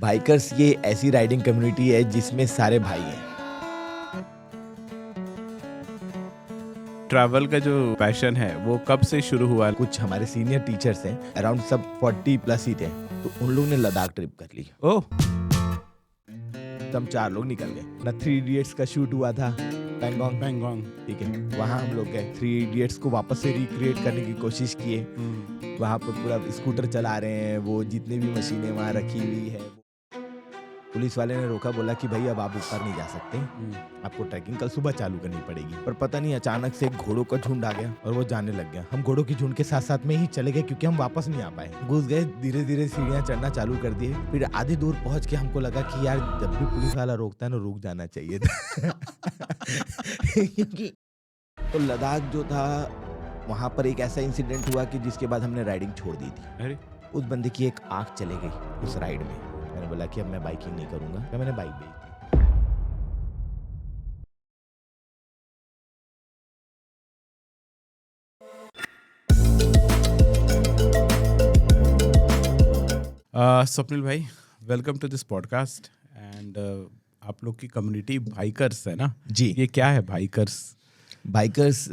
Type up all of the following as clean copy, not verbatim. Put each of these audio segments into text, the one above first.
Bikers ये ऐसी riding community है जिसमें सारे भाई हैं। ट्रैवल का जो पैशन है वो कब से शुरू हुआ? कुछ हमारे सीनियर टीचर्स हैं, अराउंड सब 40 प्लस ही थे, तो उन लोगों ने लद्दाख ट्रिप कर ली। ओह, तो हम 4 लोग निकल गए ना। 3 इडियट्स का शूट हुआ था पैंगोंग, ठीक है। वहाँ हम लोग गए, 3 इडियट्स को वापस से रिक्रिएट करने की कोशिश किए। वहाँ पर पूरा स्कूटर चला रहे हैं, वो जितने भी मशीनें वहाँ रखी हुई है। पुलिस वाले ने रोका, बोला कि भाई अब आप ऊपर नहीं जा सकते, आपको ट्रैकिंग कल सुबह चालू करनी पड़ेगी। पर पता नहीं अचानक से एक घोड़ों का झुंड आ गया और वो जाने लग गया। हम घोड़ों के झुंड के साथ साथ में ही चले गए क्योंकि हम वापस नहीं आ पाए। घुस गए, धीरे धीरे सीढ़ियाँ चढ़ना चालू कर दिए। फिर आधी दूर पहुंच के हमको लगा कि यार जब भी पुलिस वाला रोकता है ना, रुक जाना चाहिए था। क्योंकि तो लद्दाख जो था, वहाँ पर एक ऐसा इंसिडेंट हुआ कि जिसके बाद हमने राइडिंग छोड़ दी थी। अरे उस बंदे की एक आँख चले गई उस राइड में। मैंने बोला कि अब मैं बाइकिंग नहीं करूंगा, तो मैंने बाइक बेच दी। स्वप्निल भाई, welcome to this podcast. And आप लोग की कम्युनिटी बाइकर्स है ना जी। ये क्या है बाइकर्स? बाइकर्स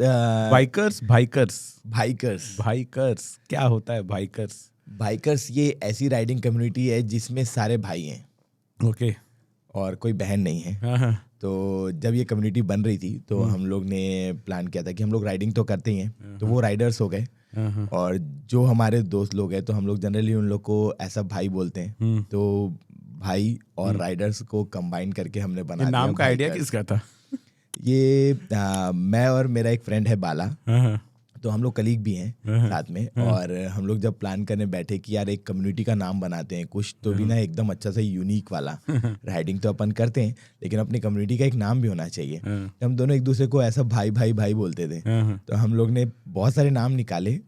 बाइकर्स क्या होता है बाइकर्स? बाइकर्स ये ऐसी राइडिंग कम्युनिटी है जिसमें सारे भाई हैं ओके। और कोई बहन नहीं है। हाँ। तो जब ये कम्युनिटी बन रही थी तो हम लोग ने प्लान किया था कि हम लोग राइडिंग तो करते ही हैं, तो वो राइडर्स हो गए। और जो हमारे दोस्त लोग हैं, तो हम लोग जनरली उन लोग को ऐसा भाई बोलते हैं। तो भाई और राइडर्स को कंबाइन करके हमने बना दिया। नाम का आइडिया किसका था? ये मैं और मेरा एक फ्रेंड है बाला, तो हम लोग कलीग भी हैं साथ में। और हम लोग जब प्लान करने बैठे कि यार एक कम्युनिटी का नाम बनाते हैं, कुछ तो भी ना एकदम अच्छा सा यूनिक वाला। राइडिंग तो अपन करते हैं, लेकिन अपनी कम्युनिटी का एक नाम भी होना चाहिए। तो हम दोनों एक दूसरे को ऐसा भाई भाई भाई बोलते थे। तो हम लोग ने बहुत सारे नाम निकाले,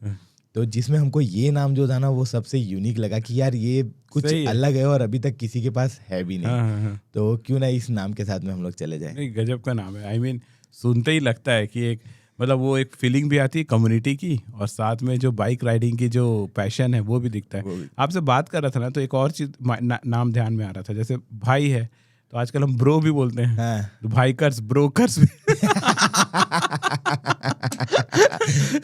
तो जिसमें हमको ये नाम जो था ना वो सबसे यूनिक लगा कि यार ये कुछ अलग है और अभी तक किसी के पास है भी नहीं। तो क्यों ना इस नाम के साथ में हम लोग चले जाएं। नहीं, गजब का नाम है। आई मीन सुनते ही लगता है कि एक मतलब वो एक फीलिंग भी आती है कम्युनिटी की, और साथ में जो बाइक राइडिंग की जो पैशन है वो भी दिखता है। आपसे बात कर रहा था ना, तो एक और चीज नाम ध्यान में आ रहा था। जैसे भाई है तो आजकल हम ब्रो भी बोलते हैं। हाँ। तो भाइकर्स, ब्रोकर्स भी।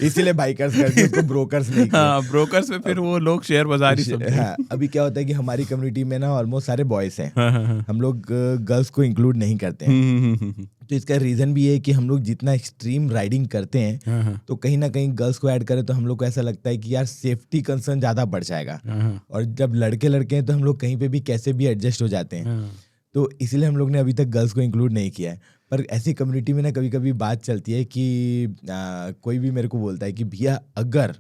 इसीलिए बाइकर्स करते हैं, उसको ब्रोकर्स नहीं किया। हाँ, ब्रोकर्स में फिर वो लोग शेयर बाजार ही समझते हैं। हाँ, अभी क्या होता है कि हमारी कम्युनिटी में ना ऑलमोस्ट सारे बॉयज हैं। हम लोग गर्ल्स को इंक्लूड नहीं करते हैं। तो इसका रीजन भी है कि हम लोग जितना एक्सट्रीम राइडिंग करते हैं, तो कहीं ना कहीं गर्ल्स को ऐड करें तो हम लोग को ऐसा लगता है कि यार सेफ्टी कंसर्न ज्यादा बढ़ जाएगा। और जब लड़के लड़के हैं तो हम लोग कहीं पे भी कैसे भी एडजस्ट हो जाते हैं। तो इसलिए हम लोग ने अभी तक गर्ल्स को इंक्लूड नहीं किया है। पर ऐसी कम्युनिटी में ना कभी कभी बात चलती है कि कोई भी मेरे को बोलता है कि भैया अगर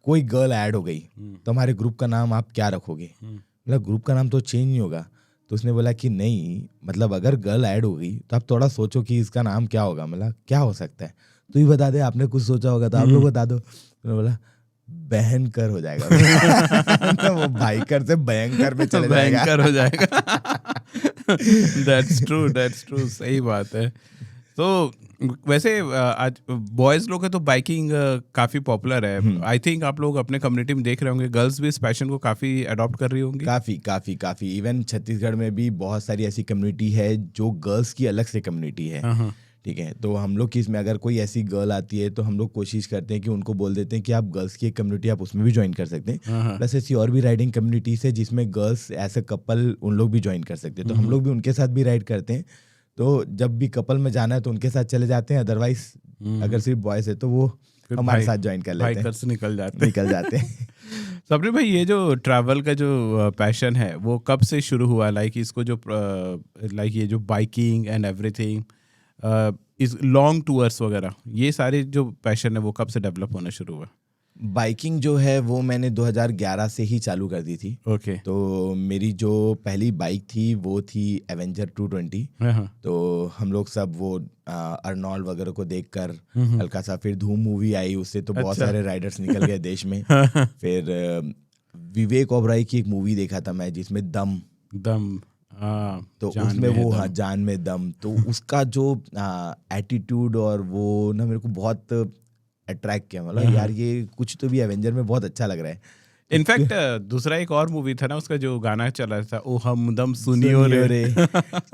कोई गर्ल ऐड हो गई तो हमारे ग्रुप का नाम आप क्या रखोगे? मतलब ग्रुप का नाम तो चेंज नहीं होगा। तो उसने बोला कि नहीं, मतलब अगर गर्ल ऐड हो गई तो आप थोड़ा सोचो कि इसका नाम क्या होगा। मतलब क्या हो सकता है, तू ही बता दे, आपने कुछ सोचा होगा तो आप लोग बता दो। तो बोला भयंकर हो जाएगा। तो वो बाइकर से भयंकर में चले जाएगा। भयंकर हो जाएगा। That's true, सही बात है। तो वैसे आज बॉयज लोग हैं तो बाइकिंग काफी पॉपुलर है। आई थिंक आप लोग अपने कम्युनिटी में देख रहे होंगे, गर्ल्स भी इस पैशन को काफी अडॉप्ट कर रही होंगी। काफी इवन छत्तीसगढ़ में भी बहुत सारी ऐसी कम्युनिटी है जो गर्ल्स की अलग से कम्युनिटी है। ठीक है, तो हम लोग की इसमें अगर कोई ऐसी गर्ल आती है तो हम लोग कोशिश करते हैं कि उनको बोल देते हैं कि आप गर्ल्स की एक कम्युनिटी आप उसमें भी ज्वाइन कर सकते हैं। प्लस ऐसी और भी राइडिंग कम्युनिटीज है जिसमें गर्ल्स एज अ कपल उन लोग भी ज्वाइन कर सकते हैं। तो हम लोग भी उनके साथ भी राइड करते हैं। तो जब भी कपल में जाना है तो उनके साथ चले जाते हैं, अदरवाइज अगर सिर्फ बॉयज है तो वो हमारे साथ ज्वाइन कर लेते हैं, निकल जाते हैं। सबने भाई, ये जो ट्रैवल का जो पैशन है वो कब से शुरू हुआ? लाइक इसको जो लाइक ये जो बाइकिंग एंड एवरीथिंग, इस लॉन्ग टूर्स वगैरह, ये सारे जो पैशन है वो कब से डेवलप होना शुरू हुआ? बाइकिंग जो है वो मैंने 2011 से ही चालू कर दी थी। ओके। तो मेरी जो पहली बाइक थी वो थी एवेंजर 220। तो हम लोग सब वो अर्नॉल्ड वगैरह को देखकर हल्का सा, फिर धूम मूवी आई, उससे तो बहुत सारे राइडर्स निकल गए देश में। फिर विवेक ओबराय की एक मूवी देखा था मैं जिसमें दम तो उसमें वो जान में दम, तो उसका जो एटीट्यूड और वो ना मेरे को बहुत अट्रैक्ट किया। मतलब यार ये कुछ तो भी एवेंजर में बहुत अच्छा लग रहा है। इनफैक्ट दूसरा एक और मूवी था ना, उसका जो गाना चला था, ओ हमदम सुनियो रे।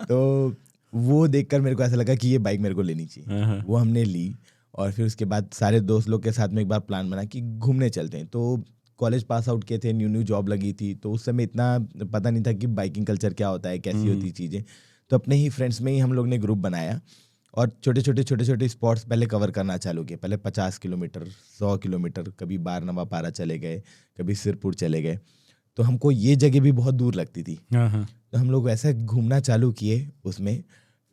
तो वो देखकर मेरे को ऐसा लगा कि ये बाइक मेरे को लेनी चाहिए। वो हमने ली और फिर उसके बाद सारे दोस्त लोग के साथ में एक बार प्लान बना कि घूमने चलते हैं। तो कॉलेज पास आउट किए थे, न्यू जॉब लगी थी, तो उस समय इतना पता नहीं था कि बाइकिंग कल्चर क्या होता है, कैसी होती चीज़ें। तो अपने ही फ्रेंड्स में ही हम लोग ने ग्रुप बनाया और छोटे छोटे स्पॉट्स पहले कवर करना चालू किए। पहले 50 किलोमीटर, 100 किलोमीटर, कभी बारनवा पारा चले गए, कभी सिरपुर चले गए। तो हमको ये जगह भी बहुत दूर लगती थी, तो हम लोग वैसे घूमना चालू किए उसमें।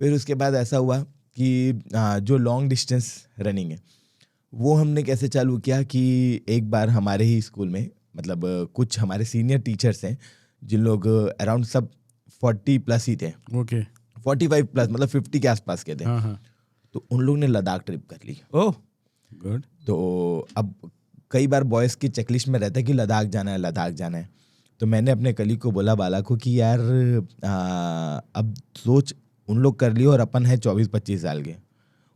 फिर उसके बाद ऐसा हुआ कि जो लॉन्ग डिस्टेंस रनिंग है वो हमने कैसे चालू किया कि एक बार हमारे ही स्कूल में, मतलब कुछ हमारे सीनियर टीचर्स हैं जिन लोग अराउंड सब 40+ ही थे, 45+, मतलब 50 के आसपास के थे। तो उन लोग ने लद्दाख ट्रिप कर ली। Oh good. तो अब कई बार बॉयज़ की चेकलिस्ट में रहता है कि लद्दाख जाना है, लद्दाख जाना है। तो मैंने अपने कलीग को बोला, बाला को, कि यार अब सोच, उन लोग कर लिए और अपन है 24-25 साल के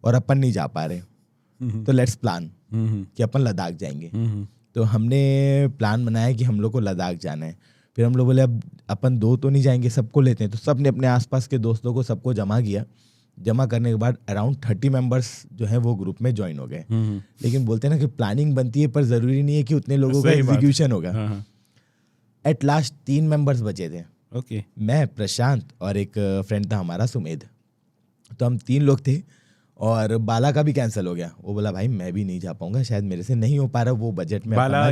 और अपन नहीं जा पा रहे, तो लेट्स प्लान कि अपन लद्दाख जाएंगे। तो हमने प्लान बनाया कि हम लोग को लद्दाख जाना है। फिर हम लोग बोले अब अपन 2 तो नहीं जाएंगे, सबको लेते हैं। तो सब ने अपने आसपास के दोस्तों को सबको जमा किया। जमा करने के बाद अराउंड 30 मेंबर्स जो है वो ग्रुप में ज्वाइन हो गए। लेकिन बोलते हैं ना कि प्लानिंग बनती है पर ज़रूरी नहीं है कि उतने लोगों का एग्जीक्यूशन होगा। एट लास्ट 3 मेंबर्स बचे थे। ओके। मैं, प्रशांत और एक फ्रेंड था हमारा, सुमेध। तो हम 3 लोग थे और बाला का भी कैंसिल हो गया। वो बोला भाई मैं भी नहीं जा पाऊंगा, शायद मेरे से नहीं हो पा रहा वो बजट में। बाला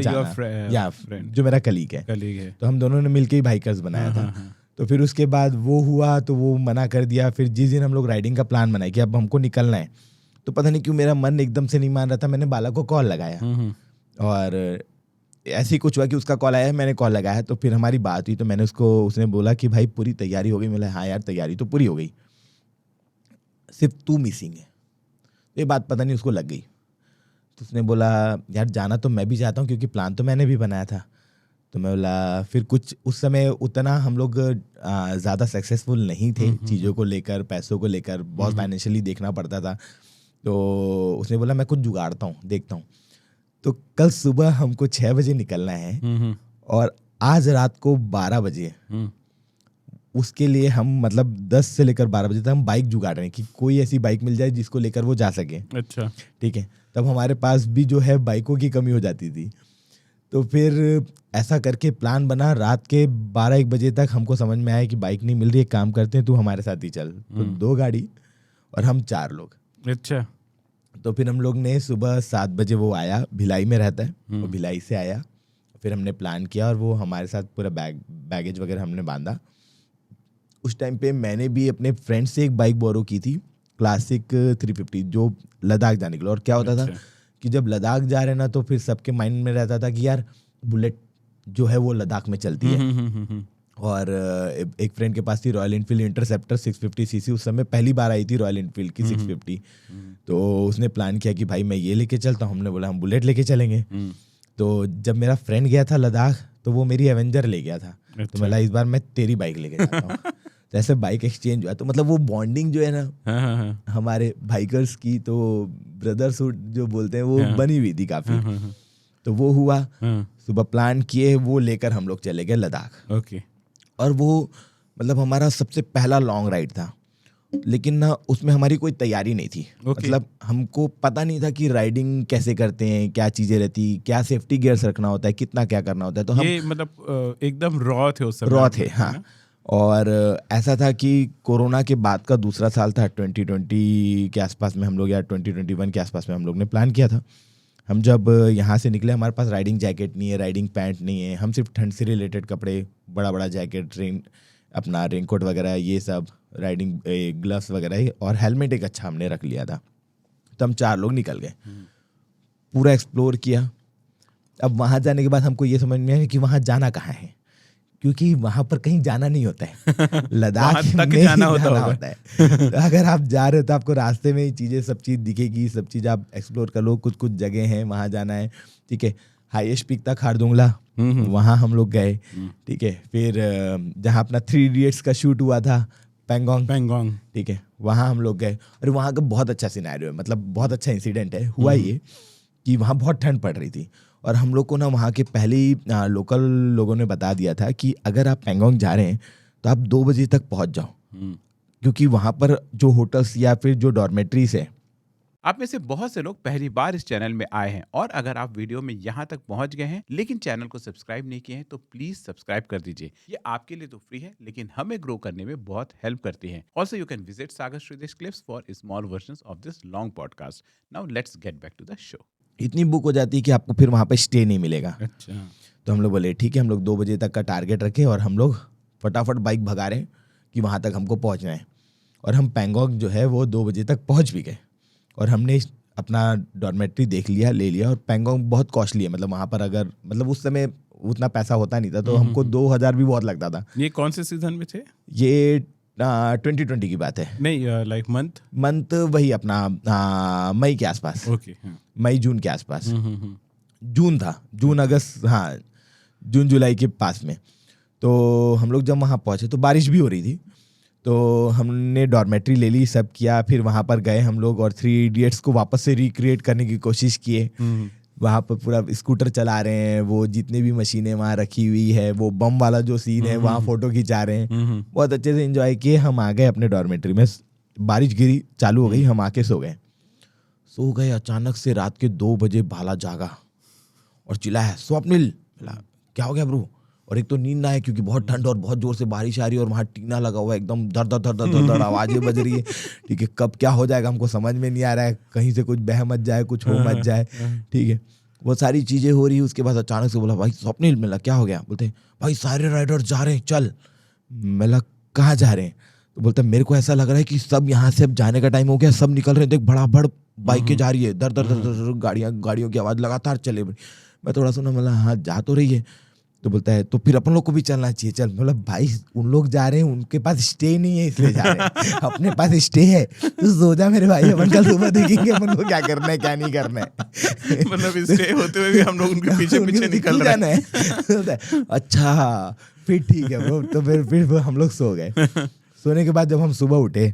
या जो मेरा कलीग है। तो हम दोनों ने मिलकर ही बाइकर्स बनाया था। तो फिर उसके बाद वो हुआ तो वो मना कर दिया। फिर जिस दिन हम लोग राइडिंग का प्लान बनाए कि अब हमको निकलना है, तो पता नहीं क्यों मेरा मन एकदम से नहीं मान रहा था। मैंने बाला को कॉल लगाया और ऐसे ही कुछ हुआ कि उसका कॉल आया, मैंने कॉल लगाया। तो फिर हमारी बात हुई, तो मैंने उसने बोला कि भाई पूरी तैयारी हो गई। मैं बोला हाँ यार तैयारी तो पूरी हो गई, सिर्फ तू मिसिंग है। ये बात पता नहीं उसको लग गई। तो उसने बोला यार जाना तो मैं भी चाहता हूँ क्योंकि प्लान तो मैंने भी बनाया था। तो मैं बोला फिर कुछ उस समय उतना हम लोग ज़्यादा सक्सेसफुल नहीं थे चीज़ों को लेकर, पैसों को लेकर, बहुत फाइनेंशियली देखना पड़ता था। तो उसने बोला मैं कुछ जुगाड़ता हूँ, देखता हूँ। तो कल सुबह हमको 6 बजे निकलना है और आज रात को 12 बजे उसके लिए हम, मतलब 10 से लेकर 12 बजे तक हम बाइक जुगाड़ रहे हैं कि कोई ऐसी बाइक मिल जाए जिसको लेकर वो जा सके। अच्छा, ठीक है। तब हमारे पास भी जो है बाइकों की कमी हो जाती थी। तो फिर ऐसा करके प्लान बना। रात के 12-1 बजे तक हमको समझ में आया कि बाइक नहीं मिल रही है, काम करते हैं तू हमारे साथ ही चल। तो 2 गाड़ी और हम 4 लोग। अच्छा। तो फिर हम लोग ने सुबह 7 बजे, वो आया, भिलाई में रहता है, वो भिलाई से आया। फिर हमने प्लान किया और वो हमारे साथ पूरा बैगेज वगैरह हमने बांधा। उस टाइम पे मैंने भी अपने फ्रेंड से एक बाइक बोरो की थी, क्लासिक 350, जो लद्दाख जाने के लिए। और क्या होता था कि जब लद्दाख जा रहे ना तो फिर सबके माइंड में रहता था कि यार बुलेट जो है वो लद्दाख में चलती है। और एक फ्रेंड के पास थी रॉयल एनफील्ड इंटरसेप्टर 650cc। उस समय पहली बार आई थी रॉयल एनफील्ड की 650। तो उसने प्लान किया कि भाई मैं ये लेके चलता हूँ। हमने बोला हम बुलेट लेके चलेंगे। तो जब मेरा फ्रेंड गया था लद्दाख तो वो मेरी एवेंजर ले गया था। तो बोला इस बार मैं तेरी बाइक लेके जाता हूँ। तो ऐसे बाइक एक्सचेंज हुआ। तो मतलब वो बॉन्डिंग जो है ना हमारे बाइकर्स की, तो ब्रदरहुड जो बोलते हैं, वो बनी हुई थी काफी। तो वो हुआ, सुबह प्लान किए, वो लेकर हम लोग चले गए लद्दाख। ओके। और वो मतलब हमारा सबसे पहला लॉन्ग राइड था, लेकिन ना उसमें हमारी कोई तैयारी नहीं थी। मतलब हमको पता नहीं था कि राइडिंग कैसे करते हैं, क्या चीजें रहती, क्या सेफ्टी गियर्स रखना होता है, कितना क्या करना होता है। तो ये मतलब एकदम रॉ थे उस समय। रॉ थे, हाँ। और ऐसा था कि कोरोना के बाद का दूसरा साल था, 2020 के आसपास में हम लोग, या 2021 के आसपास में हम लोग ने प्लान किया था। हम जब यहाँ से निकले, हमारे पास राइडिंग जैकेट नहीं है, राइडिंग पैंट नहीं है। हम सिर्फ ठंड से रिलेटेड कपड़े, बड़ा बड़ा जैकेट, अपना रेनकोट वगैरह, ये सब, राइडिंग ग्लव्स वगैरह, और हेलमेट एक अच्छा हमने रख लिया था। तो हम 4 लोग निकल गए, पूरा एक्सप्लोर किया। अब वहाँ जाने के बाद हमको ये समझ में आया कि वहाँ जाना कहाँ है, क्योंकि वहाँ पर कहीं जाना नहीं होता है। लद्दाख में जाना होता है। तो अगर आप जा रहे हो तो आपको रास्ते में ही चीज़ें, सब चीज़ दिखेगी, सब चीज़ आप एक्सप्लोर कर लो। कुछ कुछ जगह हैं वहाँ जाना है, ठीक है। हाईएस्ट पीक था खारदुंगला, वहाँ हम लोग गए, ठीक है। फिर जहाँ अपना 3 इडियट्स का शूट हुआ था, पेंगोंग, ठीक है, वहाँ हम लोग गए। और वहाँ का बहुत अच्छा सिनेरियो है, मतलब बहुत अच्छा इंसिडेंट है। हुआ ये कि वहाँ बहुत ठंड पड़ रही थी और हम लोग को ना वहाँ के पहले ही लोकल लोगों ने बता दिया था कि अगर आप पैंगोंग जा रहे हैं तो आप 2 बजे तक पहुँच जाओ, क्योंकि वहाँ पर जो होटल्स या फिर जो डॉर्मेट्रीज है। आप में से बहुत से लोग पहली बार इस चैनल में आए हैं और अगर आप वीडियो में यहाँ तक पहुँच गए हैं लेकिन चैनल को सब्सक्राइब नहीं किए हैं तो प्लीज सब्सक्राइब कर दीजिए। ये आपके लिए तो फ्री है लेकिन हमें ग्रो करने में बहुत हेल्प करती है। Also you can visit Sagar Shridesh clips for small versions of this long podcast. Now let's get back to the show. इतनी बुक हो जाती है कि आपको फिर वहाँ पर स्टे नहीं मिलेगा। अच्छा। तो हम लोग बोले ठीक है, हम लोग 2 बजे तक का टारगेट रखे और हम लोग फटाफट बाइक भगा रहे हैं कि वहाँ तक हमको पहुँचना है। और हम पैंगोंग जो है वो 2 बजे तक पहुँच भी गए और हमने अपना डॉर्मेट्री देख लिया, ले लिया। और पैंगोंग बहुत कॉस्टली है, मतलब वहाँ पर अगर मतलब उस समय उतना पैसा होता नहीं था तो हमको 2000 भी बहुत लगता था। ये कौन से सीजन में थे? ये 2020 की बात है। नहीं, लाइक मंथ वही अपना मई के आसपास। ओके। मई जून के आसपास। जून था, जून अगस्त, हाँ जून जुलाई के पास में। तो हम लोग जब वहाँ पहुँचे तो बारिश भी हो रही थी, तो हमने डॉर्मेट्री ले ली, सब किया। फिर वहाँ पर गए हम लोग और 3 इडियट्स को वापस से रिक्रिएट करने की कोशिश किए। वहाँ पर पूरा स्कूटर चला रहे हैं, वो जितने भी मशीनें वहाँ रखी हुई है, वो बम वाला जो सीन है वहाँ फोटो खिंचा रहे हैं। बहुत अच्छे से एंजॉय किए। हम आ गए अपने डॉर्मेट्री में, बारिश गिरी चालू हो गई, हम आके सो गए। अचानक से रात के 2 बजे भाला जागा और चिल्लाया, स्वप्निल। क्या हो गया ब्रो? और एक तो नींद ना है क्योंकि बहुत ठंड और बहुत जोर से बारिश आ रही है और वहाँ टीना लगा हुआ है, एकदम धड़ धड़ धड़ धड़ धड़ आवाजें बज रही है। ठीक है, कब क्या हो जाएगा हमको समझ में नहीं आ रहा है, कहीं से कुछ बह मत जाए, कुछ हो मत जाए। ठीक है, वो सारी चीजें हो रही है। उसके बाद अचानक से बोला, भाई स्वप्निल। मिला क्या हो गया? बोलते भाई सारे राइडर जा रहे हैं, चल। मिला कहाँ जा रहे हैं? तो बोलता मेरे को ऐसा लग रहा है कि सब यहाँ से अब जाने का टाइम हो गया, सब निकल रहे हैं, देख बड़ा बड़ बाइकें जा रही है, दर दर दर गाड़ियों की आवाज लगातार चले। मैं थोड़ा सुना, मतलब हाँ जा तो रही है। तो बोलता है तो फिर अपन लोग को भी चलना चाहिए, चल। मतलब भाई उन लोग जा रहे हैं, उनके पास स्टे नहीं है इसलिए जा रहे हैं, अपने पास स्टे है। तो सो जा मेरे भाई, अपन कल सुबह देखेंगे अपन को क्या करना है क्या नहीं करना है। मतलब स्टे होते हुए भी हम लोग उनके पीछे पीछे निकल रहे हैं। अच्छा फिर ठीक है ब्रो। तो फिर हम लोग सो गए। सोने के बाद जब हम सुबह उठे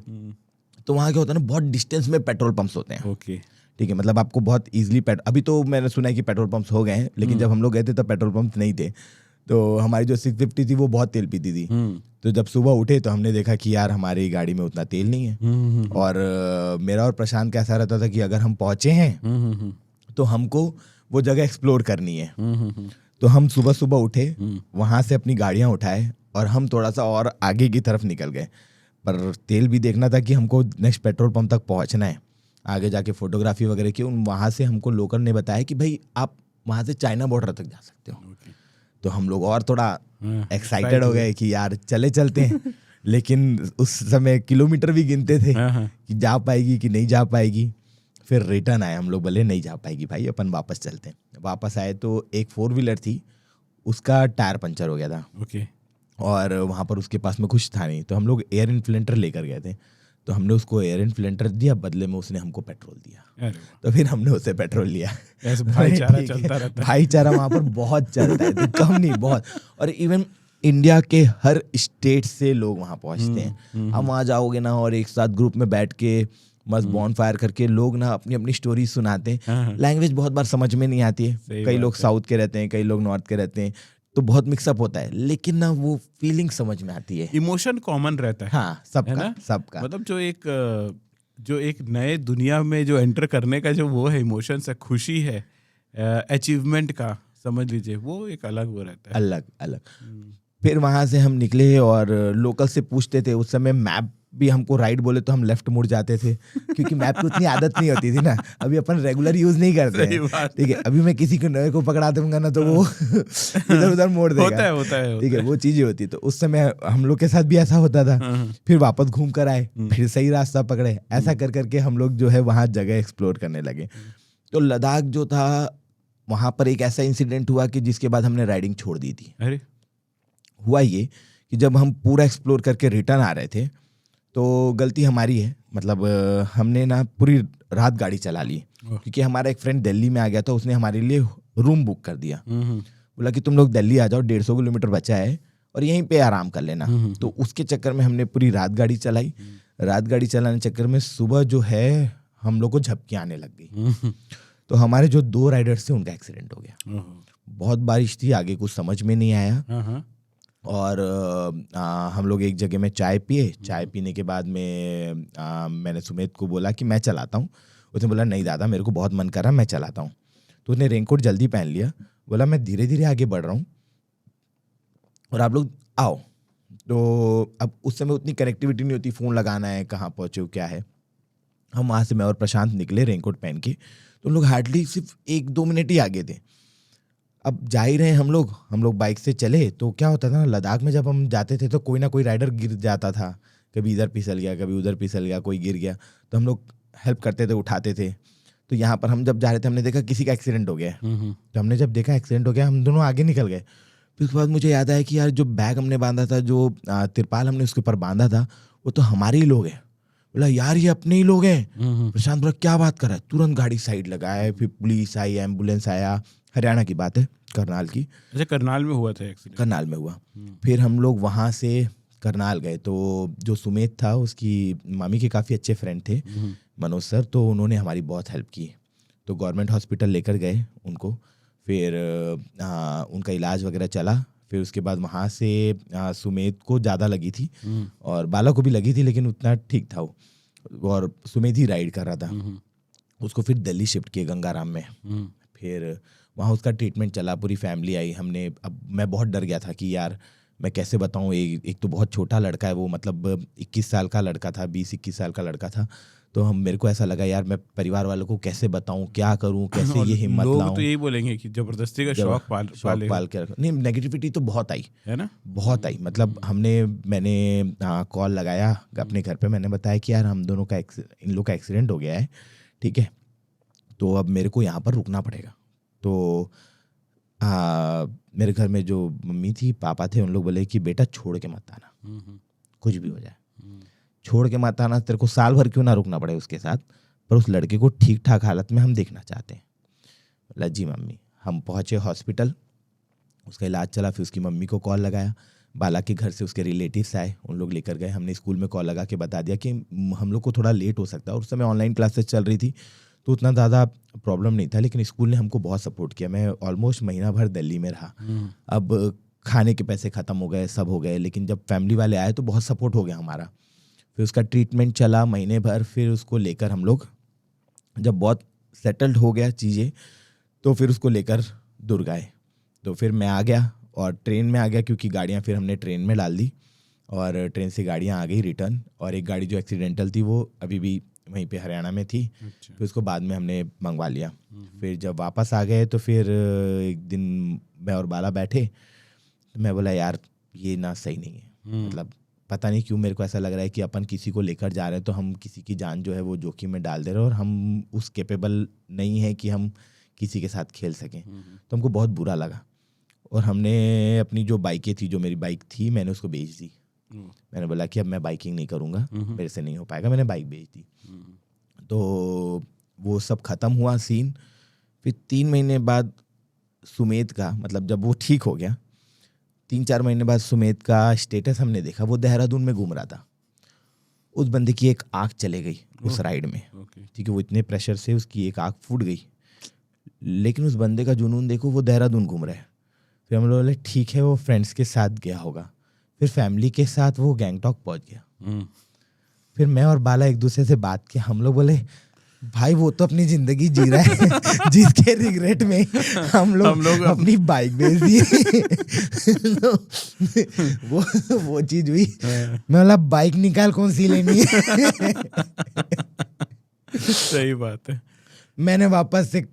तो वहाँ क्या होता है ना, बहुत डिस्टेंस में पेट्रोल पंप्स होते हैं। ओके। ठीक है, मतलब आपको बहुत इजीली अभी तो मैंने सुना है कि पेट्रोल पंप्स हो गए हैं, लेकिन जब हम लोग गए थे तब पेट्रोल पंप्स नहीं थे। तो हमारी जो 650 थी वो बहुत तेल पीती थी। तो जब सुबह उठे तो हमने देखा कि यार हमारी गाड़ी में उतना तेल नहीं है। और मेरा और प्रशांत का ऐसा रहता था कि अगर हम पहुंचे हैं तो हमको वो जगह एक्सप्लोर करनी है। तो हम सुबह सुबह उठे, वहां से अपनी गाड़ियां उठाए और हम थोड़ा सा और आगे की तरफ निकल गए। पर तेल भी देखना था कि हमको नेक्स्ट पेट्रोल पंप तक पहुंचना है। आगे जाके फोटोग्राफी वगैरह की। वहाँ से हमको लोकल ने बताया कि भाई आप वहाँ से चाइना बॉर्डर तक जा सकते हो। तो हम लोग और थोड़ा एक्साइटेड हो गए कि यार चलते हैं। लेकिन उस समय किलोमीटर भी गिनते थे कि जा पाएगी कि नहीं जा पाएगी। फिर रिटर्न आए हम लोग, बोले नहीं जा पाएगी भाई, अपन वापस चलते हैं। वापस आए तो एक 4 व्हीलर थी, उसका टायर पंचर हो गया था। ओके। और वहाँ पर उसके पास में कुछ था नहीं, तो हम लोग एयर इन्फ्लेंटर लेकर गए थे। तो हमने उसको एयर इन्फ्लेंटर दिया, बदले में उसने हमको पेट्रोल दिया। तो फिर हमने उसे पेट्रोल लिया। ऐसे भाईचारा चलता रहता है। भाईचारा वहाँ पर बहुत चलता है, तो कम नहीं बहुत। और इवन इंडिया के हर स्टेट से लोग वहाँ पहुँचते हैं। हम वहाँ जाओगे ना और एक साथ ग्रुप में बैठ के मस्त बॉन फायर करके लोग ना अपनी अपनी स्टोरी सुनाते हैं। लैंग्वेज बहुत बार समझ में नहीं आती है, कई लोग साउथ के रहते हैं, कई लोग नॉर्थ के रहते हैं, तो बहुत मिक्सअप होता है। लेकिन ना वो फीलिंग समझ में आती है, इमोशन कॉमन रहता है। हाँ सबका मतलब जो एक नए दुनिया में जो एंटर करने का जो वो है, इमोशंस है, खुशी है, अचीवमेंट का, समझ लीजिए, वो एक अलग वो रहता है, अलग। फिर वहां से हम निकले और लोकल से पूछते थे। उस समय मैप भी हमको राइट बोले तो हम लेफ्ट मुड़ जाते थे, क्योंकि मैप की उतनी आदत नहीं होती थी ना। अभी अपन रेगुलर यूज नहीं करते हैं, ठीक है। अभी मैं किसी को नए को पकड़ा दूंगा ना तो वो इधर उधर मोड़ देगा, होता है ठीक है, वो चीजें होती। तो उस समय हम लोग के साथ भी ऐसा होता था। फिर वापस घूम कर आए, फिर सही रास्ता पकड़े, ऐसा कर करके हम लोग जो है वहाँ जगह एक्सप्लोर करने लगे। तो लद्दाख जो था, वहाँ पर एक ऐसा इंसिडेंट हुआ कि जिसके बाद हमने राइडिंग छोड़ दी थी। अरे हुआ ये कि जब हम पूरा एक्सप्लोर करके रिटर्न आ रहे थे तो गलती हमारी है, मतलब हमने ना पूरी रात गाड़ी चला ली, क्योंकि हमारा एक फ्रेंड दिल्ली में आ गया था, उसने हमारे लिए रूम बुक कर दिया। बोला कि तुम लोग दिल्ली आ जाओ, 150 किलोमीटर बचा है और यहीं पे आराम कर लेना। तो उसके चक्कर में हमने पूरी रात गाड़ी चलाई। रात गाड़ी चलाने चक्कर में सुबह जो है हम लोग को झपकी आने लग गई। तो हमारे जो 2 राइडर्स थे उनका एक्सीडेंट हो गया। बहुत बारिश थी, आगे कुछ समझ में नहीं आया, और हम लोग एक जगह में चाय पिए। चाय पीने के बाद में मैंने सुमित को बोला कि मैं चलाता हूँ। उसने बोला नहीं दादा, मेरे को बहुत मन कर रहा, मैं चलाता हूँ। तो उसने रेनकोट जल्दी पहन लिया, बोला मैं धीरे धीरे आगे बढ़ रहा हूँ और आप लोग आओ। तो अब उस समय उतनी कनेक्टिविटी नहीं होती, फ़ोन लगाना है, कहाँ पहुँचे हो, क्या है। हम वहाँ से मैं और प्रशांत निकले रेनकोट पहन के, तो हम लोग हार्डली सिर्फ 1-2 मिनट ही आगे थे। अब जा ही रहे हम लोग बाइक से चले। तो क्या होता था ना, लद्दाख में जब हम जाते थे तो कोई ना कोई राइडर गिर जाता था, कभी इधर फिसल गया, कभी उधर फिसल गया, कोई गिर गया, तो हम लोग हेल्प करते थे, उठाते थे। तो यहाँ पर हम जब जा रहे थे, हमने देखा किसी का एक्सीडेंट हो गया है। तो हमने जब देखा एक्सीडेंट हो गया, हम दोनों आगे निकल गए। फिर उसके बाद मुझे याद आया कि यार जो बैग हमने बांधा था, जो तिरपाल हमने उसके ऊपर बांधा था, वो तो हमारे ही लोग हैं। बोला यार ये अपने ही लोग हैं। प्रशांत बोला क्या बात कर रहा है, तुरंत गाड़ी साइड लगाए, फिर पुलिस आई, एम्बुलेंस आया। हरियाणा की बात है, करनाल की। अच्छा, करनाल में हुआ था एक्सीडेंट? करनाल में हुआ। फिर हम लोग वहाँ से करनाल गए, तो जो सुमेत था उसकी मामी के काफ़ी अच्छे फ्रेंड थे, मनोज सर, तो उन्होंने हमारी बहुत हेल्प की। तो गवर्नमेंट हॉस्पिटल लेकर गए उनको, फिर उनका इलाज वगैरह चला। फिर उसके बाद वहाँ से सुमेत को ज़्यादा लगी थी और बाला को भी लगी थी, लेकिन उतना ठीक था वो, और सुमेत ही राइड कर रहा था। उसको फिर दिल्ली शिफ्ट किए गंगाराम में। फिर वहाँ उसका ट्रीटमेंट चला, पूरी फैमिली आई। अब मैं बहुत डर गया था कि यार मैं कैसे बताऊँ, एक तो बहुत छोटा लड़का है वो, मतलब 21 साल का लड़का था, 20-21 साल का लड़का था। तो मेरे को ऐसा लगा यार मैं परिवार वालों को कैसे बताऊं, क्या करूं, कैसे ये हिम्मत लाऊं। लोग तो यही बोलेंगे कि जबरदस्ती का शौक पाल के रखो। नहीं, नेगेटिविटी तो बहुत आई है ना, बहुत आई। मतलब मैंने कॉल लगाया अपने घर पे, मैंने बताया कि यार हम दोनों का इन लोग का एक्सीडेंट हो गया है, ठीक है, तो अब मेरे को यहाँ पर रुकना पड़ेगा। तो मेरे घर में जो मम्मी थी, पापा थे, उन लोग बोले कि बेटा छोड़ के मत आना, कुछ भी हो जाए छोड़ के मत आना, तेरे को साल भर क्यों ना रुकना पड़े उसके साथ, पर उस लड़के को ठीक ठाक हालत में हम देखना चाहते हैं। बोला जी मम्मी। हम पहुँचे हॉस्पिटल, उसका इलाज चला। फिर उसकी मम्मी को कॉल लगाया, बाला के घर से उसके रिलेटिव्स आए, उन लोग लेकर गए। हमने स्कूल में कॉल लगा के बता दिया कि हम लोग को थोड़ा लेट हो सकता है, और उस समय ऑनलाइन क्लासेस चल रही थी तो उतना ज़्यादा प्रॉब्लम नहीं था, लेकिन स्कूल ने हमको बहुत सपोर्ट किया। मैं ऑलमोस्ट महीना भर दिल्ली में रहा। अब खाने के पैसे ख़त्म हो गए, सब हो गए, लेकिन जब फैमिली वाले आए तो बहुत सपोर्ट हो गया हमारा। फिर उसका ट्रीटमेंट चला महीने भर। फिर उसको लेकर हम लोग जब बहुत सेटल्ड हो गया चीज़ें, तो फिर उसको लेकर दुर्ग आए। तो फिर मैं आ गया और ट्रेन में आ गया, क्योंकि गाड़ियाँ फिर हमने ट्रेन में डाल दी और ट्रेन से गाड़ियाँ आ गई रिटर्न। और एक गाड़ी जो एक्सीडेंटल थी वो अभी भी वहीं पे हरियाणा में थी। अच्छा। फिर उसको बाद में हमने मंगवा लिया। फिर जब वापस आ गए तो फिर एक दिन मैं और बाला बैठे, तो मैं बोला यार ये ना सही नहीं है। मतलब पता नहीं क्यों मेरे को ऐसा लग रहा है कि अपन किसी को लेकर जा रहे हैं तो हम किसी की जान जो है वो जोखिम में डाल दे रहे हैं, और हम उस कैपेबल नहीं है कि हम किसी के साथ खेल सकें। तो हमको बहुत बुरा लगा, और हमने अपनी जो बाइकें थी, जो मेरी बाइक थी, मैंने उसको बेच दी। मैंने बोला कि अब मैं बाइकिंग नहीं करूँगा, मेरे से नहीं हो पाएगा, मैंने बाइक बेच दी। तो वो सब ख़त्म हुआ सीन। फिर 3 महीने बाद सुमेत का, मतलब जब वो ठीक हो गया, 3-4 महीने बाद सुमेत का स्टेटस हमने देखा, वो देहरादून में घूम रहा था। उस बंदे की एक आँख चले गई उस राइड में, ठीक है, वो इतने प्रेशर से उसकी एक आँख फूट गई। लेकिन उस बंदे का जुनून देखो, वो देहरादून घूम रहा है। फिर हम लोग बोले ठीक है वो फ्रेंड्स के साथ गया होगा। फिर फैमिली के साथ वो गैंगटॉक पहुंच गया। फिर मैं और बाला एक दूसरे से बात की, हम लोग बोले भाई वो तो अपनी जिंदगी जी रहा है जिसके रिग्रेट में हम लोग अपनी बाइक बेच दी। वो चीज हुई। मैं बोला बाइक निकाल, कौन सी लेनी है। सही बात है। मैंने वापस से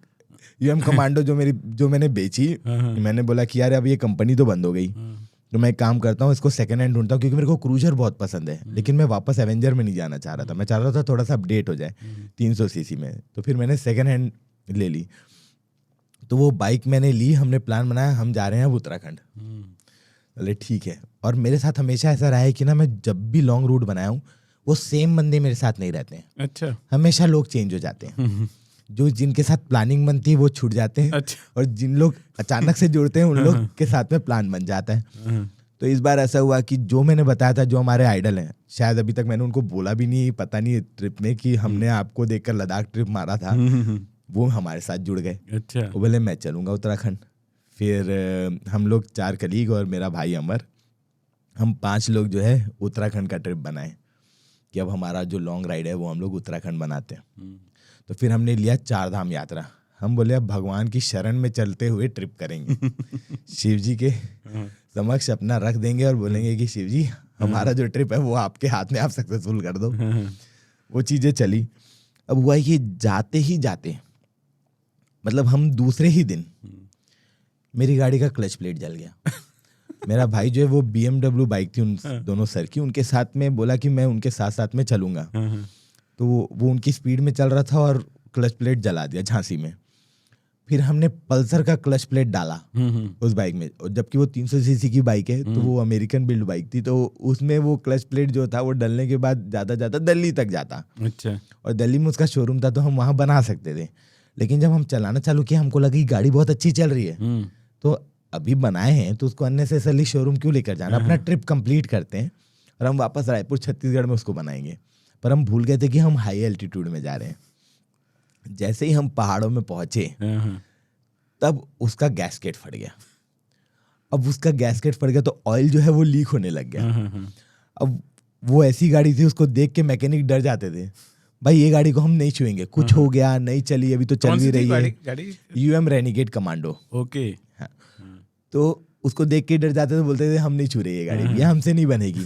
यूएम कमांडो जो मैंने बेची, मैंने बोला कि यार अब ये कंपनी तो बंद हो गई, तो मैं एक काम करता हूँ, इसको सेकंड हैंड ढूंढता हूँ, क्योंकि मेरे को क्रूजर बहुत पसंद है। लेकिन मैं वापस एवेंजर में नहीं जाना चाह रहा था, मैं चाह रहा था थोड़ा सा अपडेट हो जाए 300 सीसी में। तो फिर मैंने सेकंड हैंड ले ली। तो वो बाइक मैंने ली, हमने प्लान बनाया, हम जा रहे हैं अब उत्तराखंड। बोले ठीक है। और मेरे साथ हमेशा ऐसा रहा है कि ना, मैं जब भी लॉन्ग रूट बनाया हूँ, वो सेम बंदे मेरे साथ नहीं रहते हैं। अच्छा। हमेशा लोग चेंज हो जाते हैं। जो जिनके साथ प्लानिंग बनती है वो छूट जाते हैं। अच्छा। और जिन लोग अचानक से जुड़ते हैं उन लोग के साथ में प्लान बन जाता है। तो इस बार ऐसा हुआ कि जो मैंने बताया था, जो हमारे आइडल हैं, शायद अभी तक मैंने उनको बोला भी नहीं, पता नहीं ट्रिप में, कि हमने आपको देखकर लद्दाख ट्रिप मारा था। वो हमारे साथ जुड़ गए। अच्छा। वो बोले मैं चलूँगा उत्तराखंड। फिर हम लोग 4 कलीग और मेरा भाई अमर, हम 5 लोग जो है उत्तराखंड का ट्रिप बनाए कि अब हमारा जो लॉन्ग राइड है वो हम लोग उत्तराखंड बनाते हैं। तो फिर हमने लिया 4 धाम यात्रा। हम बोले अब भगवान की शरण में चलते हुए ट्रिप करेंगे। शिव जी के समक्ष अपना रख देंगे और बोलेंगे कि शिव जी हमारा जो ट्रिप है वो आपके हाथ में, आप सक्सेसफुल कर दो। वो चीज़ें चली। अब हुआ कि जाते ही जाते, मतलब हम दूसरे ही दिन, मेरी गाड़ी का क्लच प्लेट जल गया। मेरा भाई जो है वो BMW बाइक थी उन दोनों सर की, उनके साथ में बोला कि मैं उनके साथ साथ में चलूँगा। तो वो उनकी स्पीड में चल रहा था और क्लच प्लेट जला दिया झांसी में। फिर हमने पल्सर का क्लच प्लेट डाला उस बाइक में, और जबकि वो 300 सीसी की बाइक है, तो वो अमेरिकन बिल्ड बाइक थी, तो उसमें वो क्लच प्लेट जो था वो डलने के बाद ज़्यादा दिल्ली तक जाता। अच्छा। और दिल्ली में उसका शोरूम था तो हम वहाँ बना सकते थे। लेकिन जब हम चलाना चालू किया हमको लगा कि गाड़ी बहुत अच्छी चल रही है, तो अभी बनाए हैं तो उसको अननेसेसरली शोरूम क्यों लेकर जाना, अपना ट्रिप कंप्लीट करते हैं और हम वापस रायपुर छत्तीसगढ़ में उसको बनाएंगे। पर हम भूल गए थे कि हम हाई एल्टीट्यूड में जा रहे हैं। जैसे ही हम पहाड़ों में पहुंचे तब उसका गैसकेट फट गया। अब उसका गैसकेट फट गया तो ऑयल जो है वो लीक होने लग गया। अब वो ऐसी गाड़ी थी, उसको देख के मैकेनिक डर जाते थे, भाई ये गाड़ी को हम नहीं छुएंगे, कुछ हो गया नहीं चली, अभी तो चल भी रही है। UM renegade commando. ओके। हाँ। तो उसको देख के डर जाते थे, बोलते थे हम नहीं छू रहे ये गाड़ी, ये हमसे नहीं बनेगी।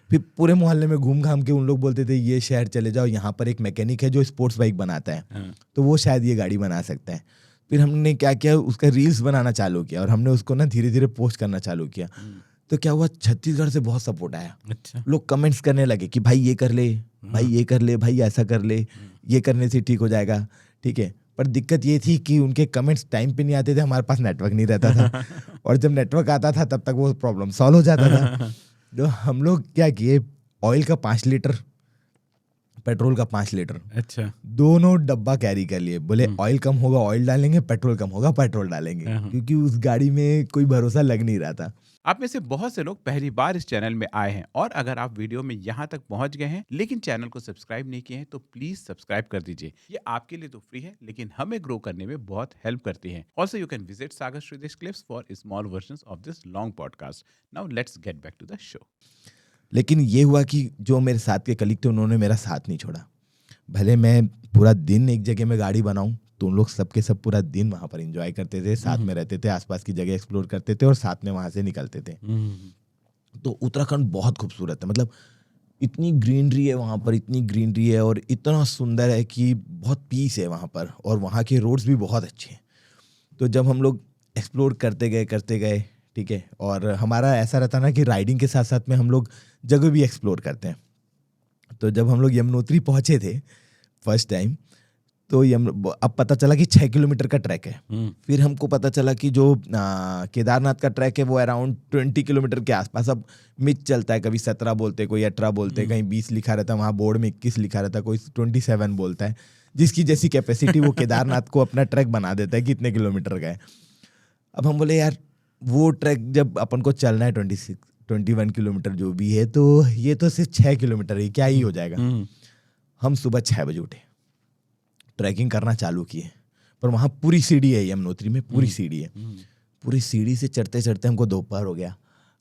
फिर पूरे मोहल्ले में घूम घाम के उन लोग बोलते थे ये शहर चले जाओ, यहाँ पर एक मैकेनिक है जो स्पोर्ट्स बाइक बनाता है, तो वो शायद ये गाड़ी बना सकता है। फिर हमने क्या किया, उसका रील्स बनाना चालू किया और हमने उसको ना धीरे धीरे पोस्ट करना चालू किया। तो क्या हुआ, छत्तीसगढ़ से बहुत सपोर्ट आया। अच्छा। लोग कमेंट्स करने लगे कि भाई ये कर ले, भाई ये कर ले, भाई ऐसा कर ले, ये करने से ठीक हो जाएगा। ठीक है, पर दिक्कत ये थी कि उनके कमेंट्स टाइम पे नहीं आते थे, हमारे पास नेटवर्क नहीं रहता था। और जब नेटवर्क आता था तब तक वो प्रॉब्लम सॉल्व हो जाता था। तो हम लोग क्या किए, ऑयल का 5 लीटर, पेट्रोल का 5 लीटर, अच्छा, दोनों डब्बा कैरी कर लिए। बोले ऑयल कम होगा ऑयल डालेंगे, पेट्रोल कम होगा पेट्रोल डालेंगे, क्योंकि उस गाड़ी में कोई भरोसा लग नहीं रहा था। आप में से बहुत से लोग पहली बार इस चैनल में आए हैं और अगर आप वीडियो में यहाँ तक पहुँच गए हैं लेकिन चैनल को सब्सक्राइब नहीं किए हैं तो प्लीज सब्सक्राइब कर दीजिए। ये आपके लिए तो फ्री है लेकिन हमें ग्रो करने में बहुत हेल्प करती है। Also you can visit Sagar Shridesh clips for small versions of this long podcast. Now let's get back to the show. लेकिन ये हुआ कि जो मेरे साथ के कलीग थे उन्होंने मेरा साथ नहीं छोड़ा। भले मैं पूरा दिन एक जगह में गाड़ी बनाऊं तो उन लोग सबके सब पूरा दिन वहाँ पर एंजॉय करते थे, साथ में रहते थे, आसपास की जगह एक्सप्लोर करते थे और साथ में वहाँ से निकलते थे। तो उत्तराखंड बहुत खूबसूरत है, मतलब इतनी ग्रीनरी है वहाँ पर, इतनी ग्रीनरी है और इतना सुंदर है कि बहुत पीस है वहाँ पर, और वहाँ के रोड्स भी बहुत अच्छे हैं। तो जब हम लोग एक्सप्लोर करते गए, ठीक है, और हमारा ऐसा रहता ना कि राइडिंग के साथ साथ में हम लोग जगह भी एक्सप्लोर करते हैं। तो जब हम लोग यमुनोत्री पहुँचे थे फर्स्ट टाइम, तो अब पता चला कि 6 किलोमीटर का ट्रैक है। फिर हमको पता चला कि जो केदारनाथ का ट्रैक है वो अराउंड 20 किलोमीटर के आसपास। अब मिक्स चलता है, कभी 17 बोलते, कोई 18 बोलते, कहीं 20 लिखा रहता है, वहाँ बोर्ड में 21 लिखा रहता है, कोई 27 बोलता है। जिसकी जैसी कैपेसिटी वो केदारनाथ को अपना ट्रैक बना देता है कितने किलोमीटर का है। अब हम बोले यार वो ट्रैक जब अपन को चलना है 21 किलोमीटर जो भी है, तो ये तो सिर्फ 6 किलोमीटर ही क्या ही हो जाएगा। हम सुबह 6 बजे उठे, ट्रैकिंग करना चालू किए, पर वहाँ पूरी सीढ़ी है, यमुनोत्री में पूरी सीढ़ी है। पूरी सीढ़ी से चढ़ते चढ़ते हमको दोपहर हो गया,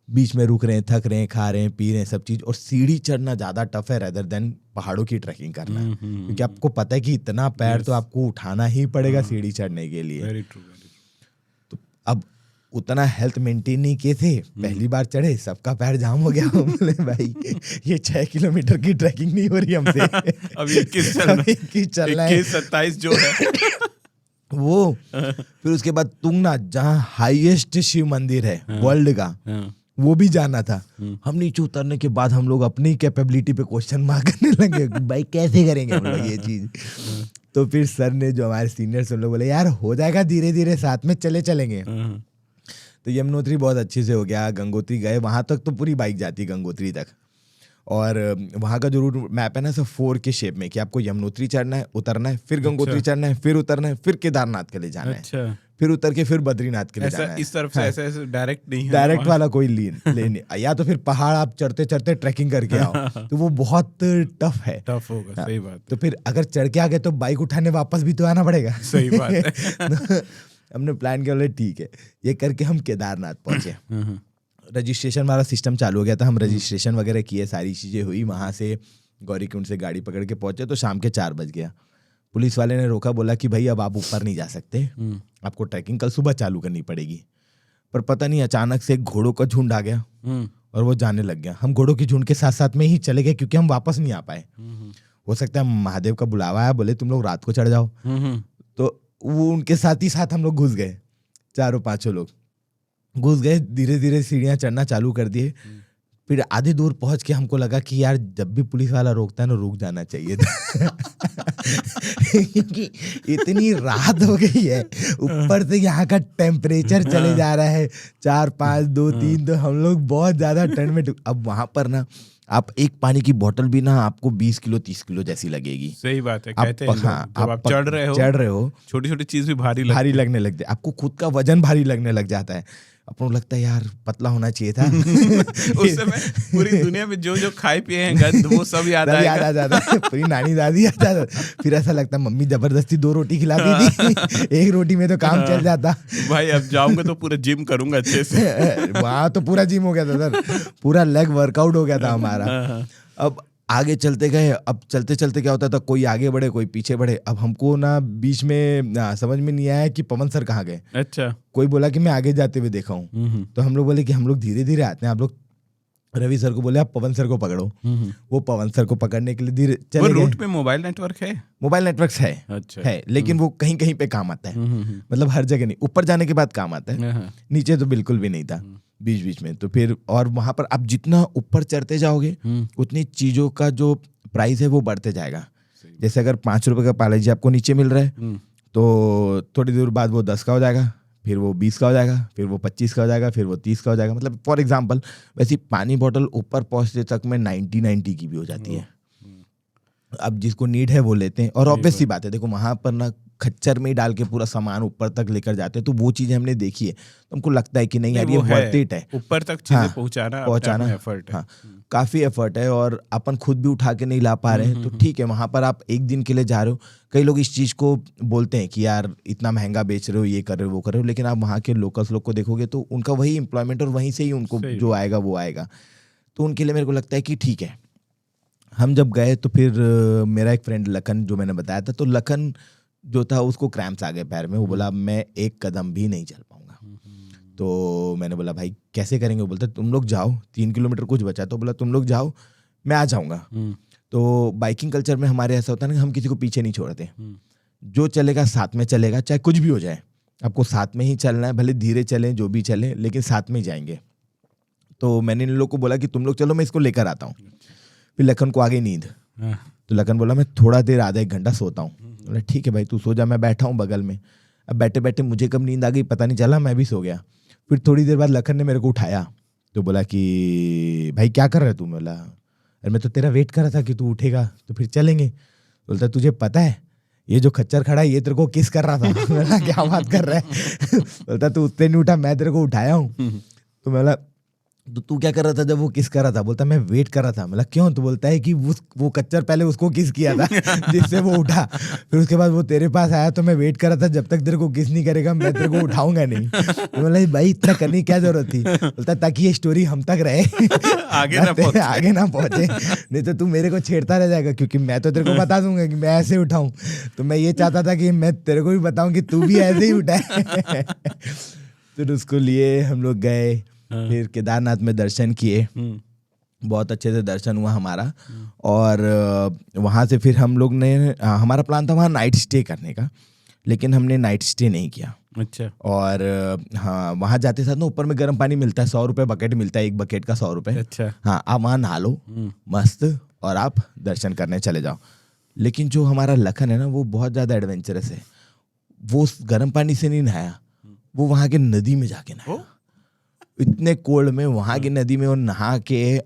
बीच में रुक रहे हैं, थक रहे हैं, खा रहे हैं, पी रहे हैं सब चीज़। और सीढ़ी चढ़ना ज़्यादा टफ है रेदर देन पहाड़ों की ट्रैकिंग करना, क्योंकि आपको पता है कि इतना पैर तो आपको उठाना ही पड़ेगा सीढ़ी चढ़ने के लिए। Very true. तो अब उतना हेल्थ मेंटेन नहीं किए थे, पहली बार चढ़े, सबका पैर जाम हो गया। बोले भाई ये 6 किलोमीटर की ट्रैकिंग नहीं हो रही हमसे। अब 21 चलना है, 27 जो है वो। फिर उसके बाद तुंगनाथ, जहाँ हाईएस्ट शिव मंदिर है वर्ल्ड का, वो भी जाना था। हम नीचे उतरने के बाद हम लोग अपनी कैपेबिलिटी पे क्वेश्चन मार्क करने लगे, भाई कैसे करेंगे हम लोग ये चीज। तो फिर सर ने, जो हमारे सीनियर्स, उन लोग बोले यार हो जाएगा, धीरे धीरे साथ में चलेंगे। तो यमुनोत्री बहुत अच्छे से हो गया, गंगोत्री गए, वहां तक तो पूरी बाइक जाती गंगोत्री तक। और वहाँ का जो रूट मैप है ना सब 4 के शेप में कि आपको यमुनोत्री चढ़ना है, उतरना है, फिर गंगोत्री चढ़ना है, फिर उतरना है, फिर केदारनाथ के लिए जाना है, अच्छा, फिर उतर के फिर बद्रीनाथ के लिए जाना है। इस तरफ से ऐसे डायरेक्ट नहीं है, डायरेक्ट वाला कोई लेन या तो फिर पहाड़ आप चढ़ते चढ़ते ट्रैकिंग करके आओ, तो वो बहुत टफ है। टफ होगा, सही बात तो फिर अगर चढ़ के आ गए तो बाइक उठाने वापस भी तो आना पड़ेगा। सही बात है। हमने प्लान किया, बोले ठीक है, ये करके हम केदारनाथ पहुंचे। रजिस्ट्रेशन वाला सिस्टम चालू हो गया था, हम रजिस्ट्रेशन वगैरह किए, सारी चीज़ें हुई, वहाँ से गौरीकुंड से गाड़ी पकड़ के पहुंचे तो शाम के 4 बज गया। पुलिस वाले ने रोका, बोला कि भाई अब आप ऊपर नहीं जा सकते, आपको ट्रैकिंग कल सुबह चालू करनी पड़ेगी। पर पता नहीं अचानक से एक घोड़ों का झुंड आ गया और वो जाने लग गया। हम घोड़ों की झुंड के साथ साथ में ही चले गए क्योंकि हम वापस नहीं आ पाए। हो सकता है महादेव का बुलावा आया, बोले तुम लोग रात को चढ़ जाओ, तो वो उनके साथ ही साथ हम लोग घुस गए, 4-5 लोग घुस गए, धीरे धीरे सीढ़ियाँ चढ़ना चालू कर दिए। फिर आधी दूर पहुंच के हमको लगा कि यार जब भी पुलिस वाला रोकता है ना, रुक जाना चाहिए था। क्योंकि इतनी रात हो गई है, ऊपर से यहाँ का टेम्परेचर चले जा रहा है 4, 5, 2, 3, तो हम लोग बहुत ज्यादा ठंड में। अब वहां पर ना आप एक पानी की बोतल भी ना आपको 20 किलो 30 किलो जैसी लगेगी। सही बात है, कहते हैं जब आप चढ़ रहे हो छोटी छोटी चीज भी भारी लगने लगती है, आपको खुद का वजन भारी लगने लग जाता है। अपन को लगता है यार पतला होना चाहिए था। उस समय पूरी दुनिया में जो जो खाए पिए हैं गंद वो सब याद आ जाता है, पूरी नानी दादी याद आ जाता। फिर ऐसा लगता है मम्मी जबरदस्ती 2 रोटी खिलाती थी, 1 रोटी में तो काम चल जाता। भाई अब जाऊंगा तो पूरा जिम करूंगा अच्छे से। वहाँ तो पूरा जिम हो गया था सर, पूरा लेग वर्कआउट हो गया था हमारा। अब आगे चलते गए, अब चलते चलते क्या होता था, कोई आगे बढ़े कोई पीछे बढ़े। अब हमको ना बीच में समझ में नहीं आया कि पवन सर कहाँ गए। अच्छा, कोई बोला कि मैं आगे जाते हुए देखा हूँ, तो हम लोग बोले कि हम लोग धीरे धीरे आते हैं। आप लोग रवि सर को बोले आप पवन सर को पकड़ो, वो पवन सर को पकड़ने के लिए धीरे चले गए। रूट पे मोबाइल नेटवर्क है? मोबाइल नेटवर्क है, अच्छा है, लेकिन वो कहीं कहीं पे काम आता है, मतलब हर जगह नहीं। ऊपर जाने के बाद काम आता है, नीचे तो बिल्कुल भी नहीं था, बीच बीच में। तो फिर और वहां पर आप जितना ऊपर चढ़ते जाओगे उतनी चीजों का जो प्राइस है वो बढ़ते जाएगा। जैसे अगर 5 रुपए का पार्ले-जी आपको नीचे मिल रहा है, तो थोड़ी देर बाद वो 10 का हो जाएगा, फिर वो 20 का हो जाएगा, फिर वो 25 का हो जाएगा, फिर वो 30 का हो जाएगा। मतलब फॉर एग्जांपल वैसी पानी बोतल ऊपर पहुंचते तक में 90 की भी हो जाती है। अब जिसको नीड है वो लेते हैं। और ऑब्वियस सी बात है, देखो वहां पर ना खच्चर में डाल के पूरा सामान ऊपर तक लेकर जाते हैं, तो वो चीजें हमने देखी है, तो हमको लगता है कि नहीं यार ये वर्थ इट है। ऊपर तक चीजें पहुंचाना एफर्ट है। हाँ, काफी एफर्ट है, और अपन खुद भी उठा के नहीं ला पा रहे हैं, तो ठीक है। वहां पर आप एक दिन के लिए जा रहे हो, कई लोग इस चीज को बोलते हैं कि यार इतना महंगा बेच रहे हो, ये कर रहे हो, वो कर रहे हो, लेकिन आप वहाँ के लोकल्स लोग को देखोगे तो उनका वही एम्प्लॉयमेंट और वहीं से ही उनको जो आएगा वो आएगा। तो उनके लिए मेरे को लगता है कि ठीक है। हम जब गए तो फिर मेरा एक फ्रेंड लखन, जो मैंने बताया था, तो लखन जो था उसको क्रैम्प्स आ गए पैर में। वो बोला मैं 1 कदम भी नहीं चल पाऊंगा। तो मैंने बोला भाई कैसे करेंगे? वो बोलता तुम लोग जाओ, 3 किलोमीटर कुछ बचा, तो बोला तुम लोग जाओ मैं आ जाऊंगा। तो बाइकिंग कल्चर में हमारे ऐसा होता है ना, हम किसी को पीछे नहीं छोड़ते, जो चलेगा साथ में चलेगा, चाहे कुछ भी हो जाए, आपको साथ में ही चलना है, भले धीरे चलें जो भी चलें, लेकिन साथ में ही जाएंगे। तो मैंने इन लोग को बोला कि तुम लोग चलो, मैं इसको लेकर आता हूँ। फिर लखन को आ गई नींद, तो लखन बोला मैं थोड़ा देर आधा 1 घंटा सोता हूँ। बोला ठीक है भाई तू सो जा, मैं बैठा हूँ बगल में। अब बैठे बैठे मुझे कब नींद आ गई पता नहीं चला, मैं भी सो गया। फिर थोड़ी देर बाद लखन ने मेरे को उठाया, तो बोला कि भाई क्या कर रहा है तू? बोला अरे मैं तो तेरा वेट कर रहा था कि तू उठेगा तो फिर चलेंगे। बोलता तुझे पता है ये जो खच्चर खड़ा है ये तेरे को किस कर रहा था? बोला क्या बात कर रहा है? बोलता तू उससे नहीं उठा, मैं तेरे को उठाया हूँ। तो मैं बोला तो तू क्या कर रहा था जब वो किस कर रहा था? बोलता मैं वेट कर रहा था। मतलब क्यों? तो बोलता है कि वो कच्चर पहले उसको किस किया था जिससे वो उठा, फिर उसके बाद वो तेरे पास आया, तो मैं वेट कर रहा था जब तक तेरे को किस नहीं करेगा मैं तेरे को उठाऊंगा नहीं। तो मतलब भाई इतना करने की क्या जरूरत थी? बोलता ताकि ये स्टोरी हम तक रहे, आगे ना पहुंचे, नहीं तो तू मेरे को छेड़ता रह जाएगा, क्योंकि मैं तो तेरे को बता दूंगा कि मैं ऐसे उठाऊं। तो मैं ये चाहता था कि मैं तेरे को भी बताऊं कि तू भी ऐसे ही उठाए। फिर उसको लिए हम लोग गए, फिर केदारनाथ में दर्शन किए, बहुत अच्छे से दर्शन हुआ हमारा। और वहाँ से फिर हम लोग ने, हमारा प्लान था वहाँ नाइट स्टे करने का, लेकिन हमने नाइट स्टे नहीं किया। अच्छा। और हाँ, वहाँ जाते साथ ना ऊपर में गर्म पानी मिलता है, 100 रुपये बकेट मिलता है, 1 बकेट का 100 रुपये। अच्छा। हाँ, आप वहाँ नहा लो मस्त, और आप दर्शन करने चले जाओ। लेकिन जो हमारा लखन है ना, वो बहुत ज़्यादा एडवेंचरस है। वो गर्म पानी से नहीं नहाया, वो वहाँ के नदी में जाके नहाया। इतने कोल्ड में वहाँ की नदी में वो नहा के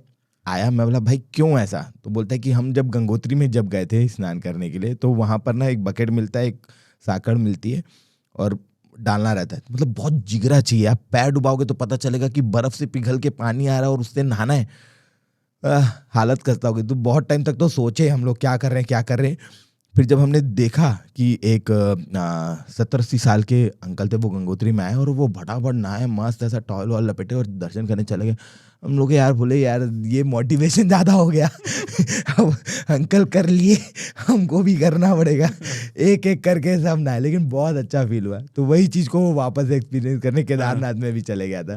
आया, मैं बोला भाई क्यों ऐसा? तो बोलता है कि हम जब गंगोत्री में जब गए थे स्नान करने के लिए, तो वहाँ पर ना एक बकेट मिलता है, एक साकड़ मिलती है और डालना रहता है। मतलब बहुत जिगरा चाहिए, आप पैर डुबाओगे तो पता चलेगा कि बर्फ से पिघल के पानी आ रहा है और उससे नहाना है। हालत खस्ता होगी। तो बहुत टाइम तक तो सोचे हम लोग क्या कर रहे हैं। फिर जब हमने देखा कि एक 70-80 साल के अंकल थे, वो गंगोत्री में आए और वो फटाफट नहाए, मस्त ऐसा टॉवल वॉल लपेटे और दर्शन करने चले गए। हम लोग यार बोले यार ये मोटिवेशन ज़्यादा हो गया। अब अंकल कर लिए, हमको भी करना पड़ेगा। एक एक करके सब नहाए, लेकिन बहुत अच्छा फील हुआ। तो वही चीज़ को वो वापस एक्सपीरियंस करने केदारनाथ में भी चले गया था।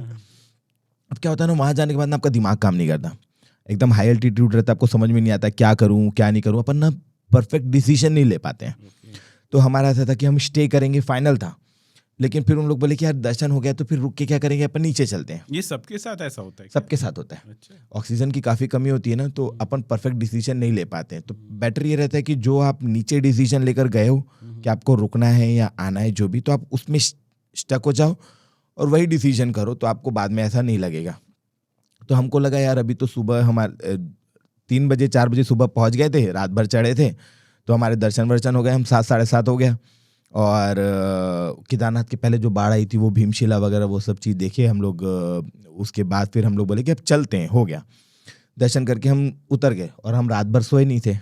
अब क्या होता है ना, वहाँ जाने के बाद ना आपका दिमाग काम नहीं करता, एकदम हाई एल्टीट्यूड रहता है, आपको समझ में नहीं आता क्या करूँ क्या नहीं करूँ, अपन ना परफेक्ट डिसीजन नहीं ले पाते हैं। तो हमारा ऐसा था कि हम स्टे करेंगे, फाइनल था। लेकिन फिर उन लोग बोले कि यार दर्शन हो गया तो फिर रुक के क्या करेंगे, अपन नीचे चलते हैं। ये सबके साथ ऐसा होता है? सबके साथ होता है। अच्छा। ऑक्सीजन की काफ़ी कमी होती है ना, तो अपन परफेक्ट डिसीजन नहीं ले पाते हैं। तो बेटर ये रहता है कि जो आप नीचे डिसीजन लेकर गए हो कि आपको रुकना है या आना है जो भी, तो आप उसमें स्टक हो जाओ और वही डिसीजन करो, तो आपको बाद में ऐसा नहीं लगेगा। तो हमको लगा यार अभी तो सुबह हमारे 3 बजे 4 बजे सुबह पहुंच गए थे, रात भर चढ़े थे, तो हमारे दर्शन वर्शन हो गए, हम 7 साढ़े 7 हो गया। और केदारनाथ के पहले जो बाढ़ आई थी वो भीमशिला वगैरह वो सब चीज़ देखे हम लोग। उसके बाद फिर हम लोग बोले कि अब चलते हैं, हो गया। दर्शन करके हम उतर गए और हम रात भर सोए नहीं थे।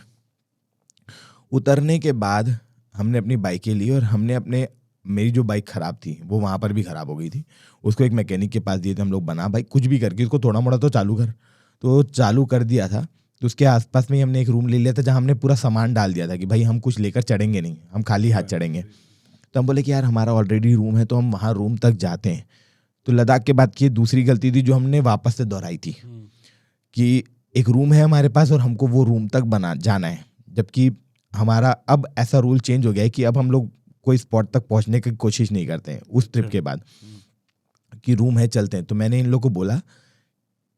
उतरने के बाद हमने अपनी बाइकें ली और हमने मेरी जो बाइक ख़राब थी वो वहाँ पर भी ख़राब हो गई थी, उसको एक मैकेनिक के पास दिए थे हम लोग। बना भाई कुछ भी करके इसको थोड़ा मोड़ा तो चालू कर, तो चालू कर दिया था। तो उसके आसपास में ही हमने एक रूम ले लिया था जहाँ हमने पूरा सामान डाल दिया था कि भाई हम कुछ लेकर चढ़ेंगे नहीं, हम खाली हाथ चढ़ेंगे। तो हम बोले कि यार हमारा ऑलरेडी रूम है तो हम वहाँ रूम तक जाते हैं। तो लद्दाख के बाद की दूसरी गलती थी जो हमने वापस से दोहराई थी कि एक रूम है हमारे पास और हमको वो रूम तक जाना है, जबकि हमारा अब ऐसा रूल चेंज हो गया है कि अब हम लोग कोई स्पॉट तक पहुँचने की कोशिश नहीं करते हैं उस ट्रिप के बाद कि रूम है चलते हैं। तो मैंने इन लोगों को बोला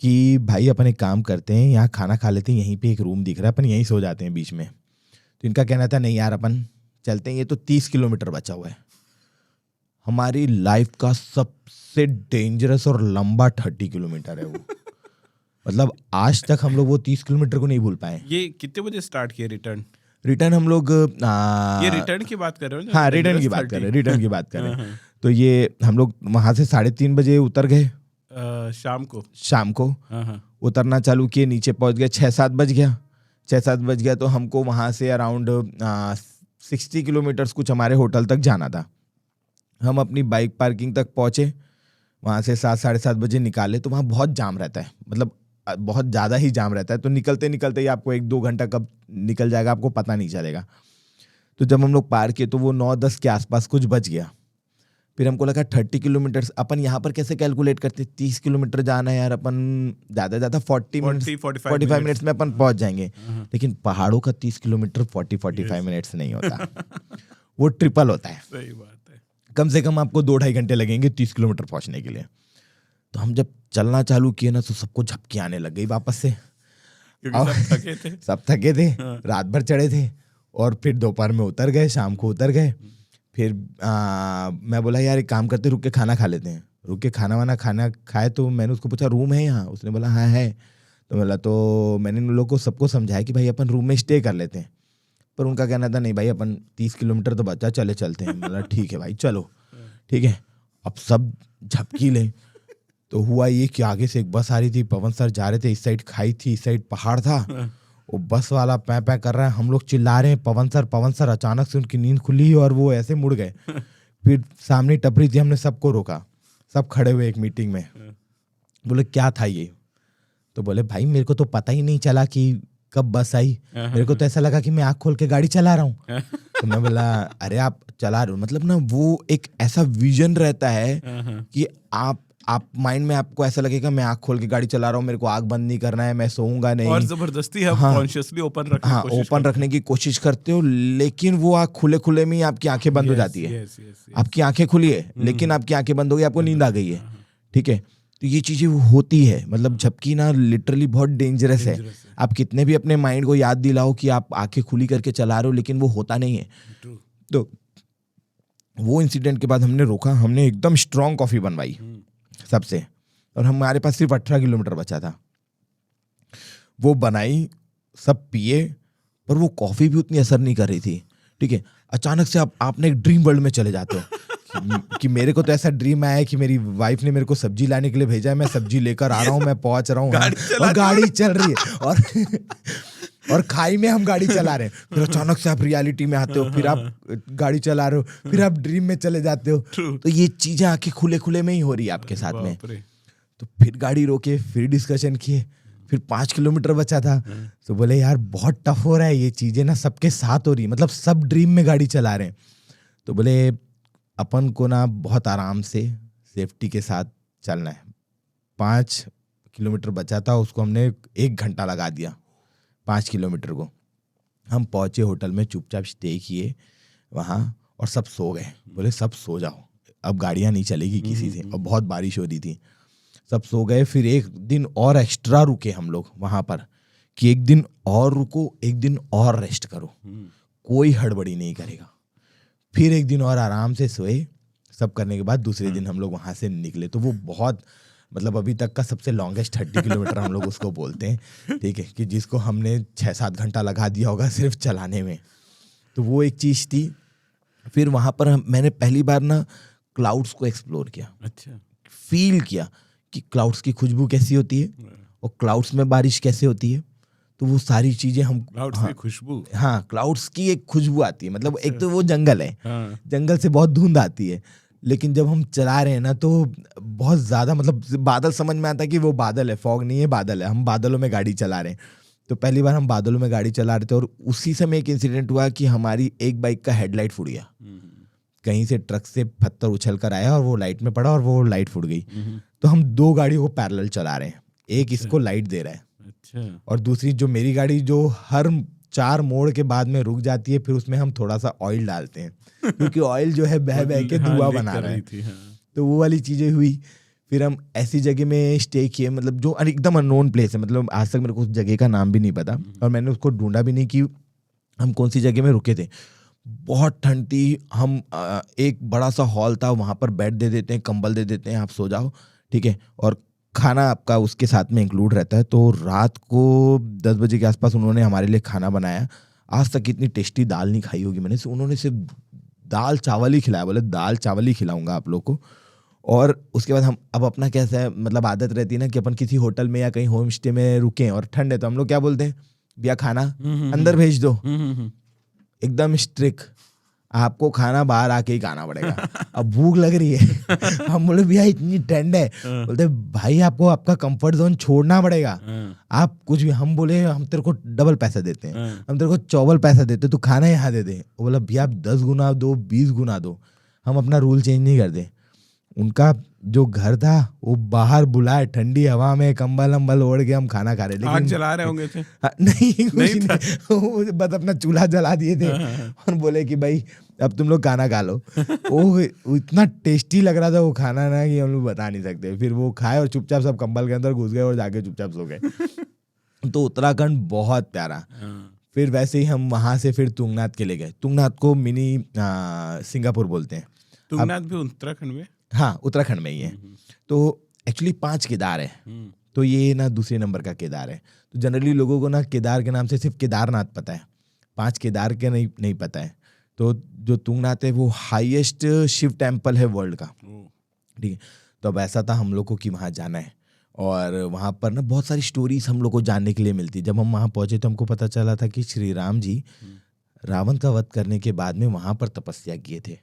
कि भाई अपन एक काम करते हैं, यहाँ खाना खा लेते हैं, यहीं पे एक रूम दिख रहा है, अपन यहीं सो जाते हैं बीच में। तो इनका कहना था नहीं यार अपन चलते हैं, ये तो 30 किलोमीटर बचा हुआ है। हमारी लाइफ का सबसे डेंजरस और लंबा 30 किलोमीटर है वो। मतलब आज तक हम लोग वो 30 किलोमीटर को नहीं भूल पाए। ये कितने बजे स्टार्ट किए रिटर्न हम लोग ये रिटर्न की बात कर रहे हो? हाँ रिटर्न की बात कर रहे हैं। तो ये हम लोग वहाँ से 3:30 बजे उतर गए शाम को उतरना चालू किए, नीचे पहुँच गए 6-7 बज गया। 6-7 बज गया तो हमको वहाँ से अराउंड 60 किलोमीटर्स कुछ हमारे होटल तक जाना था। हम अपनी बाइक पार्किंग तक पहुँचे, वहाँ से 7 साढ़े 7 बजे निकाले। तो वहाँ बहुत जाम रहता है, मतलब बहुत ज़्यादा ही जाम रहता है। तो निकलते निकलते ही आपको 1-2 घंटा कब निकल जाएगा आपको पता नहीं चलेगा। तो जब हम लोग पार किए तो वो 9-10 के आसपास कुछ बच गया। फिर हमको लगा 30 किलोमीटर्स अपन यहाँ पर कैसे कैलकुलेट करते, 30 किलोमीटर जाना है यार, अपन ज़्यादा 45 मिनट्स में अपन पहुँच जाएंगे। लेकिन पहाड़ों का 30 किलोमीटर 40-45 मिनट्स नहीं होता, वो ट्रिपल होता है। सही बात है। कम से कम आपको 2-2.5 घंटे लगेंगे 30 किलोमीटर पहुँचने के लिए। तो हम जब चलना चालू किए ना तो सबको झपकी आने लग गई वापस से, सब थके थे, रात भर चढ़े थे और फिर दोपहर में उतर गए, शाम को उतर गए। फिर मैं बोला यार एक काम करते रुक के खाना खा लेते हैं। रुक के खाना खाए तो मैंने उसको पूछा रूम है यहाँ? उसने बोला हाँ है। तो बोला तो मैंने उन लोगों को सबको समझाया कि भाई अपन रूम में स्टे कर लेते हैं, पर उनका कहना था नहीं भाई अपन 30 किलोमीटर तो बचा, चलते हैं। बोला ठीक है भाई चलो ठीक है। अब सब झपकी ले। तो हुआ ये कि आगे से एक बस आ रही थी, पवन सर जा रहे थे, इस साइड खाई थी इस साइड पहाड़ था। वो बस वाला पै कर रहा है, हम लोग चिल्ला रहे हैं पवन सर। अचानक से उनकी नींद खुली और वो ऐसे मुड़ गए। फिर सामने टपरी थी, हमने सबको रोका, सब खड़े हुए एक मीटिंग में। बोले क्या था ये? तो बोले भाई मेरे को तो पता ही नहीं चला कि कब बस आई, मेरे को तो ऐसा लगा कि मैं आँख खोल के गाड़ी चला रहा हूँ। तो मैं बोला अरे आप चला रहे हो, मतलब ना वो एक ऐसा विजन रहता है कि आप माइंड में आपको ऐसा लगेगा मैं आँख खोल के गाड़ी चला रहा हूँ, मेरे को आँख बंद नहीं करना है, मैं सोऊंगा नहीं। और जबरदस्ती हम कॉन्शियसली ओपन रखने की कोशिश करते हो, लेकिन वो आँख खुले में ही आपकी आंखें बंद हो जाती है। आपकी आंखें खुली है लेकिन आपकी आंखें बंद हो गई, आपको नींद आ गई है। ठीक है, तो ये चीजें होती है। मतलब झपकी ना लिटरली बहुत डेंजरस है। आप कितने भी अपने माइंड को याद दिलाओ कि आप आंखें खुली करके चला रहे हो, लेकिन वो होता नहीं है। तो वो इंसिडेंट के बाद हमने रोका, हमने एकदम स्ट्रॉन्ग कॉफी बनवाई सबसे, और हमारे पास सिर्फ 18 किलोमीटर बचा था। वो बनाई, सब पिए, पर वो कॉफ़ी भी उतनी असर नहीं कर रही थी। ठीक है, अचानक से आपने एक ड्रीम वर्ल्ड में चले जाते हो कि मेरे को तो ऐसा ड्रीम आया है कि मेरी वाइफ ने मेरे को सब्जी लाने के लिए भेजा है, मैं सब्जी लेकर आ रहा हूँ, मैं पहुंच रहा हूँ, और गाड़ी चल रही है, और खाई में हम गाड़ी चला रहे हैं। फिर अचानक से आप रियलिटी में आते हो, फिर आप गाड़ी चला रहे हो, फिर आप ड्रीम में चले जाते हो। तो ये चीजें आके खुले खुले में ही हो रही है आपके साथ में। तो फिर गाड़ी रोके, फिर डिस्कशन किए, फिर 5 किलोमीटर बचा था, तो बोले यार बहुत टफ हो रहा है, ये चीजें ना सबके साथ हो रही है, मतलब सब ड्रीम में गाड़ी चला रहे हैं। तो बोले अपन को ना बहुत आराम से सेफ्टी के साथ चलना है। 5 किलोमीटर बचा था, उसको हमने 1 घंटा लगा दिया 5 किलोमीटर को। हम पहुंचे होटल में, चुपचाप स्टे किए वहाँ, और सब सो गए। बोले सब सो जाओ, अब गाड़ियाँ नहीं चलेगी किसी से, और बहुत बारिश हो रही थी, सब सो गए। फिर 1 दिन और एक्स्ट्रा रुके हम लोग वहाँ पर, कि 1 दिन और रुको, 1 दिन और रेस्ट करो, कोई हड़बड़ी नहीं करेगा। फिर 1 दिन और आराम से सोए, सब करने के बाद दूसरे दिन हम लोग वहाँ से निकले। तो वो बहुत, मतलब अभी तक का सबसे लॉन्गेस्ट 30 किलोमीटर हम लोग उसको बोलते हैं। ठीक है, कि जिसको हमने 6-7 घंटा लगा दिया होगा सिर्फ चलाने में। तो वो एक चीज़ थी। फिर वहाँ पर मैंने पहली बार ना क्लाउड्स को एक्सप्लोर किया। अच्छा, फील किया कि क्लाउड्स की खुशबू कैसी होती है, और क्लाउड्स में बारिश कैसे होती है। तो वो सारी चीजें हम, क्लाउड्स की खुशबू, हाँ, क्लाउड्स की एक खुशबू आती है। मतलब एक तो वो जंगल है, जंगल से बहुत धुंध आती है, लेकिन जब हम चला रहे हैं ना तो बहुत ज्यादा, मतलब बादल समझ में आता है कि वो बादल है, फॉग नहीं है, बादल है। हम बादलों में गाड़ी चला रहे हैं। तो पहली बार हम बादलों में गाड़ी चला रहे थे, और उसी समय एक इंसिडेंट हुआ कि हमारी एक बाइक का हेडलाइट फूट गया। कहीं से ट्रक से पत्थर उछल कर आया और वो लाइट में पड़ा, और वो लाइट फूट गई। तो हम 2 गाड़ियों को पैरेलल चला रहे हैं, एक इसको लाइट दे रहा है, अच्छा, और दूसरी जो मेरी गाड़ी, जो हर 4 मोड़ के बाद में रुक जाती है, फिर उसमें हम थोड़ा सा ऑयल डालते हैं, क्योंकि ऑयल जो है बह बह के धुआं बना रहा है। तो वो वाली चीजें हुई। फिर हम ऐसी जगह में स्टे किए, मतलब जो एकदम अननोन प्लेस है, मतलब आज तक मेरे को उस जगह का नाम भी नहीं पता, और मैंने उसको ढूंढा भी नहीं कि हम कौन सी जगह में रुके थे। बहुत ठंड थी। हम एक बड़ा सा हॉल था, वहाँ पर बेड दे देते हैं, कंबल दे देते हैं, आप सो जाओ, ठीक है, और खाना आपका उसके साथ में इंक्लूड रहता है। तो रात को 10 बजे के आसपास उन्होंने हमारे लिए खाना बनाया। आज तक इतनी टेस्टी दाल नहीं खाई होगी मैंने। उन्होंने सिर्फ दाल चावल ही खिलाया, बोले दाल चावल ही खिलाऊंगा आप लोग को। और उसके बाद हम, अब अपना कैसा है, मतलब आदत रहती है ना कि अपन किसी होटल में या कहीं होम स्टे में रुके और ठंड है, तो हम लोग क्या बोलते हैं, भैया खाना अंदर भेज दो। एकदम स्ट्रिक्ट, आपको खाना बाहर आके ही खाना पड़ेगा। अब भूख लग रही है, हम बोले भैया इतनी ठंड है, बोलते भाई आपको आपका कंफर्ट जोन छोड़ना पड़ेगा, आप कुछ भी। हम बोले हम तेरे को डबल पैसा देते हैं, हम तेरे को चौबल पैसा देते, तो खाना यहाँ दे दे। वो बोला भैया आप 10 गुना दो, 20 गुना दो, हम अपना रूल चेंज नहीं करते। उनका जो घर था वो बाहर बुलाए, ठंडी हवा में कंबल अम्बल ओढ़ के हम खाना खा रहे। लेकिन आग जला रहे होंगे थे? नहीं, कुछ नहीं, बस अपना चूल्हा जला दिए थे और बोले कि भाई अब तुम लोग खाना खा लो। वो इतना टेस्टी लग रहा था वो खाना ना, कि हम लोग बता नहीं सकते। फिर वो खाए और चुपचाप सब कंबल के अंदर घुस गए और जाके चुपचाप सो गए। तो उत्तराखंड बहुत प्यारा। फिर वैसे ही हम वहाँ से फिर तुंगनाथ के लिए गए। तुंगनाथ को मिनी सिंगापुर बोलते हैं। तुंगनाथ भी उत्तराखंड में? हाँ, उत्तराखंड में ही है। तो एक्चुअली 5 केदार है, तो ये ना दूसरे नंबर का केदार है। तो जनरली लोगों को ना केदार के नाम से सिर्फ केदारनाथ पता है, 5 केदार के नहीं पता है। तो जो तुंगनाथ है वो हाईएस्ट शिव टेम्पल है वर्ल्ड का, ठीक है। तो अब ऐसा था हम लोग को कि वहाँ जाना है, और वहाँ पर ना बहुत सारी स्टोरीज हम लोग को जानने के लिए मिलती। जब हम वहाँ पहुँचे तो हमको पता चला था कि श्री राम जी रावण का वध करने के बाद में वहाँ पर तपस्या किए थे,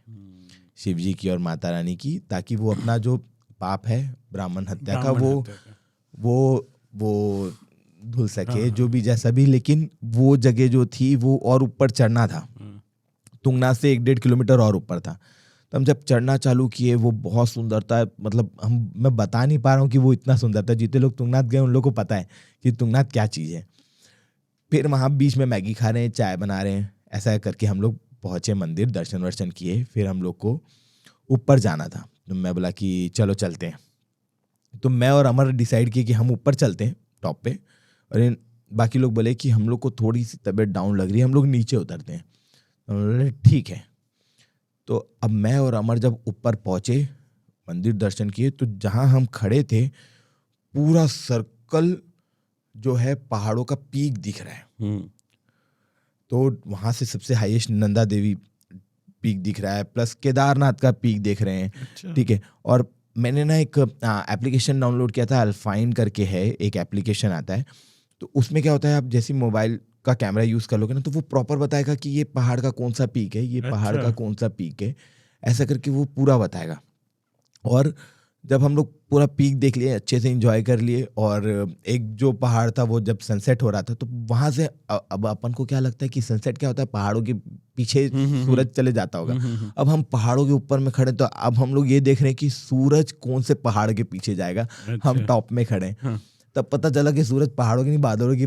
शिव जी की और माता रानी की, ताकि वो अपना जो पाप है ब्राह्मण हत्या का वो धुल सके, जो भी जैसा भी। लेकिन वो जगह जो थी वो और ऊपर चढ़ना था, तुंगनाथ से 1-1.5 किलोमीटर और ऊपर था। तो हम जब चढ़ना चालू किए, वो बहुत सुंदर था। मतलब मैं बता नहीं पा रहा हूँ कि वो इतना सुंदर था। जितने लोग तुंगनाथ गए उन लोग को पता है कि तुंगनाथ क्या चीज़ है। फिर वहाँ बीच में मैगी खा रहे हैं, चाय बना रहे हैं, ऐसा करके हम लोग पहुँचे मंदिर, दर्शन वर्शन किए। फिर हम लोग को ऊपर जाना था, तो मैं बोला कि चलो चलते हैं। तो मैं और अमर डिसाइड किए कि हम ऊपर चलते हैं टॉप पे, और बाकी लोग बोले कि हम लोग को थोड़ी सी तबीयत डाउन लग रही है, हम लोग नीचे उतरते हैं। तो बोले ठीक है। तो अब मैं और अमर जब ऊपर पहुँचे, मंदिर दर्शन किए, तो जहाँ हम खड़े थे पूरा सर्कल जो है पहाड़ों का पीक दिख रहा है। तो वहाँ से सबसे हाईएस्ट नंदा देवी पीक दिख रहा है, प्लस केदारनाथ का पीक देख रहे हैं। ठीक है, और मैंने ना एक एप्लीकेशन डाउनलोड किया था, अल्फाइन करके है एक एप्लीकेशन आता है। तो उसमें क्या होता है, आप जैसे मोबाइल का कैमरा यूज़ कर लोगे ना, तो वो प्रॉपर बताएगा कि ये पहाड़ का कौन सा पीक है, ये पहाड़ का कौन सा पीक है, ऐसा करके वो पूरा बताएगा। और जब हम लोग पूरा पीक देख लिए, अच्छे से एंजॉय कर लिए, और एक जो पहाड़ था वो जब सनसेट हो रहा था, तो वहाँ से अब अपन को क्या लगता है कि सनसेट क्या होता है, पहाड़ों के पीछे सूरज चले जाता होगा। अब हम पहाड़ों के ऊपर में खड़े, तो अब हम लोग ये देख रहे हैं कि सूरज कौन से पहाड़ के पीछे जाएगा। हम टॉप में खड़े हैं, तब पता चला कि सूरज पहाड़ों के नहीं, बादलों के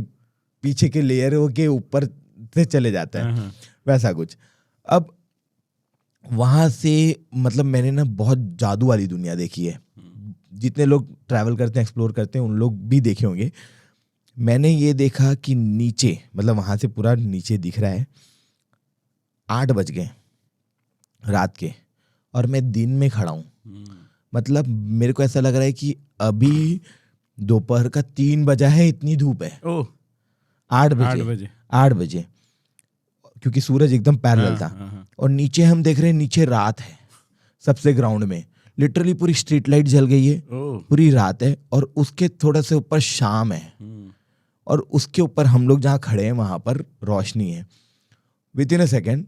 पीछे के लेयरों के ऊपर से चले जाता है, वैसा कुछ। अब वहाँ से मतलब मैंने ना बहुत जादू वाली दुनिया देखी है। जितने लोग ट्रैवल करते हैं, एक्सप्लोर करते हैं, उन लोग भी देखे होंगे। मैंने ये देखा कि नीचे, मतलब वहाँ से पूरा नीचे दिख रहा है, 8 बज गए रात के, और मैं दिन में खड़ा हूँ। मतलब मेरे को ऐसा लग रहा है कि अभी दोपहर का 3 बजा है, इतनी धूप है। 8 बजे, क्योंकि सूरज एकदम पैरेलल था। और नीचे हम देख रहे हैं, नीचे रात है सबसे ग्राउंड में, लिटरली पूरी स्ट्रीट लाइट जल गई है, पूरी रात है, और उसके थोड़ा से ऊपर शाम है, और उसके ऊपर हम लोग जहाँ खड़े हैं वहाँ पर रोशनी है। With in a second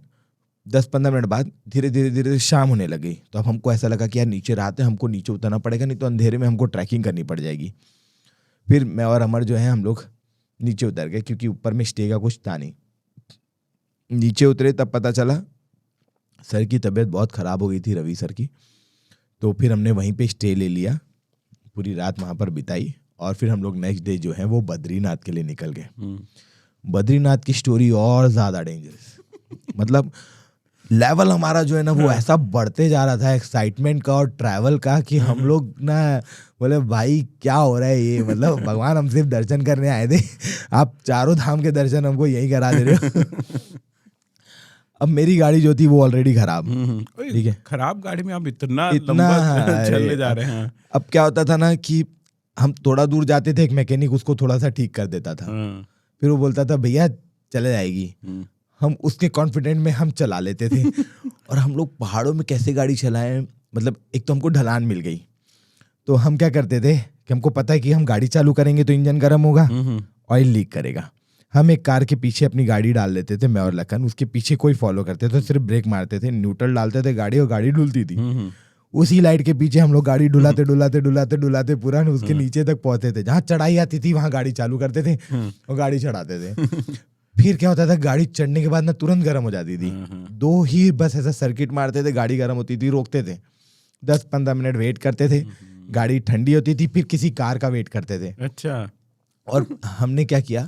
10-15 minute बाद धीरे धीरे शाम होने लगी। तो अब हमको ऐसा लगा कि यार नीचे रात है, हमको नीचे उतरना पड़ेगा, नहीं तो अंधेरे में हमको ट्रैकिंग करनी पड़ जाएगी। फिर मैं और अमर जो है, हम लोग नीचे उतर गए, क्योंकि ऊपर में स्टे का कुछ था नहीं। नीचे उतरे तब पता चला सर की तबीयत बहुत ख़राब हो गई थी, रवि सर की। तो फिर हमने वहीं पे स्टे ले लिया, पूरी रात वहाँ पर बिताई, और फिर हम लोग नेक्स्ट डे जो है वो बद्रीनाथ के लिए निकल गए। बद्रीनाथ की स्टोरी और ज़्यादा डेंजरस, मतलब लेवल हमारा जो है ना वो ऐसा बढ़ते जा रहा था एक्साइटमेंट का और ट्रैवल का, कि हम लोग ना बोले भाई क्या हो रहा है ये, मतलब भगवान हम सिर्फ दर्शन करने आए थे, आप चारों धाम के दर्शन हमको यही करा दे रहे हो। अब मेरी गाड़ी जो थी वो ऑलरेडी खराब, ठीक है, खराब गाड़ी में आप इतना लंबा चलने जा रहे हैं। अब क्या होता था ना कि हम थोड़ा दूर जाते थे, एक मैकेनिक उसको थोड़ा सा ठीक कर देता था, फिर वो बोलता था भैया चले जाएगी, हम उसके कॉन्फिडेंट में हम चला लेते थे। और हम लोग पहाड़ों में कैसे गाड़ी चलाएं, मतलब एक तो हमको ढलान मिल गई, तो हम क्या करते थे कि हमको पता है कि हम गाड़ी चालू करेंगे तो इंजन गर्म होगा, ऑयल लीक करेगा। हम एक कार के पीछे अपनी गाड़ी डाल लेते थे, मैं और लखन, उसके पीछे कोई फॉलो करते थे, सिर्फ ब्रेक मारते थे, न्यूट्रल डालते थे गाड़ी, और गाड़ी डुलती थी। उसी लाइट के पीछे हम लोग गाड़ी डुलाते डुलाते डुलाते डुलाते पूरा उसके नीचे तक पहुंचते थे। जहाँ चढ़ाई आती थी वहां गाड़ी चालू करते थे और गाड़ी चढ़ाते थे। फिर क्या होता था, गाड़ी चढ़ने के बाद ना तुरंत गर्म हो जाती थी। 2 ही बस ऐसा सर्किट मारते थे, गाड़ी गर्म होती थी, रोकते थे, 10-15 मिनट वेट करते थे, गाड़ी ठंडी होती थी, फिर किसी कार का वेट करते थे। अच्छा। और हमने क्या किया,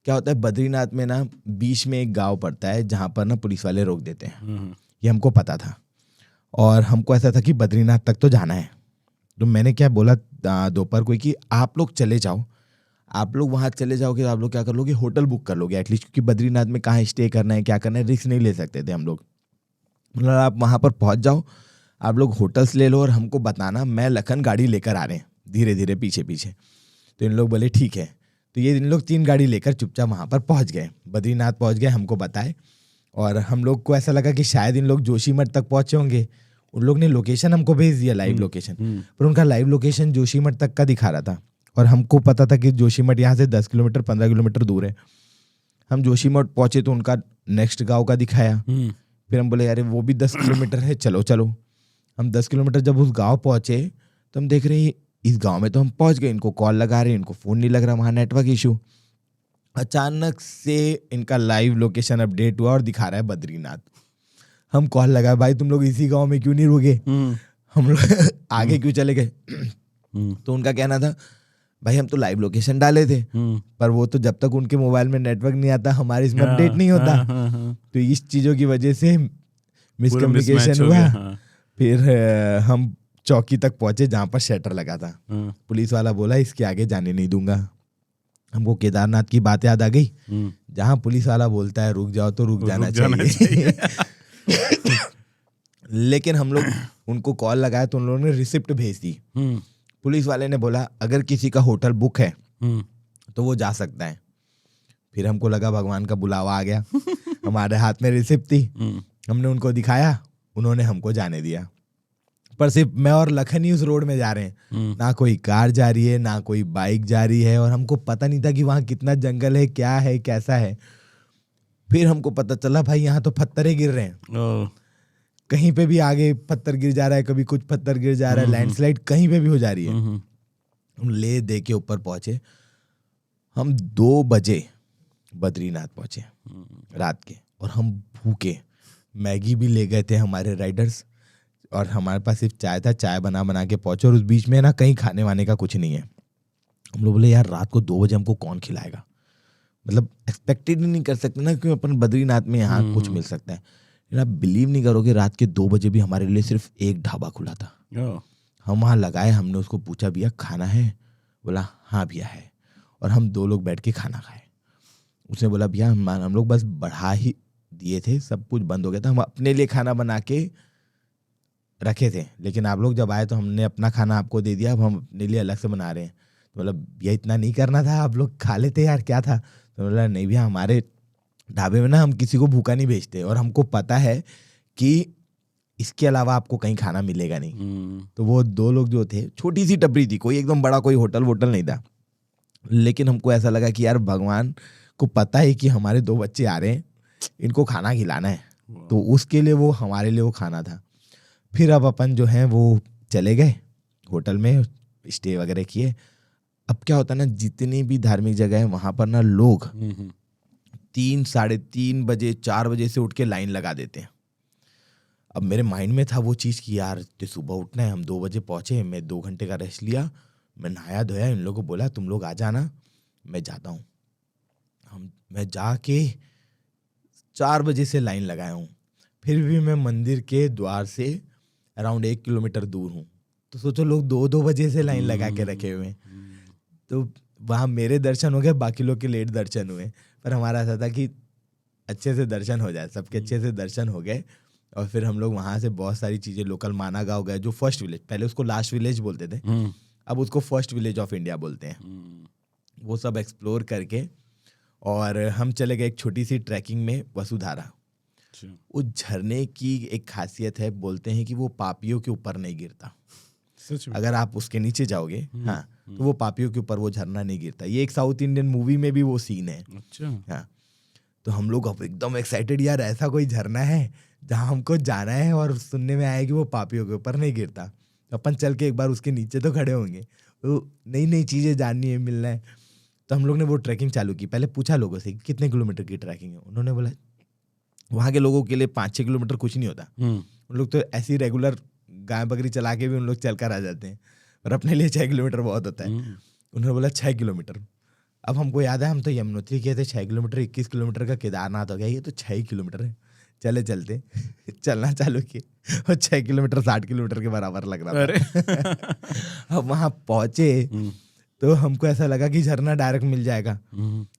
क्या होता है बद्रीनाथ में ना बीच में एक गांव पड़ता है जहाँ पर ना पुलिस वाले रोक देते हैं, ये हमको पता था। और हमको ऐसा था कि बद्रीनाथ तक तो जाना है, तो मैंने क्या बोला दोपहर को कि आप लोग चले जाओ, आप लोग वहाँ चले जाओगे तो आप लोग क्या कर लोगे, होटल बुक कर लोगे एटलीस्ट, क्योंकि बद्रीनाथ में कहाँ स्टे करना है क्या करना है रिस्क नहीं ले सकते थे हम लोग। मतलब आप वहाँ पर पहुँच जाओ, आप लोग होटल्स ले लो और हमको बताना, मैं लखन गाड़ी लेकर आ रहे हैं धीरे धीरे पीछे पीछे। तो इन लोग बोले ठीक है। तो ये इन लोग 3 गाड़ी लेकर चुपचाप वहाँ पर पहुँच गए, बद्रीनाथ पहुँच गए, हमको बताए। और हम लोग को ऐसा लगा कि शायद इन लोग जोशीमठ तक पहुँचे होंगे। उन लोग ने लोकेशन हमको भेज दिया, लाइव लोकेशन, पर उनका लाइव लोकेशन जोशीमठ तक का दिखा रहा था, और हमको पता था कि जोशीमठ यहाँ से 10 किलोमीटर 15 किलोमीटर दूर है। हम जोशीमठ पहुँचे तो उनका नेक्स्ट गाँव का दिखाया, फिर हम बोले यार वो भी 10 किलोमीटर है, चलो चलो। हम 10 किलोमीटर जब उस गाँव पहुँचे तो हम देख रहे हैं इस गांव में तो हम पहुंच गए, इनको कॉल लगा रहे हैं, इनको फ़ोन नहीं लग रहा, वहाँ नेटवर्क इशू। अचानक से इनका लाइव लोकेशन अपडेट हुआ और दिखा रहा है बद्रीनाथ। हम कॉल लगा, भाई तुम लोग इसी गांव में क्यों नहीं रुके, हम लोग आगे क्यों चले गए। तो उनका कहना था भाई हम तो लाइव लोकेशन डाले थे, पर वो तो जब तक उनके मोबाइल में नेटवर्क नहीं आता हमारे इसमें अपडेट नहीं होता। तो इस चीज़ों की वजह से मिसकम्युनिकेशन हुआ। फिर हम चौकी तक पहुंचे जहाँ पर शटर लगा था। पुलिस वाला बोला इसके आगे जाने नहीं दूंगा। हमको केदारनाथ की बात याद आ गई, जहाँ पुलिस वाला बोलता है रुक जाओ तो रुक जाना चाहिए। लेकिन हम लोग उनको कॉल लगाया तो उन लोगों ने रिसिप्ट भेज दी। पुलिस वाले ने बोला अगर किसी का होटल बुक है तो वो जा सकता है। फिर हमको लगा भगवान का बुलावा आ गया। हमारे हाथ में रिसिप्ट थी, हमने उनको दिखाया, उन्होंने हमको जाने दिया। पर सिर्फ मैं और लखन ही उस रोड में जा रहे हैं, ना कोई कार जा रही है, ना कोई बाइक जा रही है, और हमको पता नहीं था कि वहाँ कितना जंगल है, क्या है, कैसा है। फिर हमको पता चला भाई यहाँ तो पत्थर ही गिर रहे हैं, कहीं पे भी आगे पत्थर गिर जा रहा है, कभी कुछ पत्थर गिर जा रहा है, लैंडस्लाइड कहीं पे भी हो जा रही है। हम ले दे के ऊपर पहुंचे। हम 2 बजे बद्रीनाथ पहुंचे रात के, और हम भूखे, मैगी भी ले गए थे हमारे राइडर्स, और हमारे पास सिर्फ चाय था, चाय बना बना के पहुंचे। और उस बीच में ना कहीं खाने वाने का कुछ नहीं है। हम लोग बोले यार रात को 2 बजे हमको कौन खिलाएगा, मतलब एक्सपेक्टेड ही नहीं कर सकते ना कि अपन बद्रीनाथ में यहाँ कुछ मिल सकता है। आप बिलीव नहीं करोगे, रात के 2 बजे भी हमारे लिए सिर्फ एक ढाबा खुला था। हम वहाँ लगाए, हमने उसको पूछा भैया खाना है, बोला हाँ भैया है, और हम 2 लोग बैठ के खाना खाए। उसने बोला भैया हम लोग बस बढ़ा ही दिए थे, सब कुछ बंद हो गया था, हम अपने लिए खाना बना के रखे थे, लेकिन आप लोग जब आए तो हमने अपना खाना आपको दे दिया, अब हम अपने लिए अलग से बना रहे हैं। तो बोला भैया इतना नहीं करना था, आप लोग खा लेते यार, क्या था। तो बोला नहीं भैया हमारे ढाबे में ना हम किसी को भूखा नहीं भेजते, और हमको पता है कि इसके अलावा आपको कहीं खाना मिलेगा नहीं। तो वो 2 लोग जो थे, छोटी सी टपरी थी, कोई एकदम बड़ा कोई होटल वोटल नहीं था, लेकिन हमको ऐसा लगा कि यार भगवान को पता है कि हमारे 2 बच्चे आ रहे हैं, इनको खाना खिलाना है, तो उसके लिए वो हमारे लिए वो खाना था। फिर अब अपन जो है वो चले गए होटल में, स्टे वगैरह किए। अब क्या होता है ना, जितनी भी धार्मिक जगह है वहाँ पर ना लोग 3, साढ़े 3 बजे 4 बजे से उठ के लाइन लगा देते हैं। अब मेरे माइंड में था वो चीज़ कि यार तो सुबह उठना है। हम 2 बजे पहुँचे, मैं 2 घंटे का रेस्ट लिया, मैं नहाया धोया, इन लोगों को बोला तुम लोग आ जाना, मैं जाता हूँ। मैं जाके 4 बजे से लाइन लगाया हूँ, फिर भी मैं मंदिर के द्वार से अराउंड 1 किलोमीटर दूर हूँ। तो सोचो लोग 2-2 बजे से लाइन लगा के रखे हुए हैं। तो वहाँ मेरे दर्शन हो गए, बाकी लोग के लेट दर्शन हुए, पर हमारा ऐसा था कि अच्छे से दर्शन हो जाए, सबके अच्छे से दर्शन हो गए। और फिर हम लोग वहाँ से बहुत सारी चीज़ें, लोकल माना गाँव गए, जो फर्स्ट विलेज, पहले उसको लास्ट विलेज बोलते थे, अब उसको फर्स्ट विलेज ऑफ इंडिया बोलते हैं। वो सब एक्सप्लोर करके और हम चले गए एक छोटी सी ट्रैकिंग में, वसुधारा। उस झरने की एक खासियत है, बोलते हैं कि वो पापियों के ऊपर नहीं गिरता। अगर आप उसके नीचे जाओगे हाँ तो वो पापियों के ऊपर वो झरना नहीं गिरता। ये एक साउथ इंडियन मूवी में भी वो सीन है। अच्छा हाँ, तो हम लोग अब एकदम एक्साइटेड, यार ऐसा कोई झरना है जहाँ हमको जाना है और सुनने में आया कि वो पापियों के ऊपर नहीं गिरता, तो अपन चल के एक बार उसके नीचे तो खड़े होंगे, तो नई नई चीज़ें जाननी है, मिलना है। तो हम लोग ने वो ट्रैकिंग चालू की। पहले पूछा लोगों से कि कितने किलोमीटर की ट्रैकिंग है, उन्होंने बोला वहाँ के लोगों के लिए 5-6 किलोमीटर कुछ नहीं होता। उन लोग तो ऐसी रेगुलर गाय बकरी चला के भी उन लोग चल कर आ जाते हैं, पर अपने लिए 6 किलोमीटर बहुत होता है। उन्होंने बोला 6 किलोमीटर। अब हमको याद है हम तो यमुनोत्री गए थे, 6 किलोमीटर, 21 किलोमीटर का केदारनाथ हो गया, ये तो 6 किलोमीटर है, चले चलते चलना चालू किए और 6 किलोमीटर 60 किलोमीटर के बराबर लग रहा था। अब वहाँ पहुँचे तो हमको ऐसा लगा कि झरना डायरेक्ट मिल जाएगा,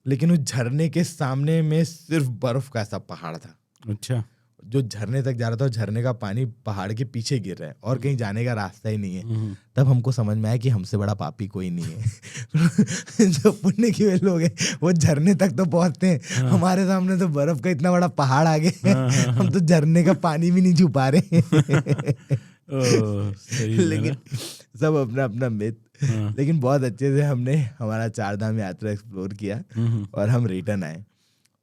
लेकिन उस झरने के सामने में सिर्फ बर्फ का सा पहाड़ था। अच्छा, जो झरने तक जा रहा था, झरने का पानी पहाड़ के पीछे गिर रहा है और कहीं जाने का रास्ता ही नहीं है। तब हमको समझ में आया कि हमसे बड़ा पापी कोई नहीं है। जो पुण्य के लोग हैं वो झरने तक तो पहुंचते हैं, हमारे सामने तो बर्फ का इतना बड़ा पहाड़ आ गया, हम तो झरने का पानी भी नहीं छू पा रहे। लेकिन सब अपना अपना मिथ। लेकिन बहुत अच्छे से हमने हमारा 4 धाम यात्रा एक्सप्लोर किया और हम रिटर्न आए।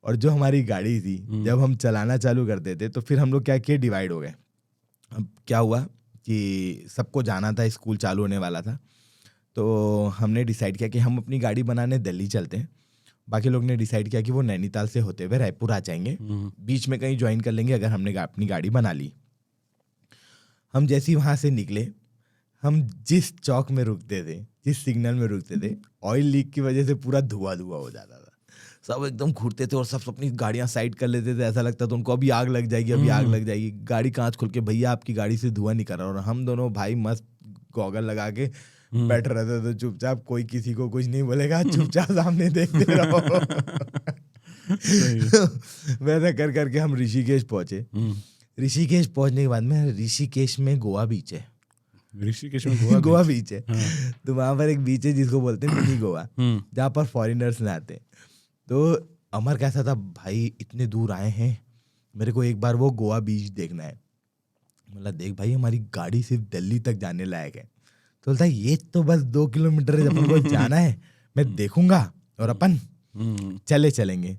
और जो हमारी गाड़ी थी, जब हम चलाना चालू करते थे तो फिर हम लोग क्या किए, डिवाइड हो गए। अब क्या हुआ कि सबको जाना था, स्कूल चालू होने वाला था, तो हमने डिसाइड किया कि हम अपनी गाड़ी बनाने दिल्ली चलते हैं। बाकी लोग ने डिसाइड किया कि वो नैनीताल से होते हुए रायपुर आ जाएंगे, बीच में कहीं ज्वाइन कर लेंगे अगर हमने अपनी गाड़ी बना ली। हम जैसे ही वहाँ से निकले, हम जिस चौक में रुकते थे, जिस सिग्नल में रुकते थे, ऑयल लीक की वजह से पूरा धुआं धुआं हो जाता था। सब एकदम घूरते थे और सब अपनी गाड़ियां साइड कर लेते थे। ऐसा लगता था उनको अभी आग लग जाएगी, अभी आग लग जाएगी। गाड़ी कांच खोल के, भैया आपकी गाड़ी से धुआं निकल रहा है। और हम दोनों भाई मस्त गॉगल लगा के बैठ रहते थे चुपचाप, कोई किसी को कुछ नहीं बोलेगा, चुपचाप सामने देखते रहो। वैसा कर करके हम ऋषिकेश पहुंचे। ऋषिकेश पहुंचने के बाद में, ऋषिकेश में गोवा बीच है। ऋषिकेश में गोवा गोवा बीच है। तो वहाँ पर एक बीच है जिसको बोलते हैं मिनी गोवा, जहाँ पर फॉरेनर्स नहाते हैं। तो अमर कैसा था, भाई इतने दूर आए हैं, मेरे को एक बार वो गोवा बीच देखना है। मतलब देख भाई हमारी गाड़ी सिर्फ दिल्ली तक जाने लायक है। तो बोलता है ये तो बस 2 किलोमीटर है, अपन को जाना है, मैं देखूंगा और अपन चलेंगे।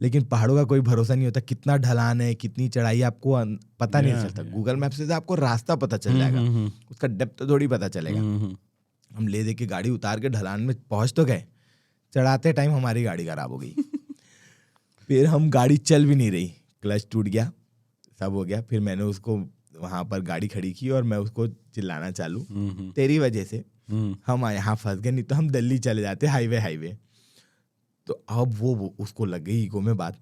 लेकिन पहाड़ों का कोई भरोसा नहीं होता, कितना ढलान है, कितनी चढ़ाई, आपको पता नहीं चलता। गूगल मैप से आपको रास्ता पता चल जाएगा, उसका डेप्थ तो थोड़ी पता चलेगा। हम ले दे के गाड़ी उतार के ढलान में पहुंच तो गए, चढ़ाते टाइम हमारी गाड़ी खराब हो गई। फिर हम गाड़ी चल भी नहीं रही, क्लच टूट गया, सब हो गया। फिर मैंने उसको वहां पर गाड़ी खड़ी की और मैं उसको चिल्लाना चालू, तेरी वजह से हम यहाँ फंस गए, नहीं तो हम दिल्ली चले जाते हाईवे। तो अब वो उसको लग गई ईगो में बात।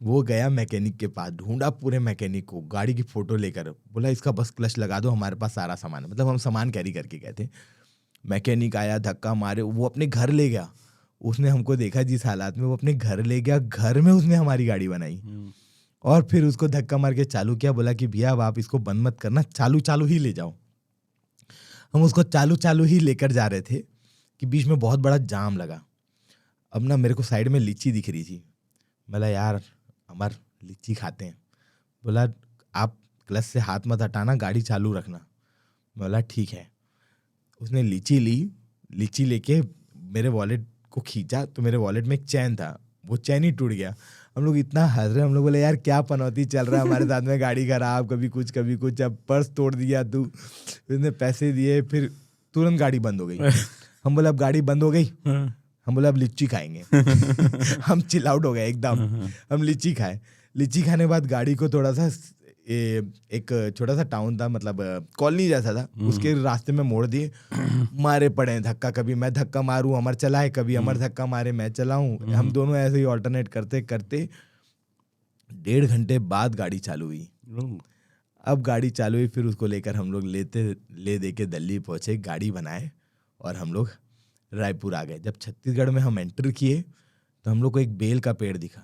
वो गया मैकेनिक के पास, ढूंढा पूरे मैकेनिक को, गाड़ी की फोटो लेकर बोला इसका बस क्लच लगा दो, हमारे पास सारा सामान है। मतलब हम सामान कैरी करके गए थे। मैकेनिक आया, धक्का मारे, वो अपने घर ले गया। उसने हमको देखा जिस हालात में, वो अपने घर ले गया, घर में उसने हमारी गाड़ी बनाई और फिर उसको धक्का मार के चालू किया। बोला कि भैया अब आप इसको बंद मत करना, चालू ही ले जाओ। हम उसको चालू ही लेकर जा रहे थे कि बीच में बहुत बड़ा जाम लगा। अब ना मेरे को साइड में लीची दिख रही थी। बोला यार अमर लीची खाते हैं। बोला आप क्लच से हाथ मत हटाना, गाड़ी चालू रखना। बोला ठीक है। उसने लीची लेके मेरे वॉलेट को खींचा तो मेरे वॉलेट में एक चैन था, वो चैन ही टूट गया। हम लोग इतना हंस रहे, हम लोग बोले यार क्या पनौती चल रहा है हमारे साथ में, गाड़ी खराब, कभी कुछ, अब पर्स तोड़ दिया तू। उसने पैसे दिए, फिर तुरंत गाड़ी बंद हो गई। हम बोले अब गाड़ी बंद हो गई, हम बोले अब लीची खाएंगे। हम चिल आउट हो गए एकदम। हम लीची खाए। लीची खाने के बाद गाड़ी को थोड़ा सा एक छोटा सा टाउन था, मतलब कॉलोनी जैसा था, उसके रास्ते में मोड़ दिए। मारे पड़े हैं धक्का, कभी मैं धक्का मारूं अमर चलाए, कभी अमर धक्का मारे मैं चलाऊं। हम दोनों ऐसे ही ऑल्टरनेट करते करते 1.5 घंटे बाद गाड़ी चालू हुई। अब गाड़ी चालू हुई, फिर उसको लेकर हम लोग ले दे के दिल्ली पहुंचे, गाड़ी बनाए और हम लोग रायपुर आ गए। जब छत्तीसगढ़ में हम एंटर किए तो हम लोग को एक बेल का पेड़ दिखा।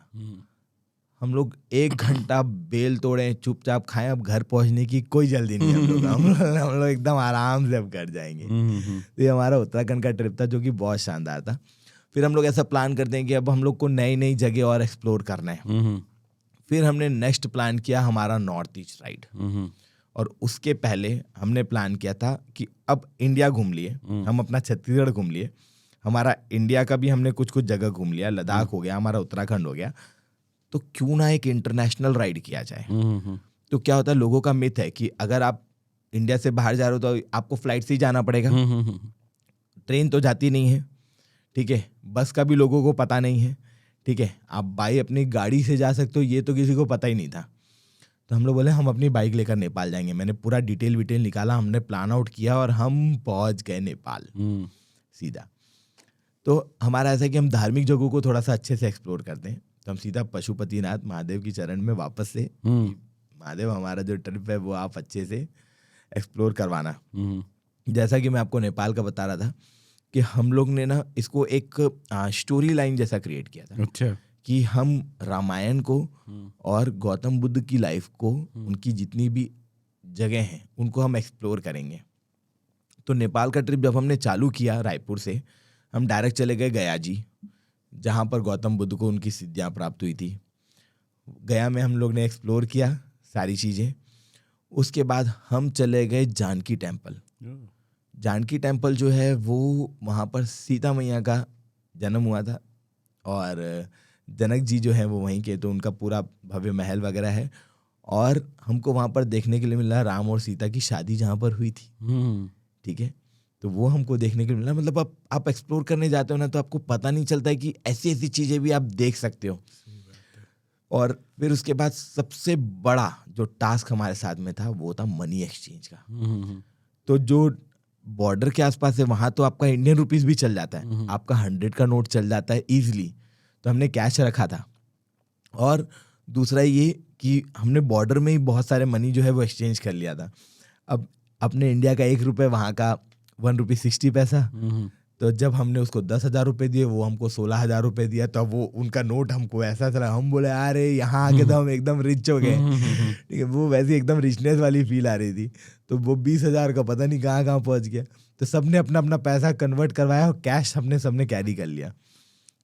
हम लोग 1 घंटा बेल तोड़े, चुपचाप खाएं। अब घर पहुंचने की कोई जल्दी नहीं है हम लोग एकदम आराम से अब घर जाएंगे। तो ये हमारा उत्तराखंड का ट्रिप था जो कि बहुत शानदार था। फिर हम लोग ऐसा प्लान करते हैं कि अब हम लोग को नई नई जगह और एक्सप्लोर करना है। फिर हमने नेक्स्ट प्लान किया हमारा नॉर्थ ईस्ट राइड। और उसके पहले हमने प्लान किया था कि अब इंडिया घूम लिए, हम अपना छत्तीसगढ़ घूम लिए, हमारा इंडिया का भी हमने कुछ जगह घूम लिया, लद्दाख हो गया, हमारा उत्तराखंड हो गया, तो क्यों ना एक इंटरनेशनल राइड किया जाए। तो क्या होता है, लोगों का मिथ है कि अगर आप इंडिया से बाहर जा रहे हो तो आपको फ्लाइट से ही जाना पड़ेगा, ट्रेन तो जाती नहीं है, ठीक है, बस का भी लोगों को पता नहीं है, ठीक है, आप बाई अपनी गाड़ी से जा सकते हो, ये तो किसी को पता ही नहीं था। तो हम लोग बोले हम अपनी बाइक लेकर नेपाल जाएंगे। मैंने पूरा डिटेल निकाला, हमने प्लान आउट किया और हम पहुंच गए नेपाल सीधा। तो हमारा ऐसा है कि हम धार्मिक जगहों को थोड़ा सा अच्छे से एक्सप्लोर करते हैं। तो हम सीधा पशुपतिनाथ महादेव की चरण में वापस से, महादेव हमारा जो ट्रिप है वो आप अच्छे से एक्सप्लोर करवाना। जैसा कि मैं आपको नेपाल का बता रहा था कि हम लोग ने ना इसको एक स्टोरी लाइन जैसा क्रिएट किया था। अच्छा। कि हम रामायण को और गौतम बुद्ध की लाइफ को, उनकी जितनी भी जगह हैं उनको हम एक्सप्लोर करेंगे। तो नेपाल का ट्रिप जब हमने चालू किया रायपुर से, हम डायरेक्ट चले गए गया जी, जहाँ पर गौतम बुद्ध को उनकी सिद्धियाँ प्राप्त हुई थी। गया में हम लोग ने एक्सप्लोर किया सारी चीज़ें। उसके बाद हम चले गए जानकी टेम्पल। जानकी टेम्पल जो है वो वहाँ पर सीता मैया का जन्म हुआ था और जनक जी जो हैं वो वहीं के, तो उनका पूरा भव्य महल वगैरह है। और हमको वहाँ पर देखने के लिए मिला राम और सीता की शादी जहाँ पर हुई थी, ठीक है, तो वो हमको देखने के लिए मिला। मतलब आप एक्सप्लोर करने जाते हो ना तो आपको पता नहीं चलता है कि ऐसी ऐसी चीज़ें भी आप देख सकते हो। और फिर उसके बाद सबसे बड़ा जो टास्क हमारे साथ में था वो था मनी एक्सचेंज का। तो जो बॉर्डर के आसपास है वहाँ तो आपका इंडियन रुपीज़ भी चल जाता है, आपका 100 का नोट चल जाता है ईजिली। तो हमने कैश रखा था। और दूसरा ये कि हमने बॉर्डर में ही बहुत सारे मनी जो है वो एक्सचेंज कर लिया था। अब अपने इंडिया का 1 रुपये वहाँ का 1 रुपये 60 पैसा, तो जब हमने उसको 10,000 रुपये दिए, वो हमको 16,000 रुपये दिया, तो वो उनका नोट हमको ऐसा चला, हम बोले अरे यहाँ आके तो हम एकदम रिच हो गए। ठीक है, वो वैसे एकदम रिचनेस वाली फील आ रही थी। तो वो 20,000 का पता नहीं कहाँ कहाँ पहुँच गया। तो सबने अपना अपना पैसा कन्वर्ट करवाया और कैश सबने कैरी कर लिया।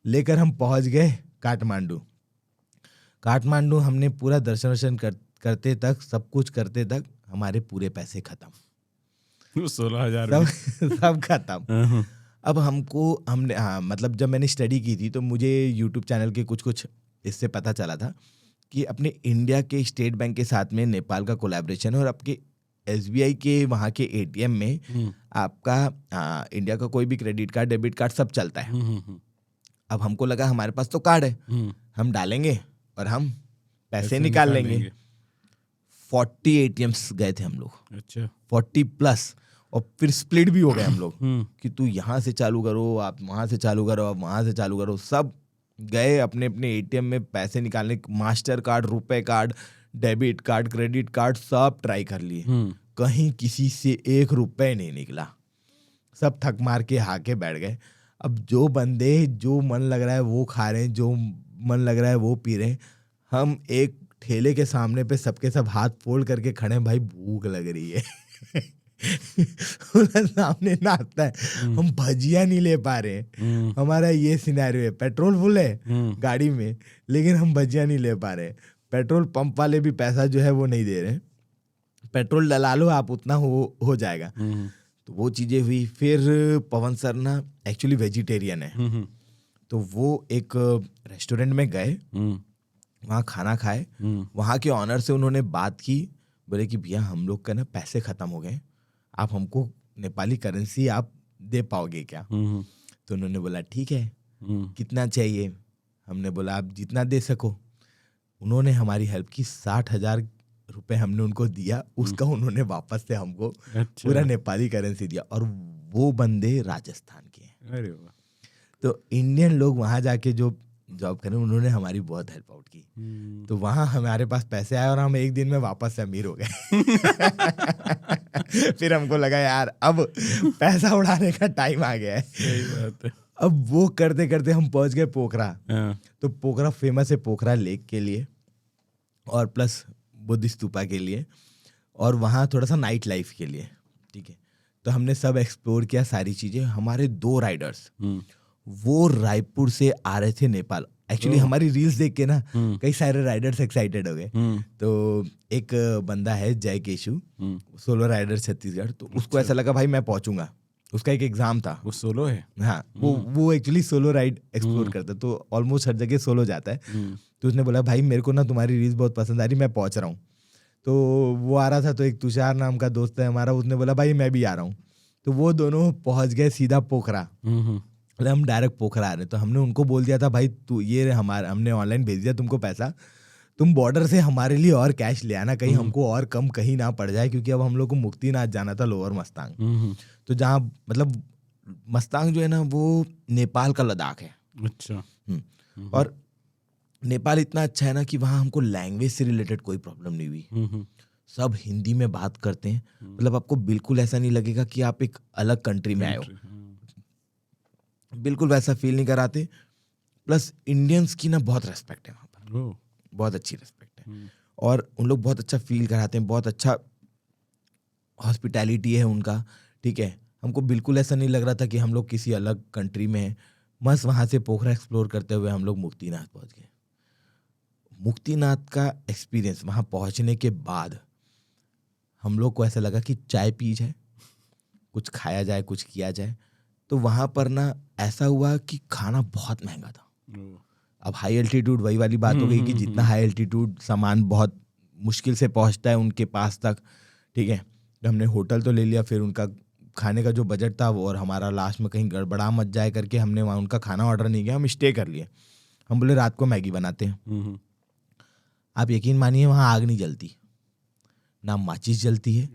लेकर हम पहुँच गए काठमांडू। हमने पूरा दर्शन करते तक, सब कुछ करते तक हमारे पूरे पैसे खत्म। 16,000 सब खत्म। अब हमने मतलब जब मैंने स्टडी की थी तो मुझे यूट्यूब चैनल के कुछ इससे पता चला था कि अपने इंडिया के स्टेट बैंक के साथ में नेपाल का कोलैबोरेशन है, और आपके SBI के वहाँ के ATM में आपका इंडिया का कोई भी क्रेडिट कार्ड, डेबिट कार्ड सब चलता है। अब हमको लगा हमारे पास तो कार्ड है, हम डालेंगे और हम पैसे निकाल लेंगे। 40 ATMs गए थे हम लोग। अच्छा, 40 प्लस, और फिर स्प्लिट भी हो गए हम लोग कि तू यहाँ से चालू करो, आप वहाँ से चालू करो, आप वहाँ से चालू करो। सब गए अपने अपने ATM में पैसे निकालने, मास्टर कार्ड, रुपए card, debit card, credit card सब ट्राई कर लिए। कहीं किसी से 1 रुपए नहीं निकला। सब थक मार के हाके बैठ गए। अब जो बंदे जो मन लग रहा है वो खा रहे हैं, जो मन लग रहा है वो पी रहे हैं। हम एक ठेले के सामने पे सबके सब हाथ फोल्ड करके खड़े हैं, भाई भूख लग रही है। सामने नाश्ता है, हम भजिया नहीं ले पा रहे। हमारा ये सिनेरियो है, पेट्रोल फुल है गाड़ी में, लेकिन हम भजिया नहीं ले पा रहे। पेट्रोल पंप वाले भी पैसा जो है वो नहीं दे रहे। पेट्रोल डला लो आप, उतना हो जाएगा। तो वो चीजें हुई। फिर पवन सर ना एक्चुअली वेजिटेरियन है, तो वो एक रेस्टोरेंट में गए, वहाँ खाना खाए। वहाँ के ऑनर से उन्होंने बात की, बोले कि भैया हम लोग का ना पैसे खत्म हो गए, आप हमको नेपाली करेंसी आप दे पाओगे क्या? तो उन्होंने बोला ठीक है, कितना चाहिए? हमने बोला आप जितना दे सको। उन्होंने हमारी हेल्प की, 60,000 रुपए हमने उनको दिया, उसका उन्होंने वापस से हमको पूरा नेपाली करेंसी दिया। और वो बंदे राजस्थान के हैं। अरे वाह। तो इंडियन लोग वहाँ जाके जो जॉब करें, उन्होंने हमारी बहुत हेल्प आउट की। तो वहाँ हमारे पास पैसे आए और हम एक दिन में वापस से अमीर हो गए। फिर हमको लगा यार अब पैसा उड़ाने का टाइम आ गया है। सही बात है। अब वो करते करते हम पहुंच गए पोखरा। तो पोखरा फेमस है पोखरा लेक के लिए और प्लस बुद्ध स्तूपा के लिए, और वहाँ थोड़ा सा नाइट लाइफ के लिए। ठीक है, तो हमने सब एक्सप्लोर किया सारी चीज़ें। हमारे 2 राइडर्स वो रायपुर से आ रहे थे नेपाल। एक्चुअली हमारी रील्स देख के ना कई सारे राइडर्स एक्साइटेड हो गए। तो एक बंदा है जय केशु, सोलो राइडर छत्तीसगढ़, तो उसको ऐसा लगा भाई मैं पहुंचूंगा। उसका एक एग्जाम था। वो सोलो है? हाँ, वो एक्चुअली सोलो राइड एक्सप्लोर करता है, तो ऑलमोस्ट हर जगह सोलो जाता है। तो उसने बोला भाई मेरे को ना तुम्हारी रील्स बहुत पसंद आ रही, मैं पहुंच रहा हूँ। तो वो आ रहा था, तो एक तुषार नाम का दोस्त है हमारा, उसने बोला भाई मैं भी आ रहा हूँ। तो वो दोनों पहुंच गए सीधा पोखरा। हम डायरेक्ट पोखरा आ रहे, तो हमने उनको बोल दिया था भाई तू ये हमने ऑनलाइन भेज दिया तुमको पैसा, तुम बॉर्डर से हमारे लिए और कैश ले आना, कहीं हमको और कम कहीं ना पड़ जाए, क्योंकि अब हम लोग को मुक्तिनाथ जाना था, लोअर मस्तांग। तो जहाँ मतलब मस्तांग जो है ना वो नेपाल का लद्दाख है। अच्छा। और नेपाल इतना अच्छा है ना कि वहाँ हमको लैंग्वेज से रिलेटेड कोई प्रॉब्लम नहीं हुई। सब हिंदी में बात करते हैं, मतलब आपको बिल्कुल ऐसा नहीं लगेगा कि आप एक अलग कंट्री में आए हो, बिल्कुल वैसा फील नहीं कराते। प्लस इंडियंस की ना बहुत रेस्पेक्ट है वहाँ पर, बहुत अच्छी रेस्पेक्ट है, और उन लोग बहुत अच्छा फील कराते हैं, बहुत अच्छा हॉस्पिटैलिटी है उनका। ठीक है, हमको बिल्कुल ऐसा नहीं लग रहा था कि हम लोग किसी अलग कंट्री में हैं। बस वहाँ से पोखरा एक्सप्लोर करते हुए हम लोग मुक्तिनाथ पहुँच गए। मुक्तिनाथ का एक्सपीरियंस, वहाँ पहुँचने के बाद हम लोग को ऐसा लगा कि चाय पी जाए, कुछ खाया जाए, कुछ किया जाए। तो वहाँ पर ना ऐसा हुआ कि खाना बहुत महंगा था। अब हाई एल्टीट्यूड वही वाली बात हो गई कि जितना हाई एल्टीट्यूड सामान बहुत मुश्किल से पहुँचता है उनके पास तक। ठीक है, हमने होटल तो ले लिया, फिर उनका खाने का जो बजट था वो, और हमारा लास्ट में कहीं गड़बड़ा मत जाए करके हमने वहाँ उनका खाना ऑर्डर नहीं किया, हम स्टे कर लिए। हम बोले रात को मैगी बनाते हैं। आप यकीन मानिए वहाँ आग नहीं जलती, ना माचिस जलती है,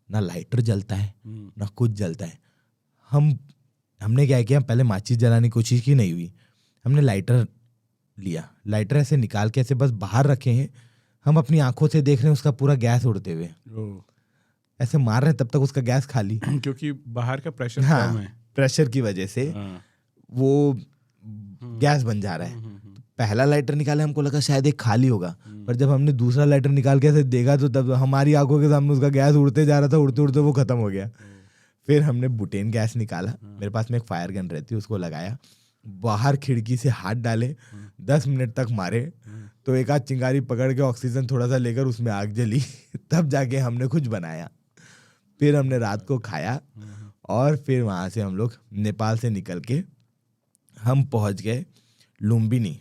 ना लाइटर जलता है, ना कुछ जलता है। हमने क्या किया, पहले माचिस जलाने की कोशिश की, नहीं हुई। हमने लाइटर लिया, लाइटर ऐसे निकाल के ऐसे बस बाहर रखे हैं, हम अपनी आंखों से देख रहे हैं उसका पूरा गैस उड़ते हुए, ऐसे मार रहे हैं, तब तक उसका गैस खाली। क्योंकि बाहर का प्रेशर हाँ, कम है। प्रेशर की वजह से वो गैस बन जा रहा है। तो पहला लाइटर निकाले, हमको लगा शायद एक खाली होगा, पर जब हमने दूसरा लाइटर निकाल के ऐसे देखा तो तब हमारी आंखों के सामने उसका गैस उड़ते जा रहा था, उड़ते उड़ते वो खत्म हो गया। फिर हमने बुटेन गैस निकाला, मेरे पास में एक फायर गन रहती है, उसको लगाया, बाहर खिड़की से हाथ डाले, 10 मिनट तक मारे, तो एक आध चिंगारी पकड़ के ऑक्सीजन थोड़ा सा लेकर उसमें आग जली तब जाके हमने कुछ बनाया। फिर हमने रात को खाया और फिर वहाँ से हम लोग नेपाल से निकल के हम पहुँच गए लुम्बिनी।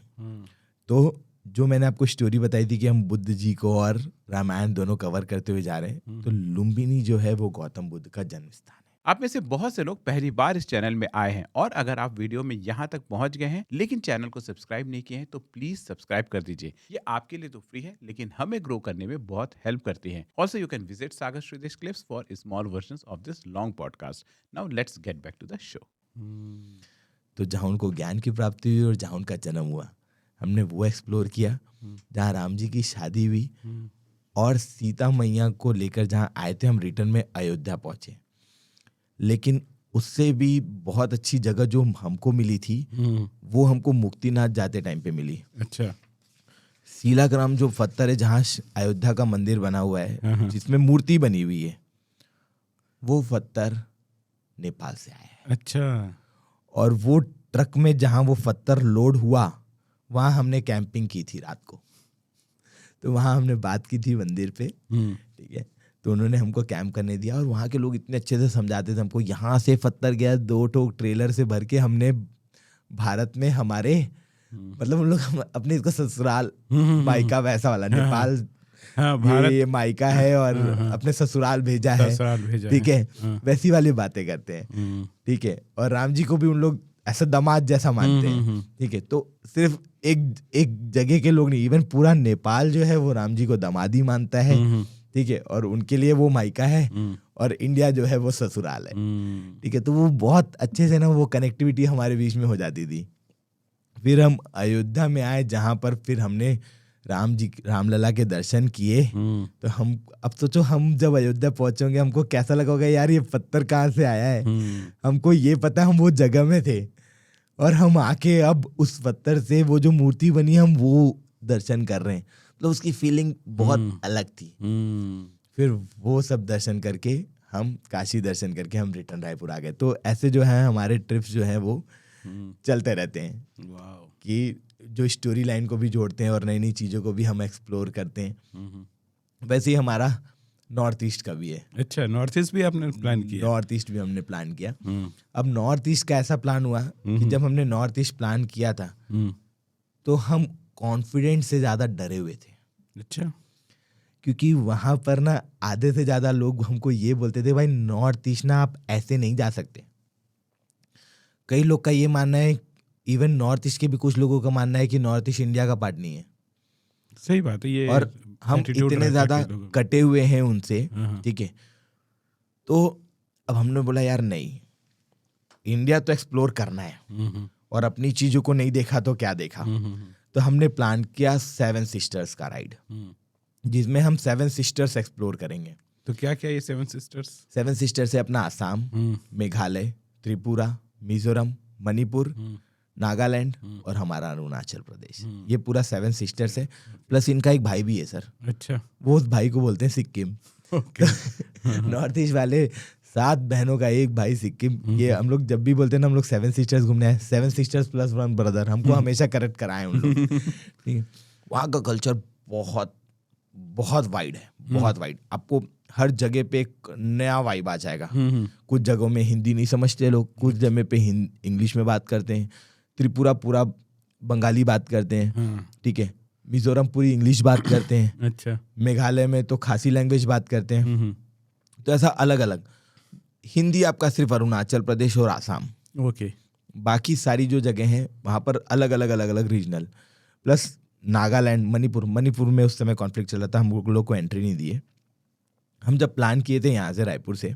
तो जो मैंने आपको स्टोरी बताई थी कि हम बुद्ध जी को और रामायण दोनों कवर करते हुए जा रहे हैं, तो लुम्बिनी जो है वो गौतम बुद्ध का जन्म स्थान है। आप में से बहुत से लोग पहली बार इस चैनल में आए हैं और अगर आप वीडियो में यहाँ तक पहुँच गए हैं लेकिन चैनल को सब्सक्राइब नहीं किए हैं तो प्लीज सब्सक्राइब कर दीजिए। ये आपके लिए तो फ्री है लेकिन हमें ग्रो करने में बहुत हेल्प करती है। Also you can visit Sagar Shridesh clips for small versions of this long podcast. Now let's get back to the show. तो जहाँ उनको ज्ञान की प्राप्ति हुई और जहाँ उनका जन्म हुआ, हमने वो एक्सप्लोर किया। जहाँ राम जी की शादी हुई और सीता मैया को लेकर जहाँ आए थे, हम रिटर्न में अयोध्या पहुँचे। लेकिन उससे भी बहुत अच्छी जगह जो हमको मिली थी वो हमको मुक्तिनाथ जाते टाइम पे मिली। अच्छा। सीलाग्राम जो पत्थर है जहाँ अयोध्या का मंदिर बना हुआ है, जिसमें मूर्ति बनी हुई है, वो पत्थर नेपाल से आया है। अच्छा। और वो ट्रक में जहाँ वो पत्थर लोड हुआ, वहाँ हमने कैंपिंग की थी रात को। तो वहाँ हमने बात की थी मंदिर पे, ठीक है। तो उन्होंने हमको कैंप करने दिया और वहाँ के लोग इतने अच्छे से समझाते थे हमको। यहाँ से पत्थर गया 2 ठो ट्रेलर से भर के, हमने भारत में हमारे मतलब हम लोग अपने इसका ससुराल मायका वैसा वाला, नेपाल भारत ये मायका है और अपने ससुराल भेजा है, ठीक है, वैसी वाली बातें करते हैं, ठीक है। और राम जी को भी उन लोग ऐसा दामाद जैसा मानते हैं, ठीक है। तो सिर्फ एक जगह के लोग नहीं, इवन पूरा नेपाल जो है वो राम जी को दामाद ही मानता है, ठीक है। और उनके लिए वो मायका है और इंडिया जो है वो ससुराल है, ठीक है। तो वो बहुत अच्छे से ना वो कनेक्टिविटी हमारे बीच में हो जाती थी। फिर हम अयोध्या में आए जहाँ पर फिर हमने रामलला के दर्शन किए। तो हम अब सोचो, हम जब अयोध्या पहुंचेंगे हमको कैसा लगा होगा, यार ये पत्थर कहाँ से आया है। हमको ये पता, हम वो जगह में थे और हम आके अब उस पत्थर से वो जो मूर्ति बनी हम वो दर्शन कर रहे हैं, तो उसकी फीलिंग बहुत अलग थी। फिर वो सब दर्शन करके हम काशी दर्शन करके हम रिटर्न रायपुर आ गए। तो ऐसे जो है हमारे ट्रिप्स जो हैं वो चलते रहते हैं, कि जो स्टोरी लाइन को भी जोड़ते हैं और नई नई चीज़ों को भी हम एक्सप्लोर करते हैं। वैसे ही हमारा नॉर्थ ईस्ट का भी है। अच्छा, नॉर्थ ईस्ट भी आपने प्लान किया? नॉर्थ ईस्ट भी हमने प्लान किया। अब नॉर्थ ईस्ट का ऐसा प्लान हुआ कि जब हमने नॉर्थ ईस्ट प्लान किया था तो हम कॉन्फिडेंस से ज़्यादा डरे हुए थे। अच्छा। क्योंकि वहाँ पर ना आधे से ज़्यादा लोग हमको ये बोलते थे, भाई नॉर्थ ईस्ट ना आप ऐसे नहीं जा सकते। कई लोग का ये मानना है, इवन नॉर्थ ईस्ट के भी कुछ लोगों का मानना है कि नॉर्थ ईस्ट इंडिया का पार्ट नहीं है। सही बात है ये। और हम इतने ज़्यादा कटे हुए हैं उनसे, ठीक है। तो अब हमने बोला यार नहीं, इंडिया तो एक्सप्लोर करना है और अपनी चीज़ों को नहीं देखा तो क्या देखा। तो हमने प्लान किया 7 सिस्टर्स का राइड, जिसमें हम 7 सिस्टर्स एक्सप्लोर करेंगे। तो क्या क्या ये 7 सिस्टर्स? 7 सिस्टर्स है अपना आसाम, मेघालय, त्रिपुरा, मिजोरम, मणिपुर, नागालैंड और हमारा अरुणाचल प्रदेश। ये पूरा 7 सिस्टर्स है, प्लस इनका एक भाई भी है सर। अच्छा। वो उस भाई को बोलते हैं सिक्किम। नॉर्थ ईस्ट वाले 7 बहनों का एक भाई सिक्किम। ये हम लोग जब भी बोलते हैं ना हम लोग 7 सिस्टर्स घूमने आए, 7 सिस्टर्स प्लस 1 ब्रदर, हमको हमेशा करेक्ट कराए उन लोग, ठीक है। वहाँ का कल्चर बहुत बहुत वाइड है, बहुत वाइड। आपको हर जगह पे एक नया वाइब आ जाएगा। कुछ जगहों में हिंदी नहीं समझते लोग, कुछ जगह पे इंग्लिश में बात करते हैं। त्रिपुरा पूरा बंगाली बात करते हैं, ठीक है। मिजोरम पूरी इंग्लिश बात करते हैं। अच्छा। मेघालय में तो खासी लैंग्वेज बात करते हैं। तो ऐसा अलग अलग। हिंदी आपका सिर्फ अरुणाचल प्रदेश और आसाम, ओके। बाकी सारी जो जगह हैं वहाँ पर अलग अलग रीजनल, प्लस नागालैंड, मणिपुर में उस समय कॉन्फ्लिक्ट चल रहा था, हम लोग को एंट्री नहीं दिए। हम जब प्लान किए थे यहाँ से रायपुर से,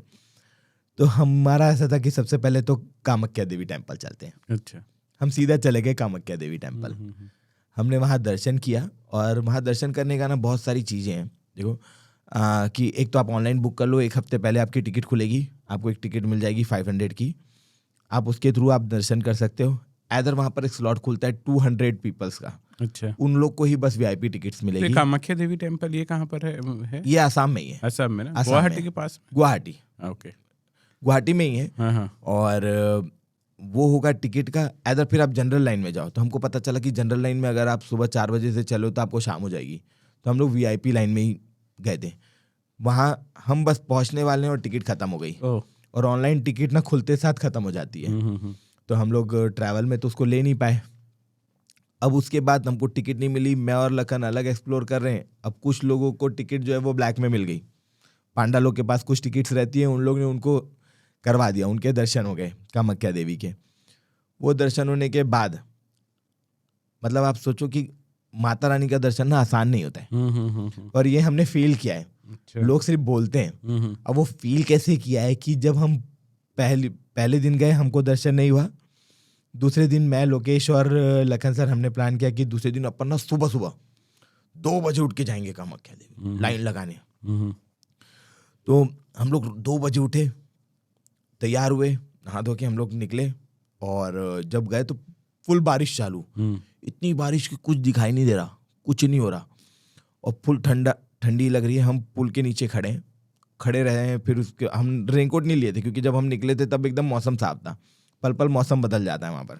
तो हमारा ऐसा था कि सबसे पहले तो कामाख्या देवी टेम्पल चलते हैं। अच्छा। हम सीधा चले गए कामाख्या देवी टेम्पल। हमने वहाँ दर्शन किया और वहाँ दर्शन करने का ना बहुत सारी चीज़ें हैं। देखो कि एक तो आप ऑनलाइन बुक कर लो, 1 हफ्ते पहले आपकी टिकट खुलेगी, आपको एक टिकट मिल जाएगी 500 की। आप उसके थ्रू आप दर्शन कर सकते हो। इधर वहाँ पर एक स्लॉट खुलता है 200 पीपल्स का, अच्छा, उन लोग को ही बस वीआईपी टिकट्स ये मिलेगी। कामाख्या देवी टेम्पल ये कहाँ पर है? ये आसाम में ही है। असम में ना, असम गुवाहाटी में। के पास गुवाहाटी, में? ओके, गुवाहाटी में ही है। हाँ हाँ, और वो होगा टिकट का। इधर फिर आप जनरल लाइन में जाओ, तो हमको पता चला कि जनरल लाइन में अगर आप सुबह 4 बजे से चलो तो आपको शाम हो जाएगी, तो हम लोग वीआईपी लाइन में ही गए थे। वहाँ हम बस पहुँचने वाले हैं और टिकट खत्म हो गई। ओह, और ऑनलाइन टिकट ना खुलते साथ खत्म हो जाती है। तो हम लोग ट्रैवल में तो उसको ले नहीं पाए। अब उसके बाद हमको टिकट नहीं मिली, मैं और लखन अलग एक्सप्लोर कर रहे हैं। अब कुछ लोगों को टिकट जो है वो ब्लैक में मिल गई, पांडा लोग के पास कुछ टिकट्स रहती हैं, उन लोग ने उनको करवा दिया, उनके दर्शन हो गए कामाख्या देवी के। वो दर्शन होने के बाद मतलब आप सोचो कि माता रानी का दर्शन ना आसान नहीं होता है, और ये हमने फील किया है। अच्छा, लोग सिर्फ बोलते हैं, अब वो फील कैसे किया है कि जब हम पहले दिन गए हमको दर्शन नहीं हुआ, दूसरे दिन मैं, लोकेश और लखन सर हमने प्लान किया कि दूसरे दिन अपन ना सुबह 2 बजे उठ के जाएंगे कामाख्या देवी लाइन लगाने। तो हम लोग 2 बजे उठे, तैयार हुए, नहा धो के हम लोग निकले, और जब गए तो फुल बारिश चालू। इतनी बारिश कि कुछ दिखाई नहीं दे रहा, कुछ नहीं हो रहा, और फुल ठंडी लग रही है। हम पुल के नीचे खड़े रहे हैं। फिर उसके हम रेनकोट नहीं लिए थे क्योंकि जब हम निकले थे तब एकदम मौसम साफ था। पल पल मौसम बदल जाता है वहाँ पर।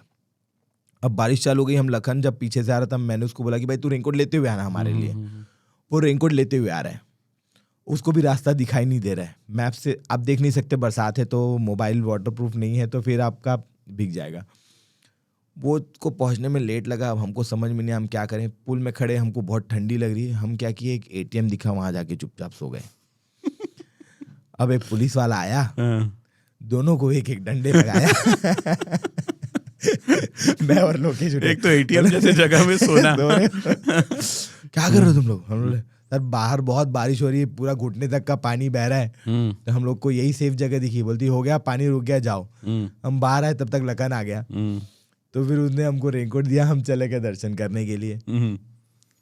अब बारिश चालू हो गई। हम लखन जब पीछे से आ रहा था, मैंने उसको बोला कि भाई तू रेनकोट लेते हुए आना हमारे लिए। वो रेनकोट लेते हुए आ रहा है, उसको भी रास्ता दिखाई नहीं दे रहा है। मैप से आप देख नहीं सकते, बरसात है तो मोबाइल वाटरप्रूफ नहीं है, तो फिर आपका भीग जाएगा। वो को पहुंचने में लेट लगा। अब हमको समझ में नहीं हम क्या करें। पुल में खड़े, हमको बहुत ठंडी लग रही है। हम क्या किए, एक एटीएम दिखा, वहां जाके चुपचाप सो गए। अब एक पुलिस वाला आया, दोनों को एक एक डंडे लगाया। मैं और लोकेश उठे। एक तो एटीएम जैसे जगह में सोना। क्या कर रहे हो तुम लोग? हम लोग सर बाहर बहुत बारिश हो रही है, पूरा घुटने तक का पानी बह रहा है। तो हम लोग को यही सेफ जगह दिखी। बोलती हो गया, पानी रुक गया, जाओ। हम बाहर आए तब तक लखन आ गया। तो फिर उसने हमको रेनकोट दिया, हम चले गए दर्शन करने के लिए।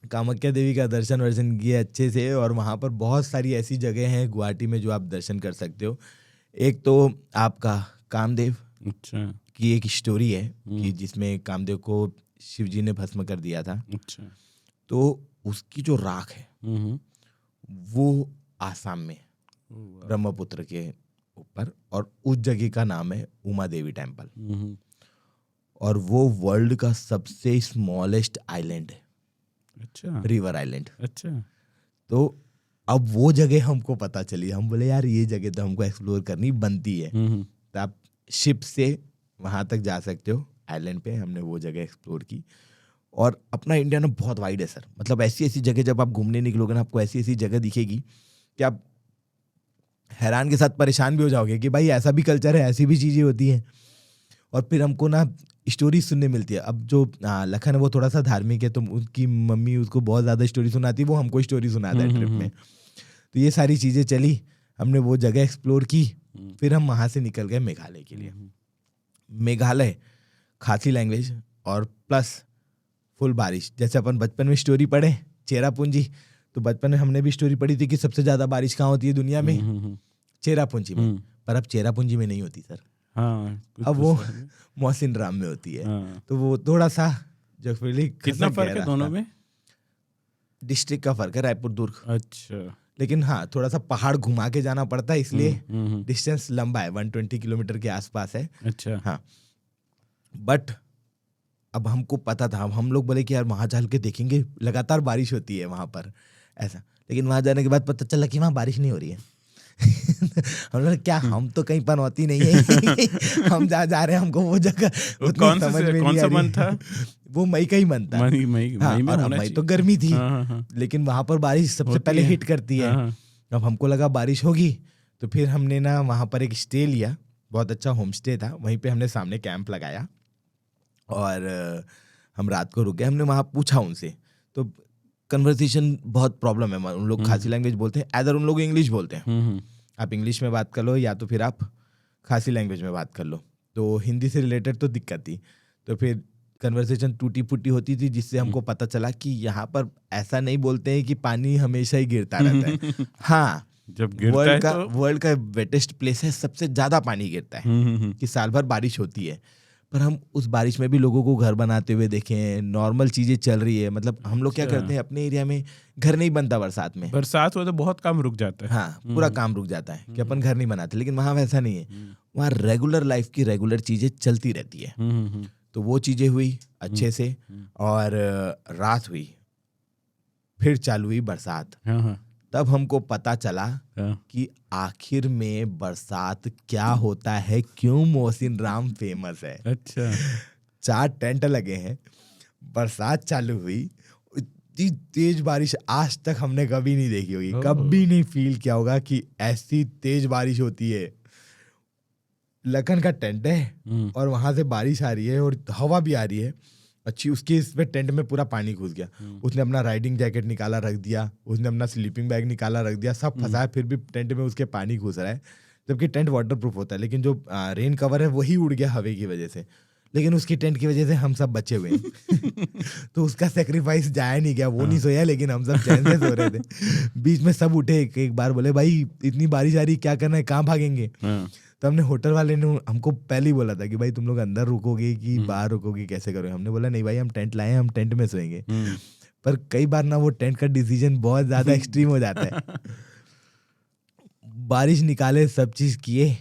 कामाख्या देवी का दर्शन किए अच्छे से। और वहाँ पर बहुत सारी ऐसी जगह हैं गुवाहाटी में जो आप दर्शन कर सकते हो। एक तो आपका कामदेव की एक स्टोरी है कि जिसमें कामदेव को शिव जी ने भस्म कर दिया था। तो उसकी जो राख है वो आसाम में ब्रह्मपुत्र के ऊपर, और उस जगह का नाम है उमा देवी टेम्पल। और वो वर्ल्ड का सबसे स्मॉलेस्ट आइलैंड है। अच्छा, रिवर आइलैंड। अच्छा, तो अब वो जगह हमको पता चली। हम बोले यार ये जगह तो हमको एक्सप्लोर करनी बनती है। तो आप शिप से वहां तक जा सकते हो आइलैंड पे। हमने वो जगह एक्सप्लोर की। और अपना इंडिया ना बहुत वाइड है सर। मतलब ऐसी ऐसी जगह जब आप घूमने निकलोगे ना, आपको ऐसी ऐसी जगह दिखेगी कि आप हैरान के साथ परेशान भी हो जाओगे कि भाई ऐसा भी कल्चर है, ऐसी भी चीज़ें होती हैं। और फिर हमको ना स्टोरी सुनने मिलती है। अब जो लखन है वो थोड़ा सा धार्मिक है, तो उसकी मम्मी उसको बहुत ज़्यादा स्टोरी सुनाती है, वो हमको स्टोरी सुनाता है ट्रिप में। तो ये सारी चीज़ें चली, हमने वो जगह एक्सप्लोर की। फिर हम वहाँ से निकल गए मेघालय के लिए। मेघालय खासी लैंग्वेज और प्लस फुल बारिश। जैसे अपन बचपन में स्टोरी पढ़े चेरापूंजी, तो बचपन में हमने भी स्टोरी पढ़ी थी कि सबसे ज़्यादा बारिश कहाँ होती है दुनिया में, चेरापूंजी में। पर अब चेरापूंजी में नहीं होती सर। हाँ, अब वो मौसिन राम में होती है। तो वो थोड़ा सा जो कितना फर्क है दोनों में? डिस्ट्रिक्ट का फर्क है, रायपुर दुर्ग। अच्छा, लेकिन हाँ थोड़ा सा पहाड़ घुमा के जाना पड़ता है, इसलिए डिस्टेंस लंबा है, 120 किलोमीटर के आसपास है। अच्छा, हाँ। बट अब हमको पता था, अब हम लोग बोले कि यार वहाँ चल के देखेंगे, लगातार बारिश होती है वहाँ पर ऐसा। लेकिन वहाँ जाने के बाद पता चला कि वहाँ बारिश नहीं हो रही है। हम लोग क्या, हम तो कहीं पनौती नहीं है। हम जा रहे हैं, हमको वो जगह कौन सा मंथ था? वो मई का ही मंथ था। मई में होना मई तो गर्मी थी। लेकिन वहां पर बारिश सबसे पहले हिट करती है। अब हमको लगा बारिश होगी, तो फिर हमने ना वहां पर एक स्टे लिया, बहुत अच्छा होम स्टे था। वहीं पे हमने सामने कैंप लगाया और हम रात को रुके। हमने वहाँ पूछा उनसे, तो कन्वर्सेशन बहुत प्रॉब्लम है। उन लोग खासी लैंग्वेज बोलते हैं, इधर उन लोग इंग्लिश बोलते हैं। आप इंग्लिश में बात कर लो या तो फिर आप खासी लैंग्वेज में बात कर लो। तो हिंदी से रिलेटेड तो दिक्कत थी। तो फिर कन्वर्सेशन टूटी फूटी होती थी, जिससे हमको पता चला कि यहाँ पर ऐसा नहीं बोलते हैं कि पानी हमेशा ही गिरता रहता है। हाँ, जब गिरता है तो वर्ल्ड का वेटेस्ट प्लेस है, सबसे ज्यादा पानी गिरता है कि साल भर बारिश होती है, पर हम उस बारिश में भी लोगों को घर बनाते हुए देखे हैं, नॉर्मल चीजें चल रही है। मतलब हम लोग क्या करते हैं, अपने एरिया में घर नहीं बनता बरसात में, बरसात हो तो बहुत काम रुक जाता है। हाँ, पूरा काम रुक जाता है कि अपन घर नहीं बनाते, लेकिन वहाँ वैसा नहीं है, वहाँ रेगुलर लाइफ की रेगुलर चीजें चलती रहती है। तो वो चीजें हुई अच्छे से, और रात हुई, फिर चालू हुई बरसात। तब हमको पता चला कि आखिर में बरसात क्या होता है, क्यों मोहसिन राम फेमस है। अच्छा, 4 टेंट लगे हैं, बरसात चालू हुई, इतनी तेज बारिश आज तक हमने कभी नहीं देखी होगी, कभी नहीं फील किया होगा कि ऐसी तेज बारिश होती है। लखन का टेंट है और वहां से बारिश आ रही है और हवा भी आ रही है अच्छी, उसके इसमें टेंट में पूरा पानी घुस गया। उसने अपना राइडिंग जैकेट निकाला रख दिया, उसने अपना स्लीपिंग बैग निकाला रख दिया, सब फंसाया, फिर भी टेंट में उसके पानी घुस रहा है, जबकि टेंट वाटर प्रूफ होता है, लेकिन जो रेन कवर है वही उड़ गया हवा की वजह से, लेकिन उसकी टेंट की वजह से हम सब बचे हुए हैं। तो उसका सेक्रीफाइस जाया नहीं गया, वो नहीं सोया, लेकिन हम सब चैन से सो रहे थे। बीच में सब उठे, एक बार बोले भाई इतनी बारिश आ रही, क्या करना है, कहाँ भागेंगे। तो हमने होटल वाले ने हमको पहले ही बोला था कि भाई तुम लोग अंदर रुकोगे कि बाहर रुकोगे, कैसे करोगे। हमने बोला नहीं भाई, हम टेंट लाए हैं, हम टेंट में सोएंगे। पर कई बार ना वो टेंट का डिसीजन बहुत ज्यादा एक्सट्रीम हो जाता है। बारिश निकाले, सब चीज किए,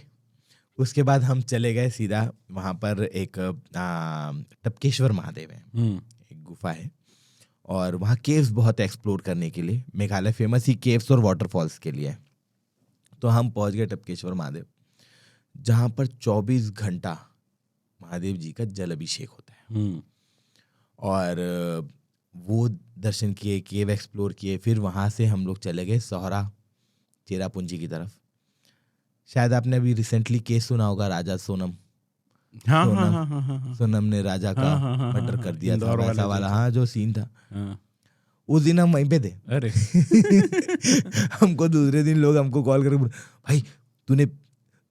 उसके बाद हम चले गए सीधा वहाँ पर एक टपकेश्वर महादेव है, एक गुफा है, और वहाँ केव्स बहुत एक्सप्लोर करने के लिए। मेघालय फेमस ही केव्स और वाटरफॉल्स के लिए है। तो हम पहुँच गए टपकेश्वर महादेव, जहाँ पर 24 घंटा महादेव जी का जल अभिषेक होता है। और वो दर्शन किए, केव एक्सप्लोर किए, फिर वहाँ से हम लोग चले गए सोहरा चेरापूंजी की तरफ। शायद आपने अभी रिसेंटली केस सुना होगा, राजा सोनम। सोनम ने राजा का मर्डर कर दिया था, वैसा वाला, हाँ, जो सीन था। उस दिन हम वहीं पे थे। अरे हमको दूसरे दिन लोग हमको कॉल करके भाई तूने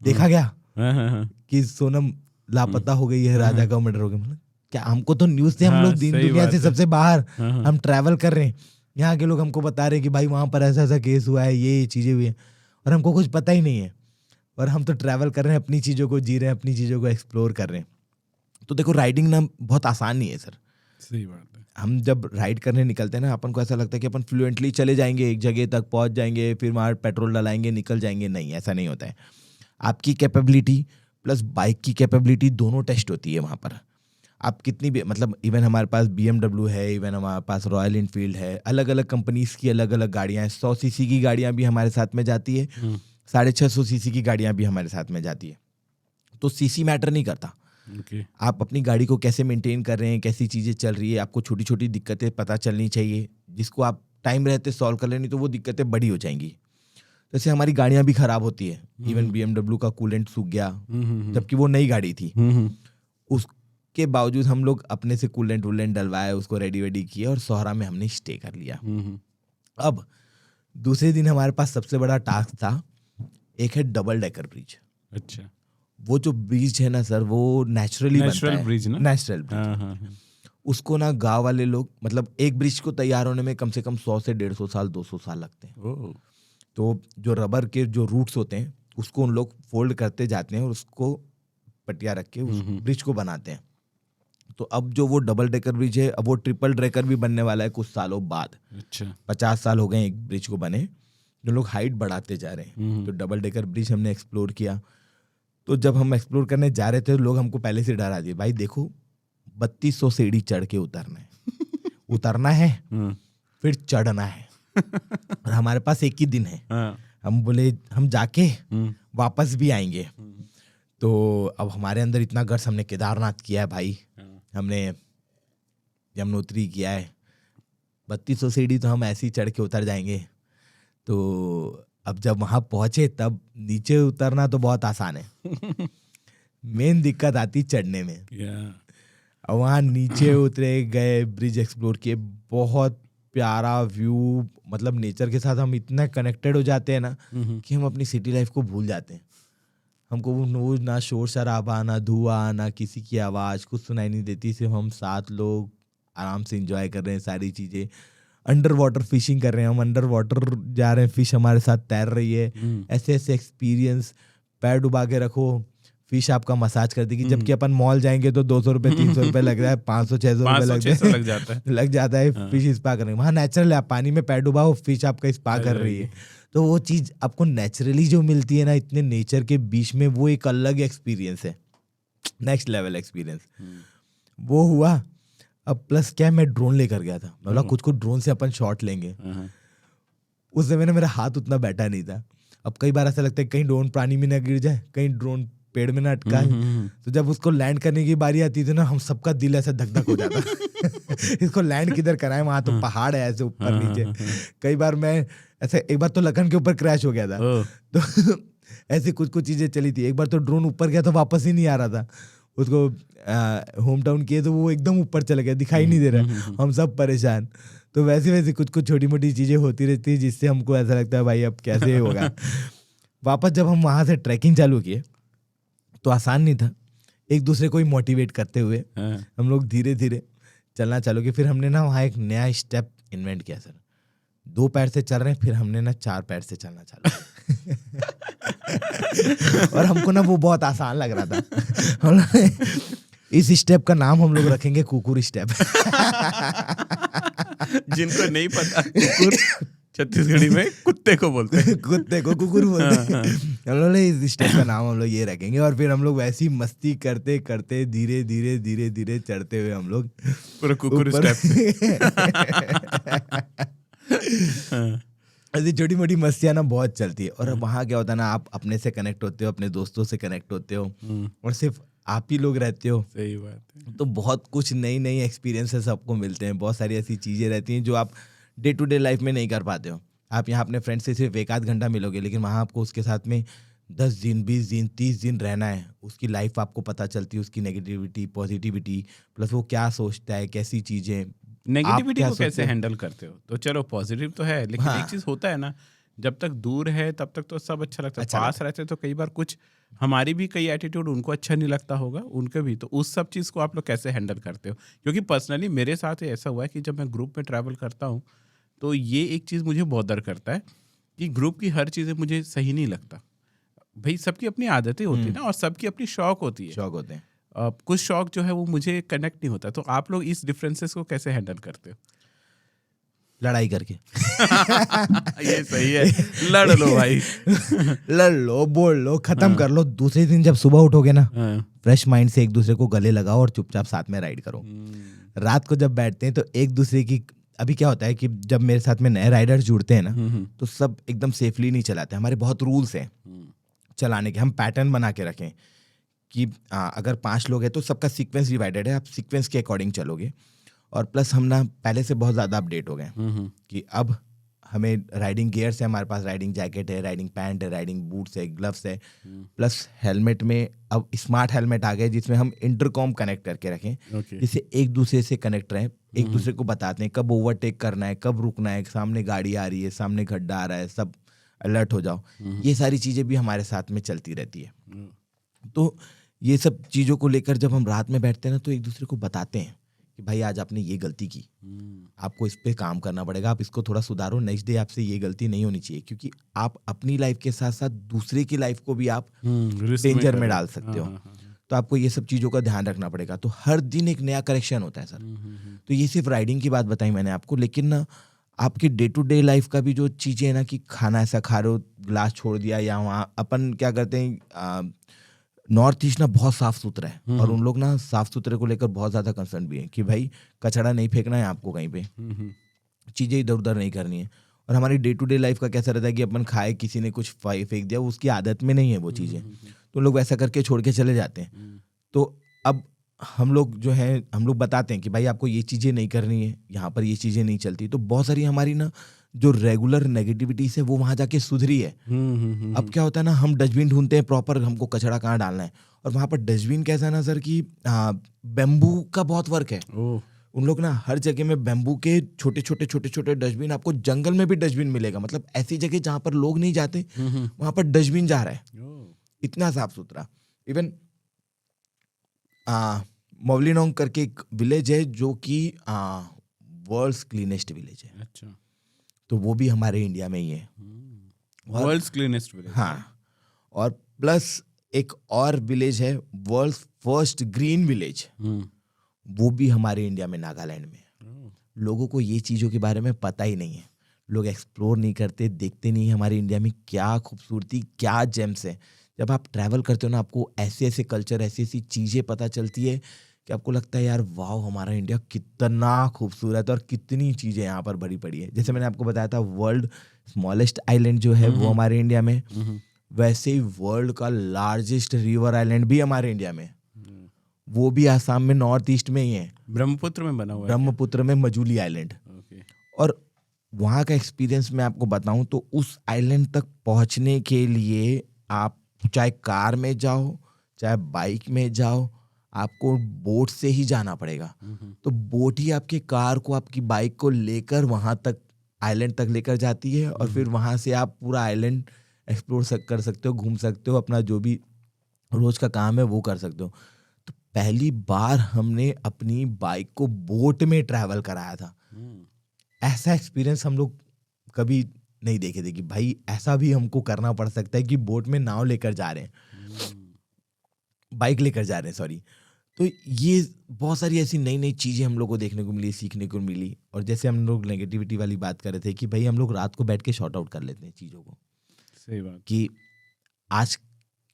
देखा क्या कि सोनम लापता हो गई है, राजा का मर्डर हो गया। मतलब क्या, हमको तो न्यूज से, हम लोग दुनिया से सबसे बाहर, हम ट्रैवल कर रहे हैं, यहाँ के लोग हमको बता रहे हैं कि भाई वहां पर ऐसा ऐसा केस हुआ है, ये चीजें हुई हैं, और हमको कुछ पता ही नहीं है। और हम तो ट्रैवल कर रहे हैं, अपनी चीजों को जी रहे हैं, अपनी चीजों को एक्सप्लोर कर रहे हैं। तो देखो, राइडिंग ना बहुत आसान नहीं है सर। सही बात है। हम जब राइड करने निकलते हैं ना, अपन को ऐसा लगता है कि अपन फ्लुएंटली चले जाएंगे, एक जगह तक पहुंच जाएंगे, फिर वहाँ पेट्रोल डलाएंगे, निकल जाएंगे। नहीं, ऐसा नहीं होता है। आपकी कैपेबिलिटी प्लस बाइक की कैपेबिलिटी दोनों टेस्ट होती है वहाँ पर। आप कितनी भी, मतलब इवन हमारे पास BMW है, इवन हमारे पास रॉयल इनफील्ड है, अलग अलग कंपनीज की अलग अलग गाड़ियाँ हैं। 100 सीसी की गाड़ियाँ भी हमारे साथ में जाती है, 650 सीसी की गाड़ियाँ भी हमारे साथ में जाती है। तो सीसी मैटर नहीं करता। आप अपनी गाड़ी को कैसे मेंटेन कर रहे हैं, कैसी चीज़ें चल रही है, आपको छोटी छोटी दिक्कतें पता चलनी चाहिए, जिसको आप टाइम रहते सॉल्व कर लेनी, तो वो दिक्कतें बड़ी हो जाएंगी। जैसे हमारी गाड़ियां भी खराब होती है, इवन BMW का कूलेंट सूख गया, जबकि वो नई गाड़ी थी, उसके बावजूद हम लोग अपने से कूलेंट वूलेंट डलवाए, उसको रेडी वेडी किया, और सोहरा में हमने स्टे कर लिया। अब दूसरे दिन हमारे पास सबसे बड़ा टास्क था, एक है डबल डेकर ब्रिज। अच्छा, वो जो ब्रिज है ना सर, वो नेचुरल ब्रिज ना, नेचुरल ब्रिज। उसको ना गांव वाले लोग, मतलब एक ब्रिज को तैयार होने में कम से कम 100 से 150 साल 200 साल लगते हैं। तो जो रबर के जो रूट्स होते हैं, उसको उन लोग फोल्ड करते जाते हैं और उसको पटिया रख के उस ब्रिज को बनाते हैं। तो अब जो वो डबल डेकर ब्रिज है, अब वो ट्रिपल डेकर भी बनने वाला है कुछ सालों बाद। अच्छा, 50 साल हो गए एक ब्रिज को बने, जो लोग हाइट बढ़ाते जा रहे हैं। तो डबल डेकर ब्रिज हमने एक्सप्लोर किया। तो जब हम एक्सप्लोर करने जा रहे थे, लोग हमको पहले से डरा दिए, भाई देखो 3200 सीढ़ी चढ़ के उतरना है, उतरना है फिर चढ़ना है, और हमारे पास एक ही दिन है। हम बोले हम जाके वापस भी आएंगे। तो अब हमारे अंदर इतना गर्स, हमने केदारनाथ किया है भाई, हमने यमुनोत्री किया है, 3200 सीढ़ी तो हम ऐसे ही चढ़ के उतर जाएंगे। तो अब जब वहां पहुंचे, तब नीचे उतरना तो बहुत आसान है, मेन दिक्कत आती चढ़ने में। और वहाँ नीचे उतरे, गए, ब्रिज एक्सप्लोर किए, बहुत प्यारा व्यू। मतलब नेचर के साथ हम इतना कनेक्टेड हो जाते हैं ना कि हम अपनी सिटी लाइफ को भूल जाते हैं। हमको वो ना शोर शराबा, ना धुआं, ना किसी की आवाज़ कुछ सुनाई नहीं देती। सिर्फ हम 7 लोग आराम से एंजॉय कर रहे हैं सारी चीज़ें। अंडर वाटर फिशिंग कर रहे हैं, हम अंडर वाटर जा रहे हैं, फिश हमारे साथ तैर रही है, ऐसे ऐसे एक्सपीरियंस। पैर डुबा के रखो, फिश आपका मसाज कर देगी, जबकि अपन मॉल जाएंगे तो 200 रुपये 300 रुपये लग रहा है, 500-600 रुपये लग जाता है फिश स्पा करने में। वहाँ नेचुरल है, आप पानी में पैर डुबाओ, फिश आपका स्पा कर रही है। तो वो चीज़ आपको नेचुरली जो मिलती है ना इतने नेचर के बीच में, वो एक अलग एक्सपीरियंस है, नेक्स्ट लेवल एक्सपीरियंस वो हुआ। अब प्लस क्या है, मैं ड्रोन लेकर गया था, बोला कुछ ड्रोन से अपन शॉट लेंगे। उस समय मेरा हाथ उतना बैठा नहीं था। अब कई बार ऐसा लगता है कहीं ड्रोन पानी में ना गिर जाए, कहीं ड्रोन पेड़ में ना अटका है। तो जब उसको लैंड करने की बारी आती थी ना, हम सबका दिल ऐसा धक धक हो जाता इसको लैंड किधर कराएं, वहां तो पहाड़ है ऐसे ऊपर नीचे। कई बार मैं ऐसे, एक बार तो लखन के ऊपर क्रैश हो गया था, तो ऐसी कुछ चीजें चली थी। एक बार तो ड्रोन ऊपर गया तो वापस ही नहीं आ रहा था, उसको होम टाउन किए तो वो एकदम ऊपर चला गया, दिखाई नहीं दे रहा, हम सब परेशान। तो वैसे कुछ छोटी मोटी चीजें होती रहती है जिससे हमको ऐसा लगता है भाई अब कैसे होगा। वापस जब हम वहां से ट्रैकिंग चालू किए तो आसान नहीं था, एक दूसरे को ही मोटिवेट करते हुए हम लोग धीरे धीरे चलना चालू किया। फिर हमने ना वहाँ एक नया स्टेप इन्वेंट किया सर, 2 पैर से चल रहे हैं, फिर हमने ना 4 पैर से चलना चालू और हमको ना वो बहुत आसान लग रहा था। इस स्टेप का नाम हम लोग रखेंगे कुकुर स्टेप। जिनको नहीं पता, कुकुर छत्तीसगढ़ी में कुत्ते को बोलते हैं, कुत्ते को कुकुर बोलते हैं। हम लोग इस स्टेप का नाम हम लोग ये रखेंगे। और फिर हम लोग वैसी मस्ती करते करते धीरे धीरे धीरे धीरे चढ़ते हुए हम लोग पूरा कुकुर स्टेप। ऐसी छोटी मोटी मस्तियाँ ना बहुत चलती है। और वहाँ क्या होता है ना, आप अपने से कनेक्ट होते हो, अपने दोस्तों से कनेक्ट होते हो, और सिर्फ आप ही लोग रहते हो। सही बात है। तो बहुत कुछ नई एक्सपीरियंसेस आपको मिलते हैं, बहुत सारी ऐसी चीज़ें रहती हैं जो आप डे टू डे लाइफ में नहीं कर पाते हो। आप यहाँ अपने फ्रेंड से सिर्फ 1-8 घंटा मिलोगे, लेकिन वहाँ आपको उसके साथ में 10 दिन 20 दिन 30 दिन रहना है। उसकी लाइफ आपको पता चलती है, उसकी नेगेटिविटी पॉजिटिविटी, प्लस वो क्या सोचता है, कैसी चीज़ें। नेगेटिविटी को कैसे हैंडल करते हो? तो चलो पॉजिटिव तो है, लेकिन एक चीज होता है ना, जब तक दूर है तब तक तो सब अच्छा लगता है, पास रहते तो कई बार कुछ हमारी भी कई एटीट्यूड उनको अच्छा नहीं लगता होगा, उनके भी। तो उस सब चीज़ को आप लोग कैसे हैंडल करते हो? क्योंकि पर्सनली मेरे साथ ऐसा हुआ है कि जब मैं ग्रुप में ट्रैवल करता हूँ तो ये एक चीज़ मुझे बहुत डर करता है कि ग्रुप की हर चीज़ें मुझे सही नहीं लगता। भाई सबकी अपनी आदतें होती है ना, और सबकी अपनी शौक होती है, शौक होते हैं। कुछ शौक जो है वो मुझे कनेक्ट नहीं होता। तो आप लोग इस डिफरेंसेस को कैसे हैंडल करते हो? लड़ाई करके। ये सही है, लड़ लो भाई। लड़ लो, बोल लो, खत्म कर लो। दूसरे दिन जब सुबह उठोगे ना, फ्रेश माइंड से एक दूसरे को गले लगाओ और चुपचाप साथ में राइड करो। रात को जब बैठते हैं तो एक दूसरे की, अभी क्या होता है कि जब मेरे साथ में नए राइडर्स जुड़ते हैं ना, तो सब एकदम सेफली नहीं चलाते। हमारे बहुत रूल्स हैं चलाने के। हम पैटर्न बना के रखें कि अगर 5 लोग हैं तो सबका सीक्वेंस डिवाइडेड है, आप सीक्वेंस के अकॉर्डिंग चलोगे। और प्लस हम ना पहले से बहुत ज़्यादा अपडेट हो गए कि अब हमें राइडिंग गियर्स है, हमारे पास राइडिंग जैकेट है, राइडिंग पैंट है, राइडिंग बूट्स है, ग्लव्स है, प्लस हेलमेट में अब स्मार्ट हेलमेट आ गए जिसमें हम इंटरकॉम कनेक्ट करके रखें, जिससे एक दूसरे से कनेक्ट रहें, एक दूसरे को बताते हैं कब ओवरटेक करना है, कब रुकना है, सामने गाड़ी आ रही है, सामने गड्ढा आ रहा है, सब अलर्ट हो जाओ। ये सारी चीज़ें भी हमारे साथ में चलती रहती है। तो ये सब चीज़ों को लेकर जब हम रात में बैठते हैं ना, तो एक दूसरे को बताते हैं कि भाई आज आपने ये गलती की, आपको इस पे काम करना पड़ेगा, आप इसको थोड़ा सुधारो, नेक्स्ट डे आपसे ये गलती नहीं होनी चाहिए। क्योंकि आप अपनी लाइफ के साथ साथ दूसरे की लाइफ को भी आप डेंजर में डाल सकते हो। तो आपको ये सब चीज़ों का ध्यान रखना पड़ेगा। तो हर दिन एक नया करेक्शन होता है सर। तो ये सिर्फ राइडिंग की बात बताई मैंने आपको, लेकिन ना आपकी डे टू डे लाइफ का भी जो चीज़ें हैं ना, कि खाना ऐसा खा रहे हो, ग्लास छोड़ दिया, या वहाँ अपन क्या करते हैं, नॉर्थ ईस्ट ना बहुत साफ सुथरा है, और उन लोग ना साफ सुथरे को लेकर बहुत ज़्यादा कंसर्न भी है कि भाई कचरा नहीं फेंकना है आपको, कहीं पे चीज़ें इधर उधर नहीं करनी है। और हमारी डे टू डे लाइफ का कैसा रहता है कि अपन खाए, किसी ने कुछ फेंक दिया, उसकी आदत में नहीं है वो चीज़ें, तो लोग वैसा करके छोड़ के चले जाते हैं। तो अब हम लोग जो है, हम लोग बताते हैं कि भाई आपको ये चीज़ें नहीं करनी है, यहाँ पर ये चीज़ें नहीं चलती। तो बहुत सारी हमारी ना जो रेगुलर नेगेटिविटी है वो वहाँ जाके सुधरी है। अब क्या होता है ना, हम डस्टबिन ढूंढते हैं प्रॉपर, हमको कचरा कहाँ डालना है, और वहाँ पर डस्टबिन कैसा है ना सर कि बेम्बू का बहुत वर्क है। उन लोग ना हर जगह में बेम्बू के छोटे छोटे डस्टबिन, आपको जंगल में भी डस्टबिन मिलेगा, मतलब ऐसी जगह जहाँ पर लोग नहीं जाते वहाँ पर डस्टबिन जा रहा है, इतना साफ सुथरा। इवन मोवलीनोंग करके एक विलेज है जो कि वर्ल्ड्स क्लीनेस्ट विलेज है। अच्छा, तो वो भी हमारे इंडिया में ही है। World's cleanest village. हाँ, और प्लस एक और विलेज है, वर्ल्ड्स फर्स्ट ग्रीन विलेज, वो भी हमारे इंडिया में, नागालैंड में। लोगों को ये चीज़ों के बारे में पता ही नहीं है, लोग एक्सप्लोर नहीं करते, देखते नहीं है हमारे इंडिया में क्या खूबसूरती, क्या जेम्स है। जब आप ट्रैवल करते हो ना, आपको ऐसे ऐसे कल्चर, ऐसी ऐसी चीज़ें पता चलती है कि आपको लगता है यार वाह, हमारा इंडिया कितना खूबसूरत है और कितनी चीज़ें यहाँ पर भरी पड़ी है। जैसे मैंने आपको बताया था, वर्ल्ड स्मॉलेस्ट आइलैंड जो है वो हमारे इंडिया में, वैसे ही वर्ल्ड का लार्जेस्ट रिवर आइलैंड भी हमारे इंडिया में, वो भी आसाम में, नॉर्थ ईस्ट में ही है, ब्रह्मपुत्र में बना हुआ है। ब्रह्मपुत्र में मजूली आइलैंड। और वहाँ का एक्सपीरियंस मैं आपको बताऊं तो उस आइलैंड तक पहुँचने के लिए आप चाहे कार में जाओ, चाहे बाइक में जाओ, आपको बोट से ही जाना पड़ेगा। तो बोट ही आपके कार को, आपकी बाइक को लेकर वहाँ तक, आइलैंड तक लेकर जाती है, और फिर वहाँ से आप पूरा आइलैंड एक्सप्लोर कर सकते हो, घूम सकते हो, अपना जो भी रोज का काम है वो कर सकते हो। तो पहली बार हमने अपनी बाइक को बोट में ट्रैवल कराया था। ऐसा एक्सपीरियंस हम लोग कभी नहीं देखे थे कि भाई ऐसा भी हमको करना पड़ सकता है कि बोट में नाव लेकर जा रहे हैं, बाइक लेकर जा रहे हैं, सॉरी। तो ये बहुत सारी ऐसी नई नई चीज़ें हम लोग को देखने को मिली, सीखने को मिली। और जैसे हम लोग नेगेटिविटी वाली बात कर रहे थे कि भाई हम लोग रात को बैठ के शॉर्ट आउट कर लेते हैं चीज़ों को। सही बात। कि आज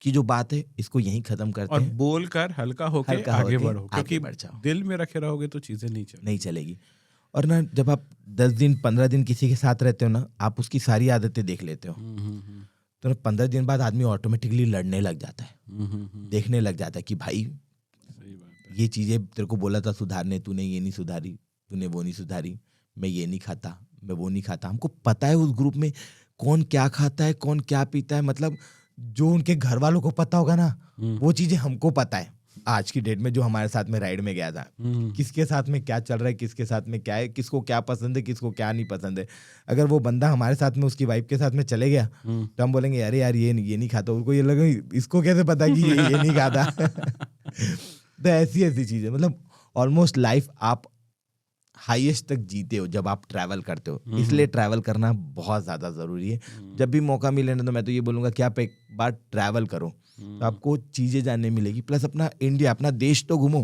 की जो बात है इसको यहीं खत्म करते और हैं, बोलकर हल्का होके हल्का आगे होके बढ़ो, आगे क्योंकि बढ़ जाओ। दिल में रखे रहोगे तो चीजें नहीं चलेगी। और ना, जब आप 10 दिन 15 दिन किसी के साथ रहते हो ना, आप उसकी सारी आदतें देख लेते हो। तो ना 15 दिन बाद आदमी ऑटोमेटिकली लड़ने लग जाता है, देखने लग जाता है कि भाई सही बात है। ये चीज़ें तेरे को बोला था सुधारने, तूने ये नहीं सुधारी, तूने वो नहीं सुधारी, मैं ये नहीं खाता, मैं वो नहीं खाता। हमको पता है उस ग्रुप में कौन क्या खाता है, कौन क्या पीता है, मतलब जो उनके घर वालों को पता होगा ना, वो चीज़ें हमको पता है। आज की डेट में जो हमारे साथ में राइड में गया था, किसके साथ में क्या चल रहा है, किसके साथ में क्या है, किसको क्या पसंद है, किसको क्या नहीं पसंद है। अगर वो बंदा हमारे साथ में उसकी वाइफ के साथ में चले गया तो हम बोलेंगे अरे यार ये नहीं खाता, उनको ये लगे इसको कैसे पता कि ये नहीं खाता। तो ऐसी ऐसी चीज़ें, मतलब ऑलमोस्ट लाइफ आप हाईएस्ट तक जीते हो जब आप ट्रैवल करते हो। इसलिए ट्रैवल करना बहुत ज़्यादा ज़रूरी है। जब भी मौका मिले ना, तो मैं तो ये बोलूँगा कि आप एक बार ट्रैवल करो, तो आपको चीज़ें जानने मिलेगी। प्लस अपना इंडिया, अपना देश तो घूमो,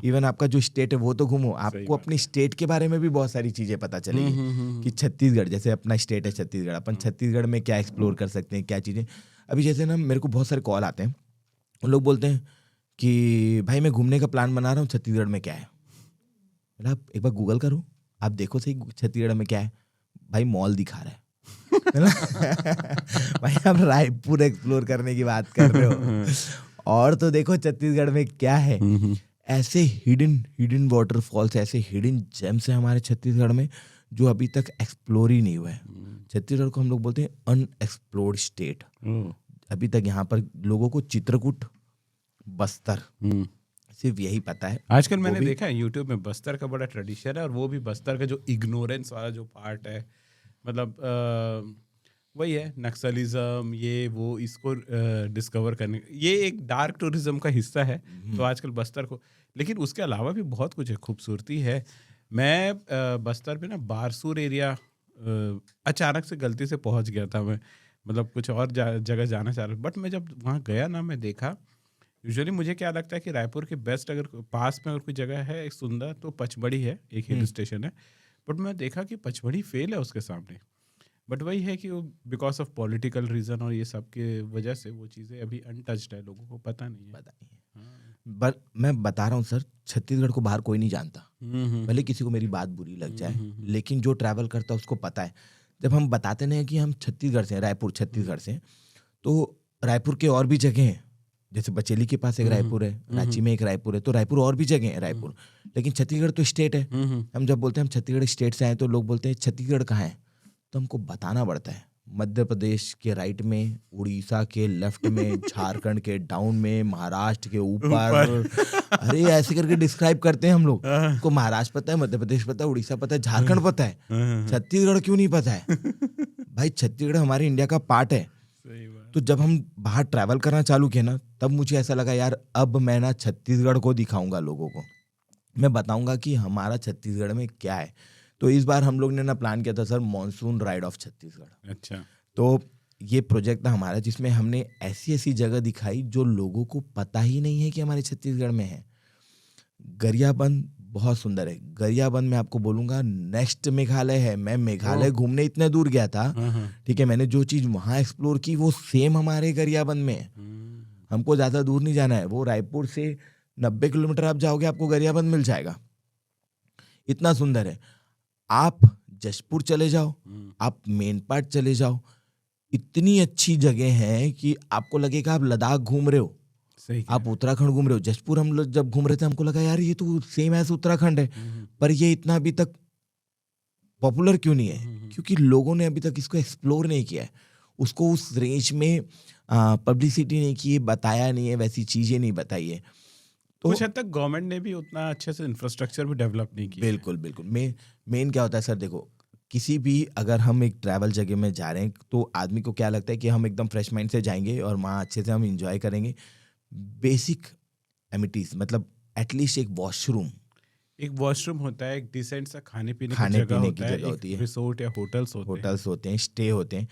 इवन आपका जो स्टेट है वो तो घूमो। आपको अपनी स्टेट के बारे में भी बहुत सारी चीज़ें पता चलेगी कि छत्तीसगढ़, जैसे अपना स्टेट है छत्तीसगढ़, अपन छत्तीसगढ़ में क्या एक्सप्लोर कर सकते हैं, क्या चीज़ें। अभी जैसे ना मेरे को बहुत सारे कॉल आते हैं, लोग बोलते हैं कि भाई मैं घूमने का प्लान बना रहा हूँ, छत्तीसगढ़ में क्या है। मतलब एक बार गूगल करो, आप देखो सही छत्तीसगढ़ में क्या है। भाई मॉल दिखा रहा है ना। भाई आप रायपुर एक्सप्लोर करने की बात कर रहे हो, और तो देखो छत्तीसगढ़ में क्या है। ऐसे हिडन वाटरफॉल्स, ऐसे हिडन जेम्स है हमारे छत्तीसगढ़ में जो अभी तक एक्सप्लोर ही नहीं हुआ है। छत्तीसगढ़ को हम लोग बोलते हैं अनएक्सप्लोर्ड स्टेट। अभी तक यहाँ पर लोगों को चित्रकूट, बस्तर, सिर्फ यही पता है। आजकल मैंने देखा है यूट्यूब में बस्तर का बड़ा ट्रेडिशन है, और वो भी बस्तर का जो इग्नोरेंस वाला जो पार्ट है, मतलब वही है नक्सलिज्म, ये वो, इसको डिस्कवर करने, ये एक डार्क टूरिज्म का हिस्सा है। तो आजकल बस्तर को, लेकिन उसके अलावा भी बहुत कुछ है, खूबसूरती है। मैं बस्तर में ना बारसूर एरिया अचानक से गलती से पहुंच गया था मैं, मतलब कुछ और जगह जाना चाह रहा, बट मैं जब वहाँ गया ना, मैं देखा, यूजुअली मुझे क्या लगता है कि रायपुर के बेस्ट अगर पास में अगर कोई जगह है एक सुंदर, तो पचमढ़ी है, एक हिल स्टेशन है। बट मैं देखा कि पचमढ़ी फेल है उसके सामने। बट वही है कि वो बिकॉज ऑफ पॉलिटिकल रीजन और ये सब के वजह से वो चीज़ें अभी अनटच्ड है, लोगों को पता नहीं है। बट मैं बता रहा हूँ सर, छत्तीसगढ़ को बाहर कोई नहीं जानता, भले किसी को मेरी बात बुरी लग जाए, लेकिन जो ट्रैवल करता है उसको पता है। जब हम बताते नहीं कि हम छत्तीसगढ़ से हैं, रायपुर छत्तीसगढ़ से, तो रायपुर के और भी जगह हैं, जैसे बचेली के पास एक रायपुर है, रांची में एक रायपुर है, तो रायपुर और भी जगह है रायपुर, लेकिन छत्तीसगढ़ तो स्टेट है। हम जब बोलते हैं हम छत्तीसगढ़ स्टेट से आए, तो लोग बोलते हैं छत्तीसगढ़ कहाँ है, तो हमको बताना पड़ता है मध्य प्रदेश के राइट में, उड़ीसा के लेफ्ट में, झारखंड के डाउन में, महाराष्ट्र के ऊपर। अरे ऐसे करके डिस्क्राइब करते हैं हम लोग को। महाराष्ट्र पता है, मध्य प्रदेश पता है, उड़ीसा पता है, झारखंड पता है, छत्तीसगढ़ क्यों नहीं पता है? भाई छत्तीसगढ़ हमारे इंडिया का पार्ट है। तो जब हम बाहर ट्रैवल करना चालू किया ना, तब मुझे ऐसा लगा यार अब मैं ना छत्तीसगढ़ को दिखाऊंगा लोगों को, मैं बताऊंगा कि हमारा छत्तीसगढ़ में क्या है। तो इस बार हम लोग ने ना प्लान किया था sir monsoon ride of Chhattisgarh. अच्छा। तो ये प्रोजेक्ट था हमारा जिसमें हमने ऐसी ऐसी जगह दिखाई जो लोगों को पता ही नहीं है कि हमारे छत्तीसगढ़ में है। गरियाबंद बहुत सुंदर है। गरियाबंद में आपको बोलूंगा नेक्स्ट मेघालय है। मैं मेघालय घूमने इतने दूर गया था, ठीक है, मैंने जो चीज वहां एक्सप्लोर की वो सेम हमारे गरियाबंद में है। हमको ज्यादा दूर नहीं जाना है, वो रायपुर से 90 किलोमीटर आप जाओगे आपको गरियाबंद मिल जाएगा। इतना सुंदर है। आप जशपुर चले जाओ, आप मेन पार्ट चले जाओ, इतनी अच्छी जगह है कि आपको लगेगा आप लद्दाख घूम रहे हो, आप उत्तराखंड घूम रहे हो। जशपुर हम लोग जब घूम रहे थे हमको लगा यार ये तो सेम एज उत्तराखंड है, पर ये इतना अभी तक पॉपुलर क्यों नहीं है? क्योंकि लोगों ने अभी तक इसको एक्सप्लोर नहीं किया है, उसको उस रेंज में पब्लिसिटी नहीं की, बताया नहीं है, वैसी चीजें नहीं बताई है। तो कुछ हद तक गवर्नमेंट ने भी उतना अच्छे से इंफ्रास्ट्रक्चर भी डेवलप नहीं किया। बिल्कुल बिल्कुल। मेन क्या होता है सर, देखो किसी भी अगर हम एक ट्रैवल जगह में जा रहे हैं तो आदमी को क्या लगता है कि हम एकदम फ्रेश माइंड से जाएंगे और वहाँ अच्छे से हम इंजॉय करेंगे। बेसिक एमिटीज मतलब एटलीस्ट एक वॉशरूम होता है, एक डिसेंट सा खाने पीने की जगह होती है, रिसोर्ट या होटल्स होते हैं, स्टे होते हैं,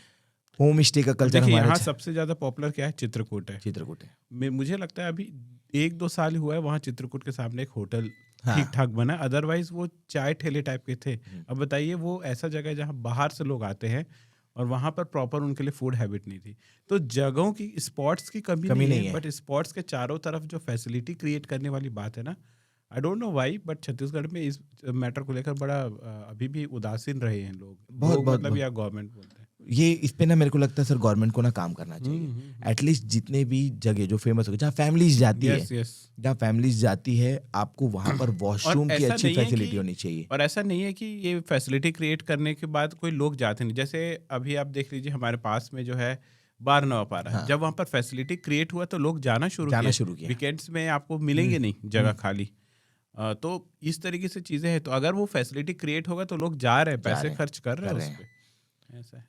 होम स्टे का कल्चर हमारे यहाँ सबसे ज्यादा पॉपुलर क्या है? चित्रकूट है। मुझे लगता है अभी 1-2 साल हुआ है वहाँ चित्रकूट के सामने एक होटल ठीक ठाक बना, अदरवाइज वो चाय ठेले टाइप के थे। अब बताइए वो ऐसा जगह है जहाँ बाहर से लोग आते हैं और वहाँ पर प्रॉपर उनके लिए फूड हैबिट नहीं थी। तो जगहों की, स्पॉट्स की कमी नहीं है, बट स्पॉट्स के चारों तरफ जो फैसिलिटी क्रिएट करने वाली बात है ना, I don't know why, but Chhattisgarh में इस मैटर को लेकर बड़ा अभी भी उदासीन रहे हैं लोग, मतलब या गवर्नमेंट बोलते हैं ये। इस पे ना मेरे को लगता है सर गवर्नमेंट को ना काम करना चाहिए। एटलीस्ट जितने भी जगह जो फेमस हो, जहाँ फैमिलीज जाती है, जहाँ फैमिलीज जाती है, आपको वहां पर वॉशरूम की अच्छी फैसिलिटी होनी चाहिए। और ऐसा नहीं है कि ये फैसिलिटी क्रिएट करने के बाद कोई लोग जाते नहीं। जैसे अभी आप देख लीजिए हमारे पास में जो है बारनवा पारा, जब वहाँ पर फैसिलिटी क्रिएट हुआ तो लोग जाना शुरू किया। वीकेंड्स में आपको मिलेंगे नहीं जगह खाली, तो इस तरीके से चीजें हैं। तो अगर वो फैसिलिटी क्रिएट होगा तो लोग जा रहे हैं, पैसे खर्च कर रहे हैं उस पे।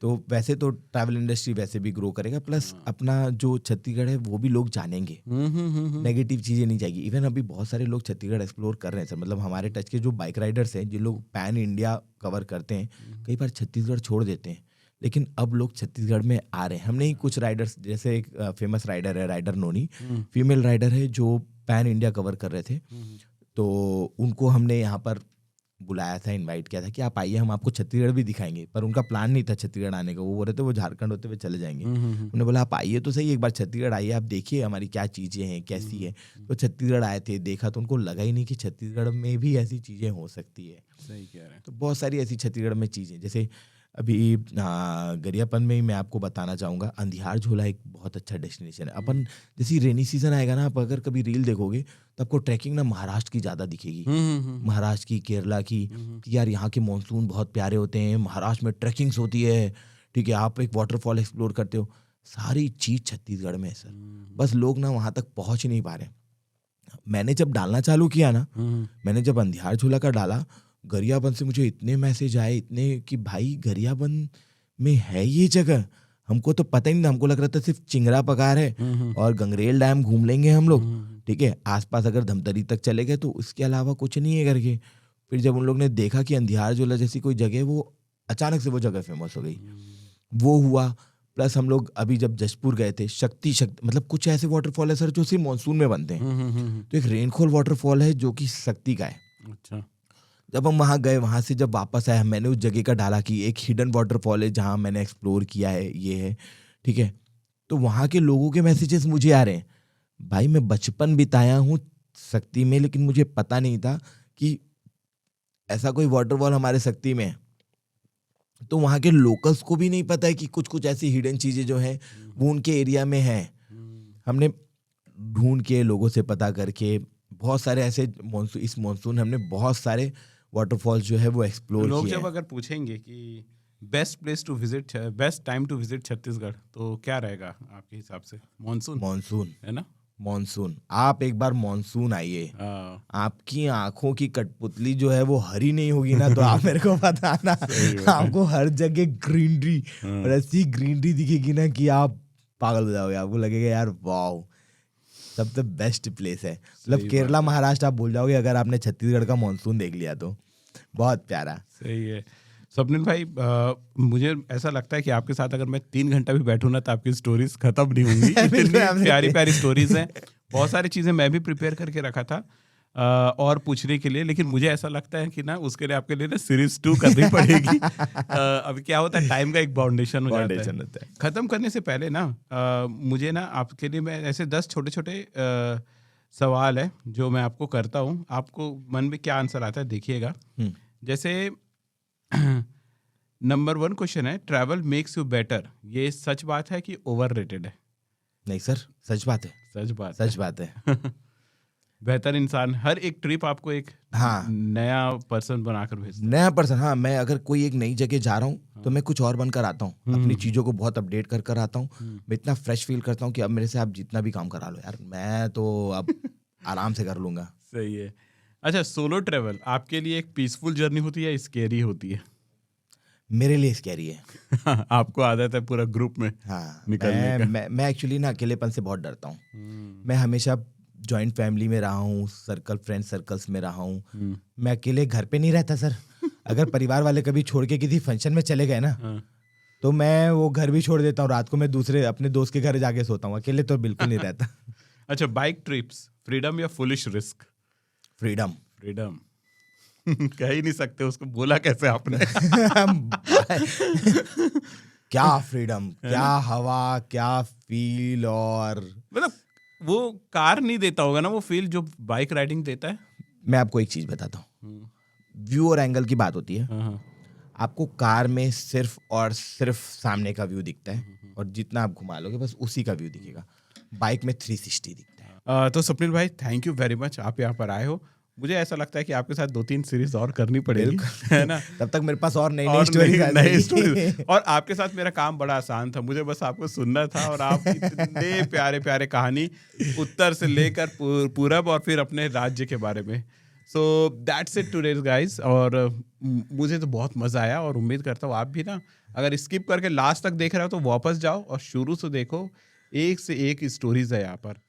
तो वैसे तो ट्रैवल इंडस्ट्री वैसे भी ग्रो करेगा, प्लस अपना जो छत्तीसगढ़ है वो भी लोग जानेंगे, नेगेटिव चीजें नहीं जाएगी। इवन अभी बहुत सारे लोग छत्तीसगढ़ एक्सप्लोर कर रहे हैं सर, मतलब हमारे टच के जो बाइक राइडर्स हैं, जिन लोग पैन इंडिया कवर करते हैं, कई बार छत्तीसगढ़ छोड़ देते हैं, लेकिन अब लोग छत्तीसगढ़ में आ रहे हैं। हमने ही कुछ राइडर्स, जैसे एक फेमस राइडर है राइडर नोनी, फीमेल राइडर है जो पैन इंडिया कवर कर रहे थे, तो उनको हमने यहाँ पर बुलाया था, इनवाइट किया था कि आप आइए हम आपको छत्तीसगढ़ भी दिखाएंगे, पर उनका प्लान नहीं था छत्तीसगढ़ आने का। वो बोल रहे थे वो झारखंड होते हुए चले जाएंगे। उन्होंने बोला आप आइए तो सही, एक बार छत्तीसगढ़ आइए, आप देखिए हमारी क्या चीज़ें हैं, कैसी है। तो छत्तीसगढ़ आए थे, देखा तो उनको लगा ही नहीं कि छत्तीसगढ़ में भी ऐसी चीज़ें हो सकती है। सही कह रहे हैं। तो बहुत सारी ऐसी छत्तीसगढ़ में चीज़ें, जैसे अभी गरियापन में ही मैं आपको बताना चाहूँगा, अंधियार झोला एक बहुत अच्छा डेस्टिनेशन है। अपन जैसे रेनी सीजन आएगा ना, आप अगर कभी रील देखोगे तो आपको ट्रैकिंग ना महाराष्ट्र की ज़्यादा दिखेगी, महाराष्ट्र की, केरला की, कि यार यहाँ के मानसून बहुत प्यारे होते हैं, महाराष्ट्र में ट्रैकिंग्स होती है, ठीक है, आप एक वाटरफॉल एक्सप्लोर करते हो। सारी चीज़ छत्तीसगढ़ में है सर, बस लोग ना वहाँ तक पहुँच ही नहीं पा रहे। मैंने जब डालना चालू किया ना, मैंने जब अंधियार झोला का डाला, गरियाबंद से मुझे इतने मैसेज आए, इतने कि भाई गरियाबंद में है ये जगह, हमको तो पता ही नहीं था। हमको लग रहा था सिर्फ चिंगरा पगार है और गंगरेल डैम घूम लेंगे हम लोग, ठीक है, आसपास अगर धमतरी तक चले गए तो उसके अलावा कुछ नहीं है करके। फिर जब उन लोग ने देखा कि अंधियार झोला जैसी कोई जगह, वो अचानक से वो जगह फेमस हो गई, वो हुआ। प्लस हम लोग अभी जब जशपुर गए थे, शक्ति मतलब कुछ ऐसे वाटरफॉल है सर जो सिर्फ मानसून में बनते हैं। तो एक रेनफॉल वाटरफॉल है जो कि शक्ति का है। अच्छा। जब हम वहाँ गए, वहाँ से जब वापस आए, मैंने उस जगह का डाला कि एक हिडन वाटरफॉल है जहाँ मैंने एक्सप्लोर किया है, ये है, ठीक है। तो वहाँ के लोगों के मैसेजेस मुझे आ रहे हैं, भाई मैं बचपन बिताया हूँ शक्ति में, लेकिन मुझे पता नहीं था कि ऐसा कोई वाटरफॉल हमारे शक्ति में है। तो वहाँ के लोकल्स को भी नहीं पता है कि कुछ कुछ ऐसी हिडन चीज़ें जो हैं वो उनके एरिया में हैं। हमने ढूंढ के, लोगों से पता करके, बहुत सारे ऐसे इस मानसून हमने बहुत सारे वाटरफॉल्स जो है वो एक्सप्लोर किए। लोग जब अगर पूछेंगे कि best place to visit, best time to visit Chhattisgarh, तो क्या रहेगा आपके हिसाब से? मानसून है ना? मानसून, आप एक बार मानसून आइए, आपकी आंखों की कठपुतली जो है वो हरी नहीं होगी ना, तो आप मेरे को बताना, आपको हर जगह ग्रीनरी और ऐसी ग्रीनरी दिखेगी ना कि आप पागल हो जाओगे। आपको लगेगा यार वाह, सबसे बेस्ट प्लेस है। मतलब केरला महाराष्ट्र आप भूल जाओगे अगर आपने छत्तीसगढ़ का मानसून देख लिया तो। बहुत प्यारा। सही है स्वप्निल भाई। मुझे ऐसा लगता है कि आपके साथ अगर मैं 3 घंटा भी बैठूं ना तो आपकी स्टोरीज खत्म नहीं होंगी। इतनी प्यारी प्यारी स्टोरीज हैं। बहुत सारी चीजें मैं भी प्रिपेयर करके रखा था और पूछने के लिए, लेकिन मुझे ऐसा लगता है कि ना उसके लिए आपके लिए ना सीरीज 2 करनी पड़ेगी। अभी क्या होता है, टाइम का एक बाउंडेशन हो जाता है। खत्म करने से पहले ना मुझे ना आपके लिए मैं ऐसे 10 छोटे छोटे सवाल है जो मैं आपको करता हूँ, आपको मन में क्या आंसर आता है देखिएगा। जैसे नंबर 1 क्वेश्चन है, ट्रैवल मेक्स यू बेटर, ये सच बात है कि ओवररेटेड है? नहीं सर, सच बात है। सच बात है। बेहतर इंसान, हर एक ट्रिप आपको एक नया पर्सन बनाकर भेजता है। नया पर्सन, हाँ। मैं अगर कोई एक नई जगह जा रहा हूँ तो मैं कुछ और बनकर आता हूँ, अपनी चीजों को बहुत अपडेट कर आता हूँ। मैं इतना फ्रेश फील करता हूँ कि अब मेरे से आप जितना भी काम करा लो यार, मैं तो अब आराम से कर लूंगा। सही है। अच्छा, सोलो ट्रेवल आपके लिए एक पीसफुल जर्नी होती है या स्केरी होती है? मेरे लिए स्कैरी है। आपको आदत है पूरा ग्रुप में निकलने का। मैं एक्चुअली ना अकेलेपन से बहुत डरता हूँ। मैं हमेशा जॉइंट फैमिली में रहा हूँ, फ्रेंड सर्कल्स में रहा हूँ। मैं अकेले घर पे नहीं रहता सर। अगर परिवार वाले कभी छोड़ के किसी फंक्शन में चले गए ना तो मैं वो घर भी छोड़ देता हूँ। रात को मैं दूसरे अपने दोस्त के घर जाके सोता हूँ, अकेले तो बिल्कुल नहीं रहता। अच्छा, बाइक ट्रिप्स फ्रीडम या फुलिश रिस्क? फ्रीडम। कह ही नहीं सकते उसको, बोला कैसे आपने? क्या फ्रीडम, क्या हवा, क्या फील। और मतलब वो कार नहीं देता होगा ना वो फील जो बाइक राइडिंग देता है। मैं आपको एक चीज बताता हूँ, व्यू और एंगल की बात होती है। आपको कार में सिर्फ और सिर्फ सामने का व्यू दिखता है और जितना आप घुमा लोगे बस उसी का व्यू दिखेगा। बाइक में 360 दिखता है। तो स्वप्निल भाई, थैंक यू वेरी मच, आप यहाँ पर आए हो। मुझे ऐसा लगता है कि आपके साथ 2-3 सीरीज और करनी पड़ेगी, है ना? तब तक मेरे पास और नई स्टोरीज। और आपके साथ मेरा काम बड़ा आसान था, मुझे बस आपको सुनना था और आप इतने प्यारे प्यारे कहानी उत्तर से लेकर पूरब और फिर अपने राज्य के बारे में। So that's it today guys. और मुझे तो बहुत मजा आया और उम्मीद करता हूँ आप भी ना, अगर स्किप करके लास्ट तक देख रहे हो तो वापस जाओ और शुरू से देखो, एक से एक स्टोरीज है यहाँ पर।